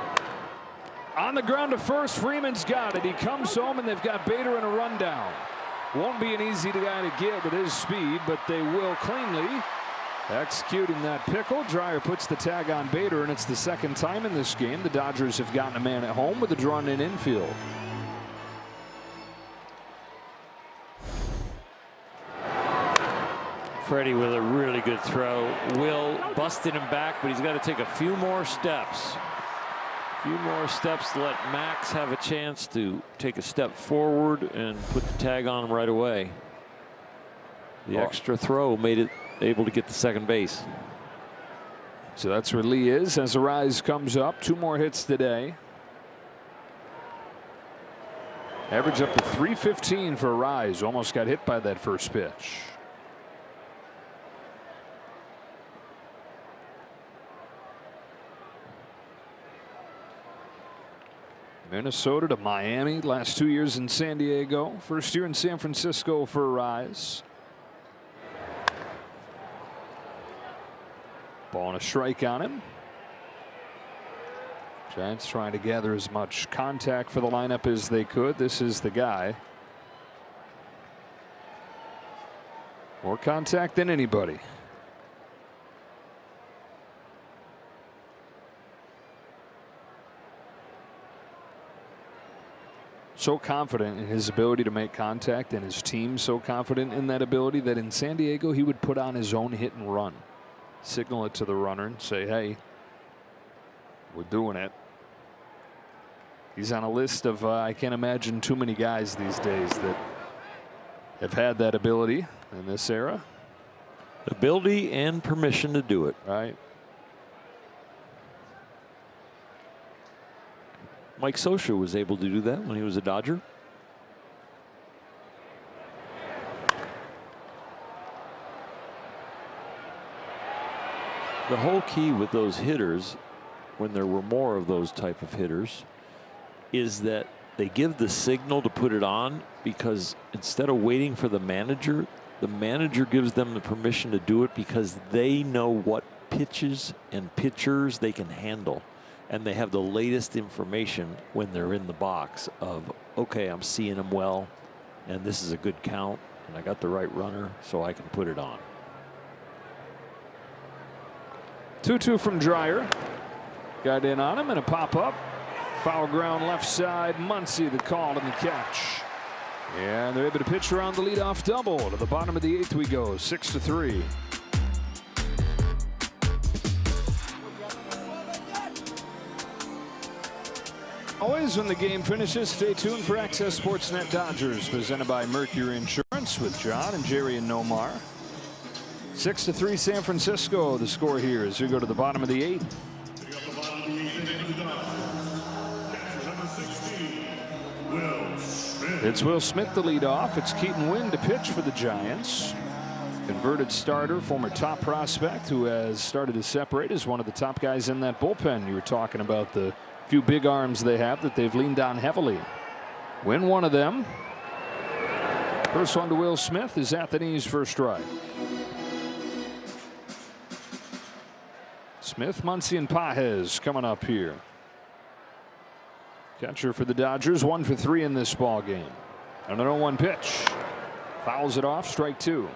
On the ground to first, Freeman's got it. He comes home, and they've got Bader in a rundown. Won't be an easy guy to get with his speed, but they will cleanly executing that pickle. Dreyer puts the tag on Bader, and it's the second time in this game the Dodgers have gotten a man at home with a drawn in infield. Freddie with a really good throw. Will busted him back, but he's got to take a few more steps. A few more steps to let Max have a chance to take a step forward and put the tag on him right away. The extra throw made it able to get to second base. So that's where Lee is as Arise comes up. 2 more hits today. Average up to 315 for Arise. Almost got hit by that first pitch. Minnesota to Miami. Last 2 years in San Diego. First year in San Francisco for Arise. Ball and a strike on him. Giants trying to gather as much contact for the lineup as they could. This is the guy. More contact than anybody. So confident in his ability to make contact, and his team so confident in that ability that in San Diego he would put on his own hit and run. Signal it to the runner and say, hey, we're doing it. He's on a list of I can't imagine too many guys these days that have had that ability in this era. Ability and permission to do it. Right. Mike Scioscia was able to do that when he was a Dodger. The whole key with those hitters, when there were more of those type of hitters, is that they give the signal to put it on, because instead of waiting for the manager gives them the permission to do it because they know what pitches and pitchers they can handle. And they have the latest information when they're in the box of, okay, I'm seeing them well, and this is a good count, and I got the right runner, so I can put it on. 2-2 from Dreyer. Got in on him and a pop up. Foul ground left side. Muncy the call and the catch. And they're able to pitch around the leadoff double. To the bottom of the 8th we go. 6-3. Always when the game finishes, stay tuned for Access Sportsnet Dodgers, presented by Mercury Insurance with John and Jerry and Nomar. 6-3 San Francisco. The score here as we go to the bottom of the 8th. It's Will Smith the lead off. It's Keaton Winn to pitch for the Giants. Converted starter, former top prospect who has started to separate as one of the top guys in that bullpen. You were talking about the few big arms they have that they've leaned on heavily. Win one of them. First one to Will Smith is at the knees for a strike. Smith, Muncy, and Pages coming up here. Catcher for the Dodgers, 1 for 3 in this ball game. And an 0-1 pitch. Fouls it off, strike 2.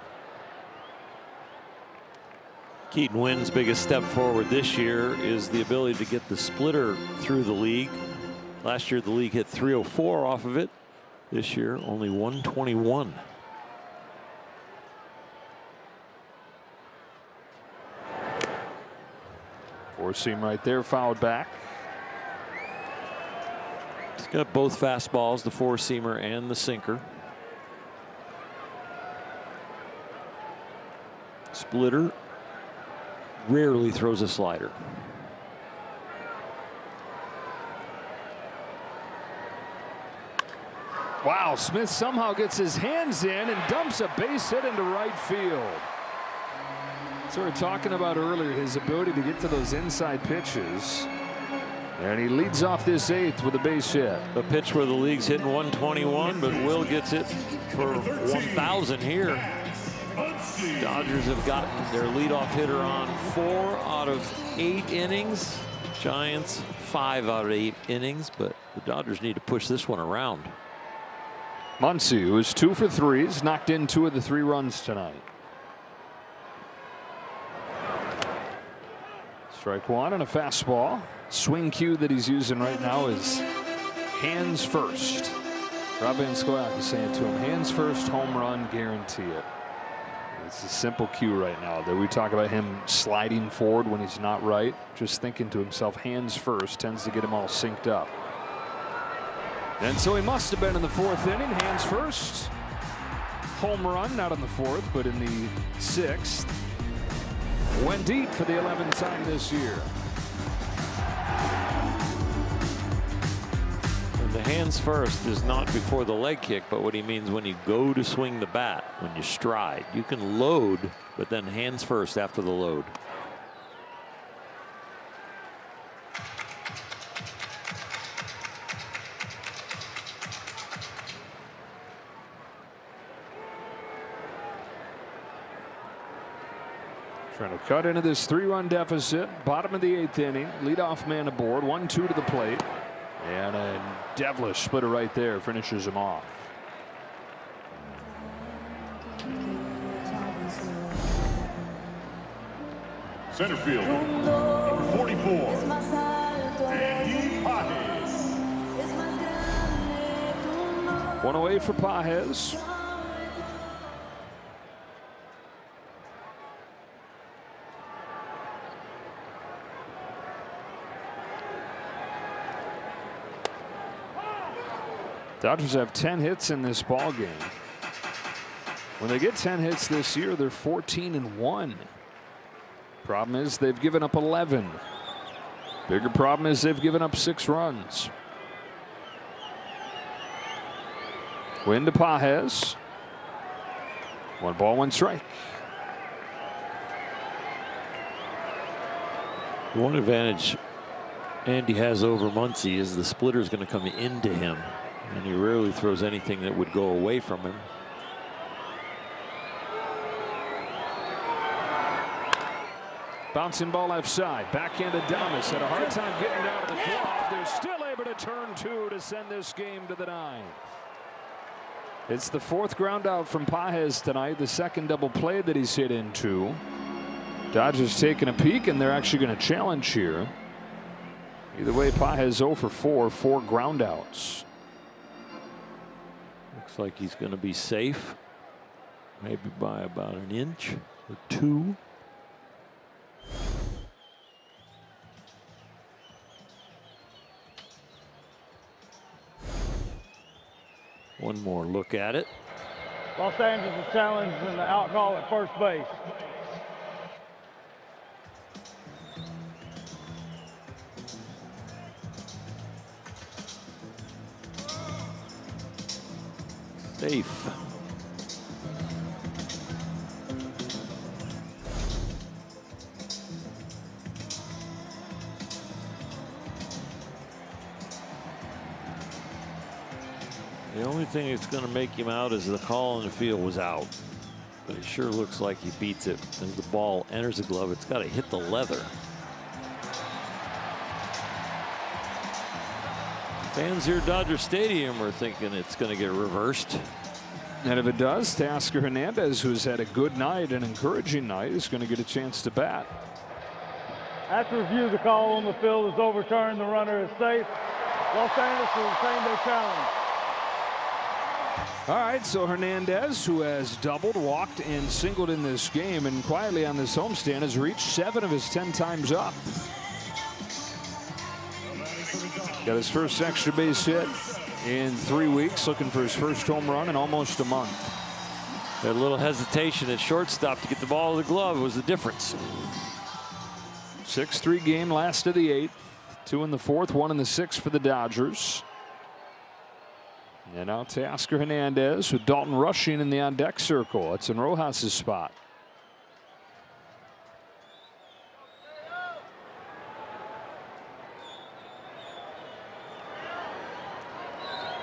Keaton Winn's biggest step forward this year is the ability to get the splitter through the league. Last year the league hit 304 off of it. This year only 121. Four-seam right there, fouled back. He's got both fastballs, the four-seamer and the sinker. Splitter rarely throws a slider. Wow, Smith somehow gets his hands in and dumps a base hit into right field. So we're talking about earlier, his ability to get to those inside pitches. And he leads off this 8th with a base hit. A pitch where the league's hitting 121, but Will gets it for 1,000 here. Dodgers have gotten their leadoff hitter on 4 out of 8 innings. Giants 5 out of 8 innings, but the Dodgers need to push this one around. Muncy, who is 2 for 3, has knocked in 2 of the 3 runs tonight. Strike 1 and a fastball. Swing cue that he's using right now is hands first. Rob Van Scoyoc is saying to him, hands first, home run, guarantee it. It's a simple cue right now that we talk about him sliding forward when he's not right. Just thinking to himself, hands first tends to get him all synced up. And so he must have been in the 4th inning, hands first. Home run, not in the 4th, but in the 6th. Went deep for the 11th time this year. And the hands first is not before the leg kick, but what he means when you go to swing the bat, when you stride. You can load, but then hands first after the load. Trying to cut into this 3-run deficit. Bottom of the 8th inning. Leadoff man aboard. 1-2 to the plate. And a devilish splitter right there finishes him off. Center field, number 44, Andy Pages. 1 away for Pages. Dodgers have 10 hits in this ball game. When they get 10 hits this year, they're 14-1. Problem is they've given up 11. Bigger problem is they've given up 6 runs. Win to Pages. 1 ball, 1 strike. One advantage Andy has over Muncy is the splitter is going to come into him. And he rarely throws anything that would go away from him. Bouncing ball left side. Backhanded Adames had a hard time getting down to the glove. They're still able to turn 2 to send this game to the 9th. It's the 4th ground out from Pages tonight. The 2nd double play that he's hit into. Dodgers taking a peek, and they're actually going to challenge here. Either way, Pages 0 for 4, 4 ground outs. Looks like he's going to be safe, maybe by about 1 inch or 2. One more look at it. Los Angeles is challenged in the out call at first base. Safe. The only thing that's going to make him out is the call in the field was out. But it sure looks like he beats it. As the ball enters the glove, it's got to hit the leather. Fans here at Dodger Stadium are thinking it's going to get reversed. And if it does, Teoscar Hernandez, who's had a good night, an encouraging night, is going to get a chance to bat. After review, the call on the field is overturned. The runner is safe. Los Angeles will retain their challenge. All right, so Hernandez, who has doubled, walked, and singled in this game, and quietly on this homestand has reached 7 of his 10 times up. Got his first extra base hit in 3 weeks, looking for his first home run in almost a month. That little hesitation at shortstop to get the ball to the glove was the difference. 6-3 game, last of the 8th. 2 in the 4th, 1 in the 6th for the Dodgers. And now Teoscar Hernandez with Dalton rushing in the on-deck circle. It's in Rojas' spot.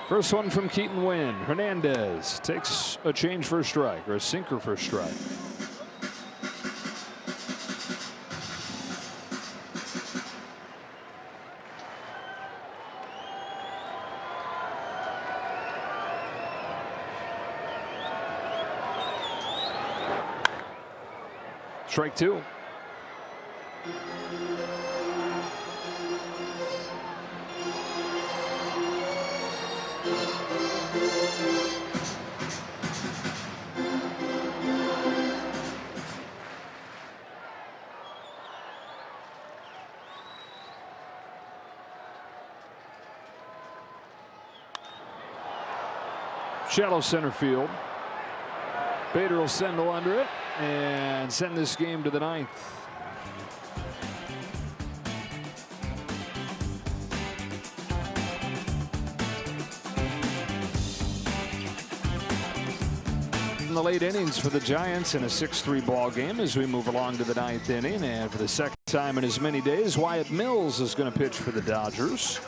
First one from Keaton Wynn. Hernandez takes a change for a strike, or a sinker for a strike. Strike two. Shallow center field. Bader will send under it and send this game to the ninth. In the late innings for the Giants in a 6-3 ball game as we move along to the ninth inning, and for the second time in as many days, Wyatt Mills is going to pitch for the Dodgers.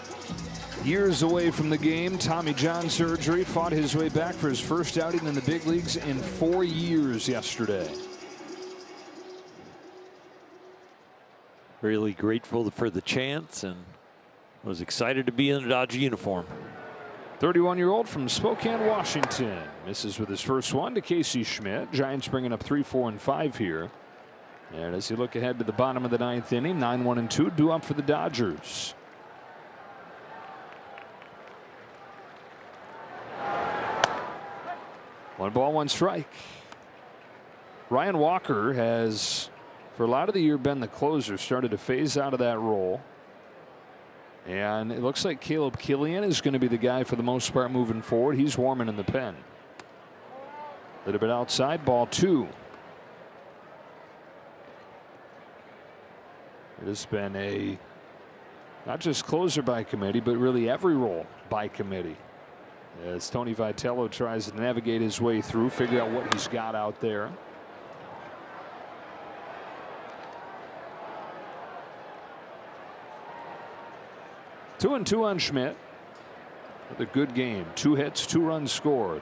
Years away from the game, Tommy John surgery, fought his way back for his first outing in the big leagues in 4 years yesterday. Really grateful for the chance and was excited to be in a Dodger uniform. 31-year-old from Spokane, Washington. Misses with his first one to Casey Schmidt. Giants bringing up 3, 4, and 5 here. And as you look ahead to the bottom of the ninth inning, 9-1 and 2 due up for the Dodgers. One ball, one strike. Ryan Walker has, for a lot of the year, been the closer, started to phase out of that role. And it looks like Caleb Killian is going to be the guy for the most part moving forward. He's warming in the pen. A little bit outside, ball two. It has been a not just closer by committee, but really every role by committee. As Tony Vitello tries to navigate his way through, figure out what he's got out there. Two and two on Schmidt. With a good game. 2 hits, 2 runs scored.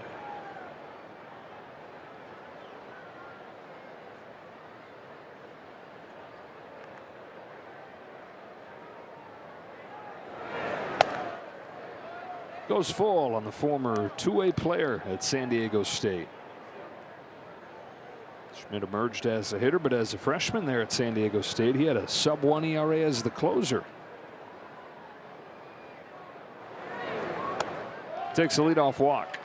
Goes full on the former two-way player at San Diego State. Schmidt emerged as a hitter, but as a freshman there at San Diego State, he had a sub-1 ERA as the closer. Takes a leadoff walk.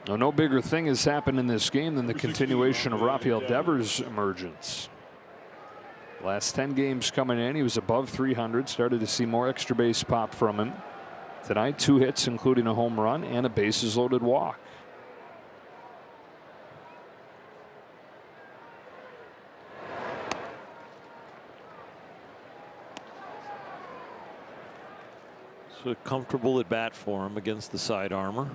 Now, no bigger thing has happened in this game than the continuation of Rafael Devers' emergence. Last 10 games coming in, he was above 300. Started to see more extra base pop from him. Tonight, 2 hits, including a home run and a bases loaded walk. So comfortable at bat for him against the side armor.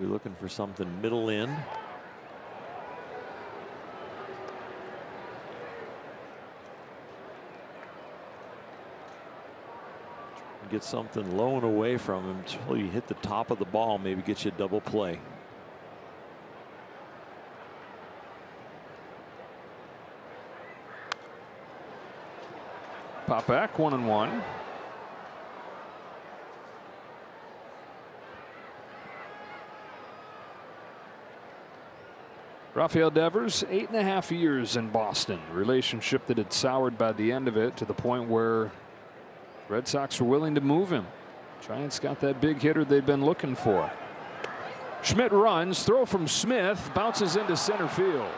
We're looking for something middle in. Get something low and away from him until you hit the top of the ball, maybe get you a double play. Pop back, 1-1. Rafael Devers, 8.5 years in Boston. Relationship that had soured by the end of it to the point where Red Sox were willing to move him. Giants got that big hitter they'd been looking for. Schmidt runs, throw from Smith, bounces into center field.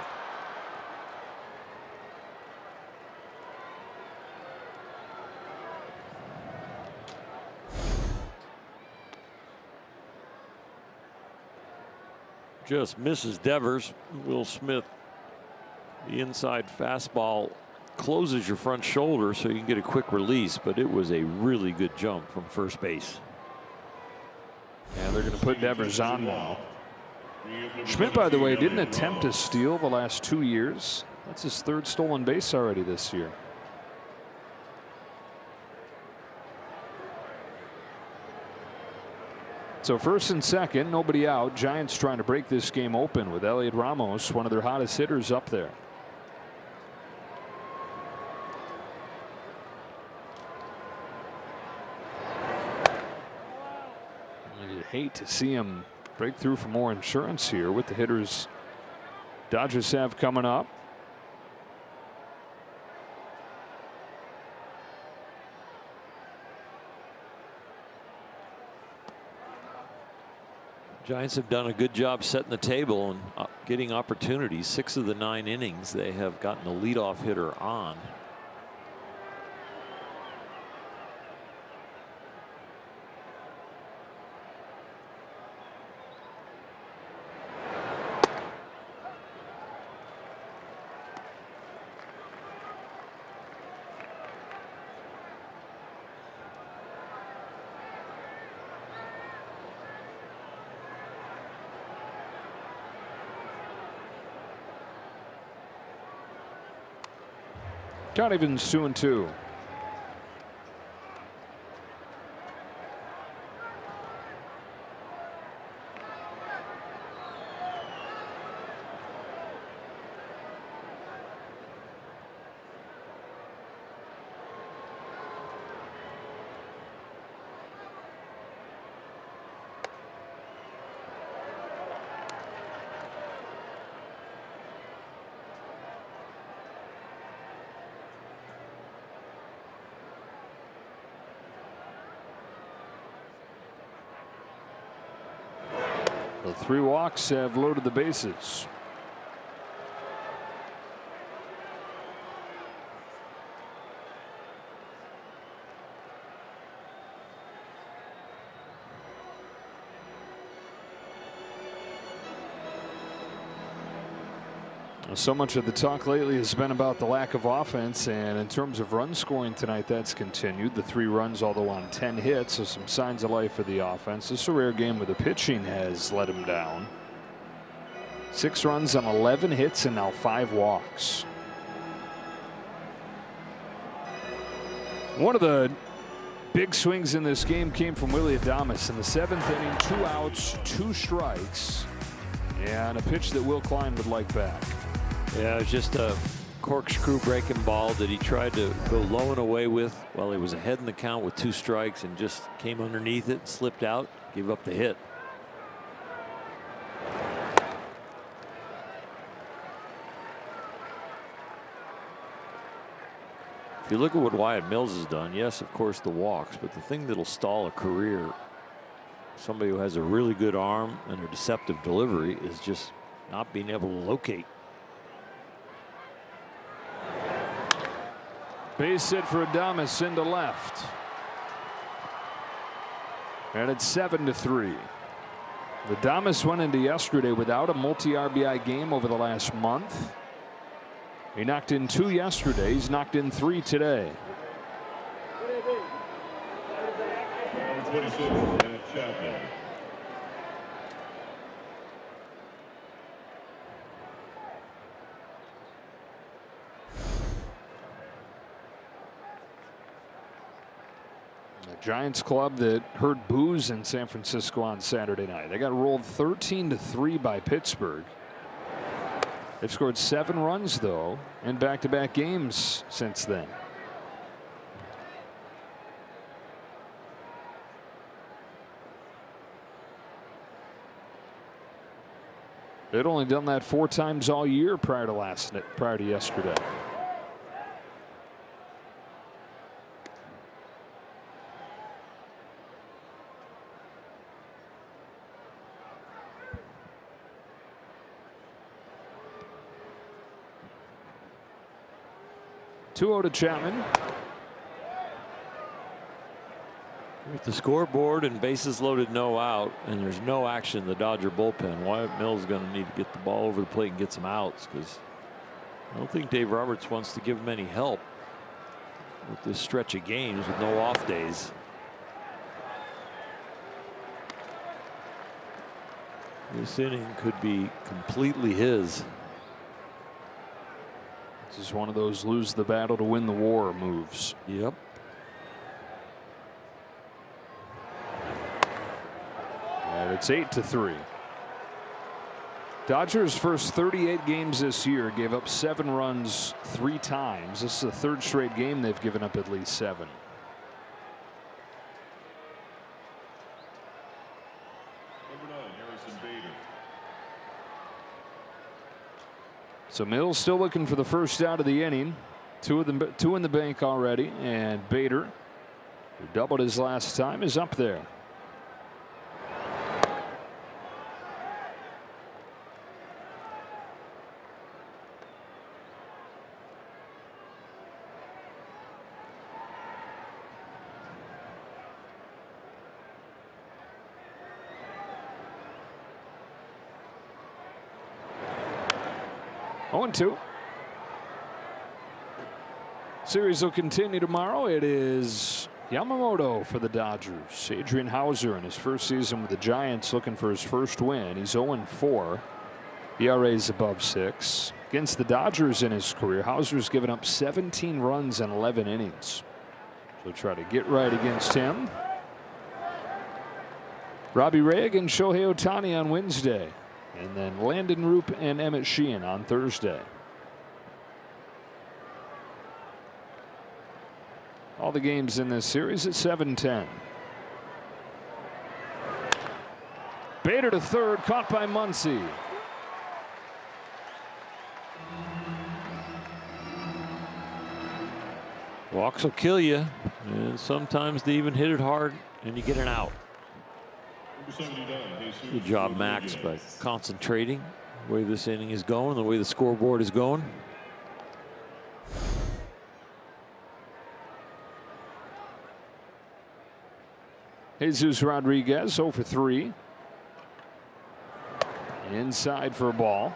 just misses Devers. Will Smith, the inside fastball closes your front shoulder so you can get a quick release, but it was a really good jump from first base. Yeah, they're going to put Devers on now. Schmidt, by the way, didn't attempt to steal the last 2 years. That's his 3rd stolen base already this year. So first and second, nobody out. Giants trying to break this game open with Elliot Ramos, one of their hottest hitters, up there. You'd hate to see him break through for more insurance here with the hitters Dodgers have coming up. Giants have done a good job setting the table and getting opportunities. 6 of the 9 innings they have gotten a leadoff hitter on. Count evens 2-2. The 3 walks have loaded the bases. So much of the talk lately has been about the lack of offense, and in terms of run scoring tonight, that's continued. The 3 runs, although on 10 hits, so some signs of life for the offense. This is a rare game where the pitching has let him down. 6 runs on 11 hits and now 5 walks. One of the big swings in this game came from Willy Adames in the 7th inning. 2 outs, 2 strikes, and a pitch that Will Klein would like back. Yeah, it was just a corkscrew breaking ball that he tried to go low and away with while he was ahead in the count with 2 strikes and just came underneath it, slipped out, gave up the hit. If you look at what Wyatt Mills has done, yes, of course, the walks, but the thing that'll stall a career, somebody who has a really good arm and a deceptive delivery, is just not being able to locate. Base hit for Adames into left. And it's 7-3. Adames went into yesterday without a multi-RBI game over the last month. He knocked in 2 yesterday. He's knocked in 3 today. Number 26, Matt Chapman. Giants club that heard boos in San Francisco on Saturday night. They got rolled 13-3 by Pittsburgh. They've scored 7 runs, though, in back-to-back games since then. They'd only done that 4 times all year prior to yesterday. To Chapman. With the scoreboard and bases loaded, no out, and there's no action in the Dodger bullpen, Wyatt Mills is going to need to get the ball over the plate and get some outs, because I don't think Dave Roberts wants to give him any help with this stretch of games with no off days. This inning could be completely his. This is one of those lose the battle to win the war moves. Yep. And it's 8-3. Dodgers' first 38 games this year gave up 7 runs 3 times. This is the 3rd straight game they've given up at least 7. So Mills still looking for the first out of the inning. 2 in the bank already, and Bader, who doubled his last time, is up there. Oh, 2. Series will continue tomorrow. It is Yamamoto for the Dodgers. Adrian Hauser in his first season with the Giants looking for his first win. He's 0-4. ERA is above 6. Against the Dodgers in his career, Hauser's given up 17 runs in 11 innings. So try to get right against him. Robbie Ray against Shohei Ohtani on Wednesday. And then Landon Roop and Emmett Sheehan on Thursday. All the games in this series at 7:10. Bader to third, caught by Muncy. Walks will kill you, and sometimes they even hit it hard and you get an out. Good job, Max, by concentrating the way this inning is going, the way the scoreboard is going. Jesus Rodriguez 0-3. Inside for a ball.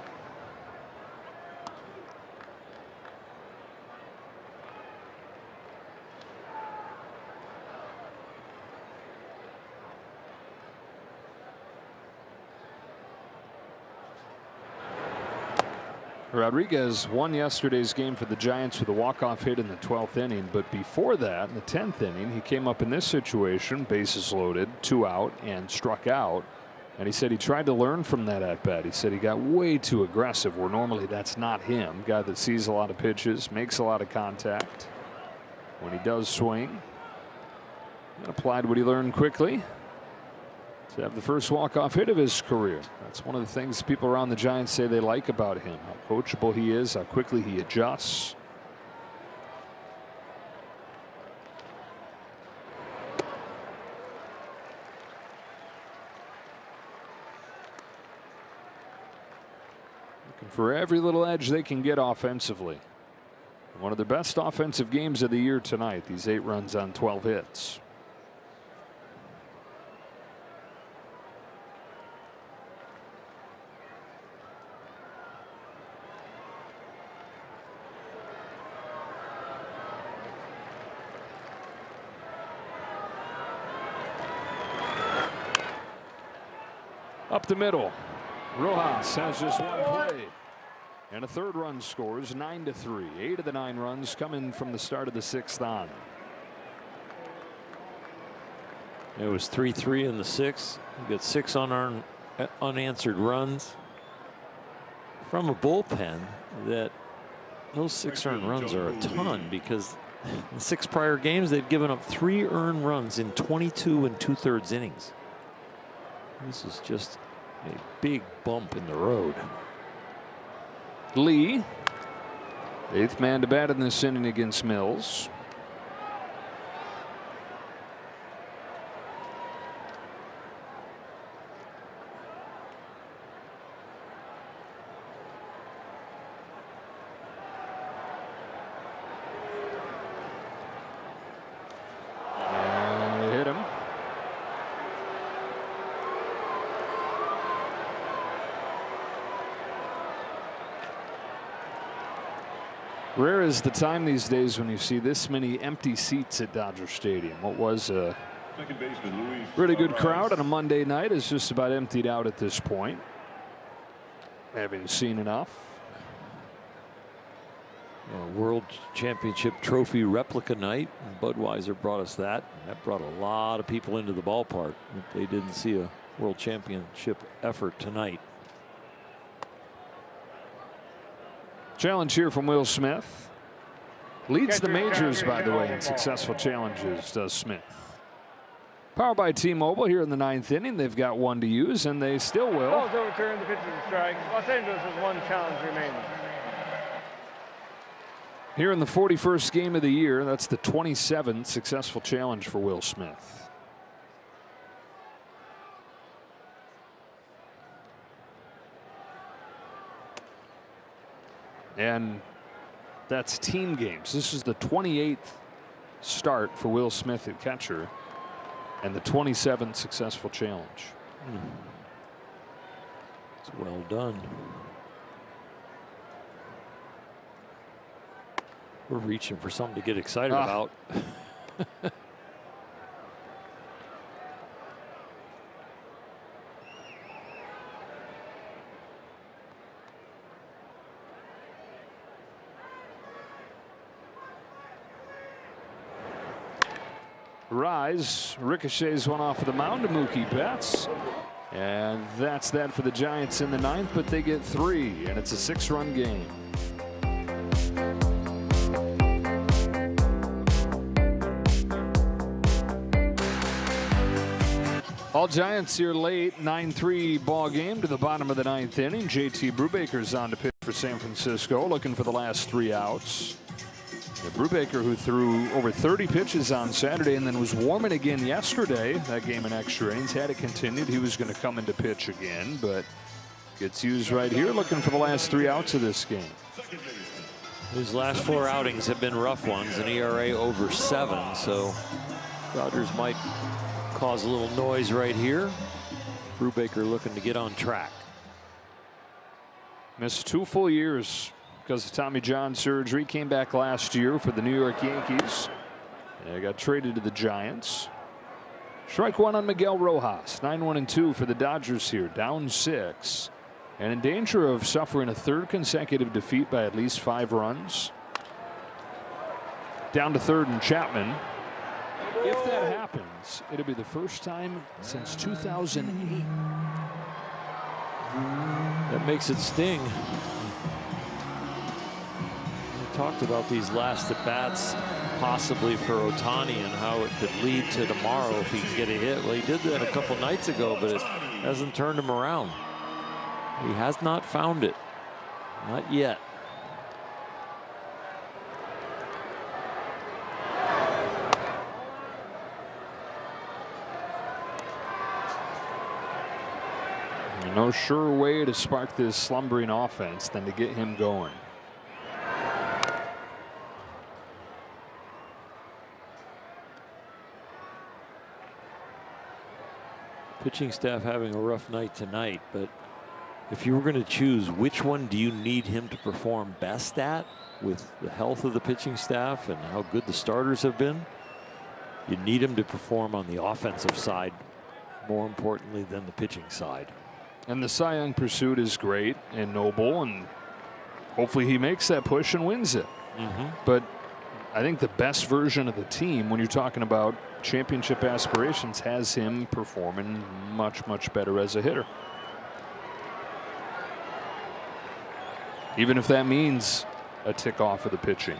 Rodriguez won yesterday's game for the Giants with a walk-off hit in the 12th inning, but before that, in the 10th inning, he came up in this situation, bases loaded, 2 out, and struck out. And he said he tried to learn from that at-bat. He said he got way too aggressive, where normally that's not him. Guy that sees a lot of pitches, makes a lot of contact. When he does swing, and applied what he learned quickly to have the first walk-off hit of his career. That's one of the things people around the Giants say they like about him. How coachable he is, how quickly he adjusts. Looking for every little edge they can get offensively. One of the best offensive games of the year tonight. These 8 runs on 12 hits. Up the middle. Rojas has just one play. And a 3rd run scores, 9-3. 8 of the 9 runs coming from the start of the 6th on. It was 3-3 in the 6th. You got 6 unanswered runs from a bullpen. That those 6 earned runs are a ton, because in the 6 prior games they'd given up 3 earned runs in 22 2/3 innings. This is just a big bump in the road. Lee, 8th man to bat in this inning against Mills. And hit him. Rare is the time these days when you see this many empty seats at Dodger Stadium. What was a really good crowd on a Monday night is just about emptied out at this point. Having seen enough. World Championship Trophy replica night. Budweiser brought us that. That brought a lot of people into the ballpark. They didn't see a World Championship effort tonight. Challenge here from Will Smith. Leads the majors, by the way, in successful challenges, does Smith. Powered by T-Mobile here in the 9th inning. They've got one to use, and they still will. Ball's overturned. The pitch is a strike. Los Angeles has one challenge remaining. Here in the 41st game of the year, that's the 27th successful challenge for Will Smith. And that's team games. This is the 28th start for Will Smith at catcher and the 27th successful challenge. It's well done. We're reaching for something to get excited about. Rise ricochets one off of the mound to Mookie Betts. And that's that for the Giants in the 9th, but they get 3, and it's a 6-run game. All Giants here late, 9-3 ball game to the bottom of the 9th inning. JT Brubaker's on to pitch for San Francisco, looking for the last 3 outs. Brubaker, who threw over 30 pitches on Saturday and then was warming again yesterday, that game in extra innings, had it continued, he was going to come into pitch again, but gets used right here, looking for the last 3 outs of this game. His last 4 outings have been rough ones, an ERA over 7, so Dodgers might cause a little noise right here. Brubaker looking to get on track. Missed 2 full years because of Tommy John surgery. Came back last year for the New York Yankees. And got traded to the Giants. Strike 1 on Miguel Rojas. 9-1-2 for the Dodgers here. Down 6. And in danger of suffering a 3rd consecutive defeat by at least 5 runs. Down to 3rd and Chapman. If that happens, it'll be the first time since 2008. That makes it sting. We talked about these last at-bats possibly for Ohtani and how it could lead to tomorrow if he can get a hit. Well, he did that a couple nights ago, but it hasn't turned him around. He has not found it. Not yet. No sure way to spark this slumbering offense than to get him going. Pitching staff having a rough night tonight, but if you were going to choose which one do you need him to perform best at with the health of the pitching staff and how good the starters have been, you need him to perform on the offensive side more importantly than the pitching side. And the Cy Young pursuit is great and noble, and hopefully he makes that push and wins it. But I think the best version of the team, when you're talking about championship aspirations, has him performing much, much better as a hitter. Even if that means a tick off of the pitching.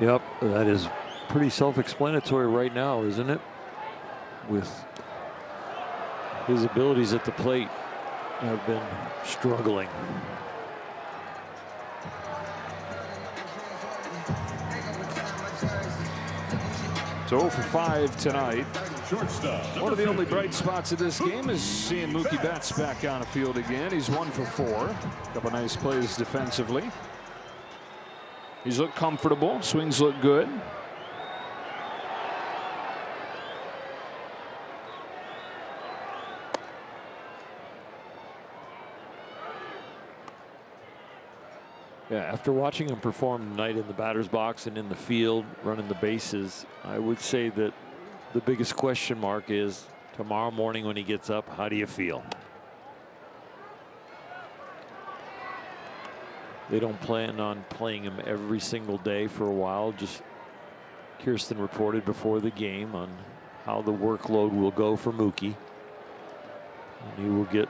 Yep, that is pretty self-explanatory right now, isn't it? With his abilities at the plate have been struggling. So 0 for 5 tonight. One of the only bright spots of this game is seeing Mookie Betts back on the field again. He's 1 for 4. A couple nice plays defensively. He's looked comfortable. Swings look good. Yeah, after watching him perform tonight in the batter's box and in the field, running the bases, I would say that the biggest question mark is tomorrow morning when he gets up, how do you feel? They don't plan on playing him every single day for a while. Just Kirsten reported before the game on how the workload will go for Mookie. And he will get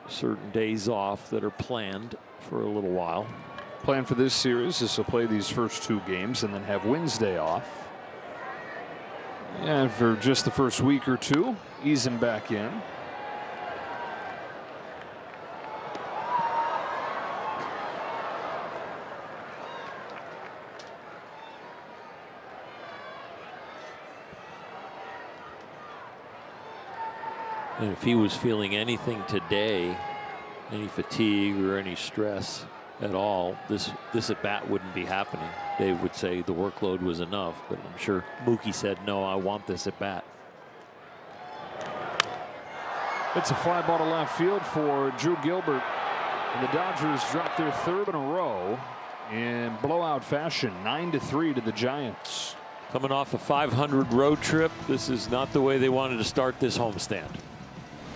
certain days off that are planned for a little while. Plan for this series is to play these first 2 games and then have Wednesday off. And for just the first week or 2, ease him back in. And if he was feeling anything today, any fatigue or any stress at all, this at bat wouldn't be happening. They would say the workload was enough, but I'm sure Mookie said, no, I want this at bat. It's a fly ball to left field for Drew Gilbert. And the Dodgers drop their 3rd in a row in blowout fashion, 9-3 to the Giants. Coming off a 500 road trip, this is not the way they wanted to start this homestand.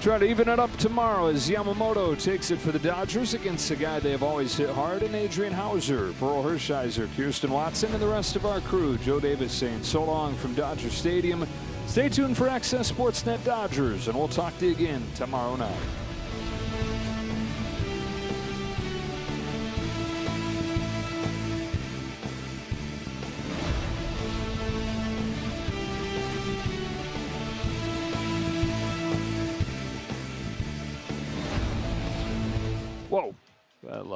Try to even it up tomorrow as Yamamoto takes it for the Dodgers against a guy they have always hit hard in Adrian Hauser. For Earl Hershiser, Kirsten Watson, and the rest of our crew, Joe Davis saying so long from Dodger Stadium. Stay tuned for Access Sportsnet Dodgers, and we'll talk to you again tomorrow night. Whoa. That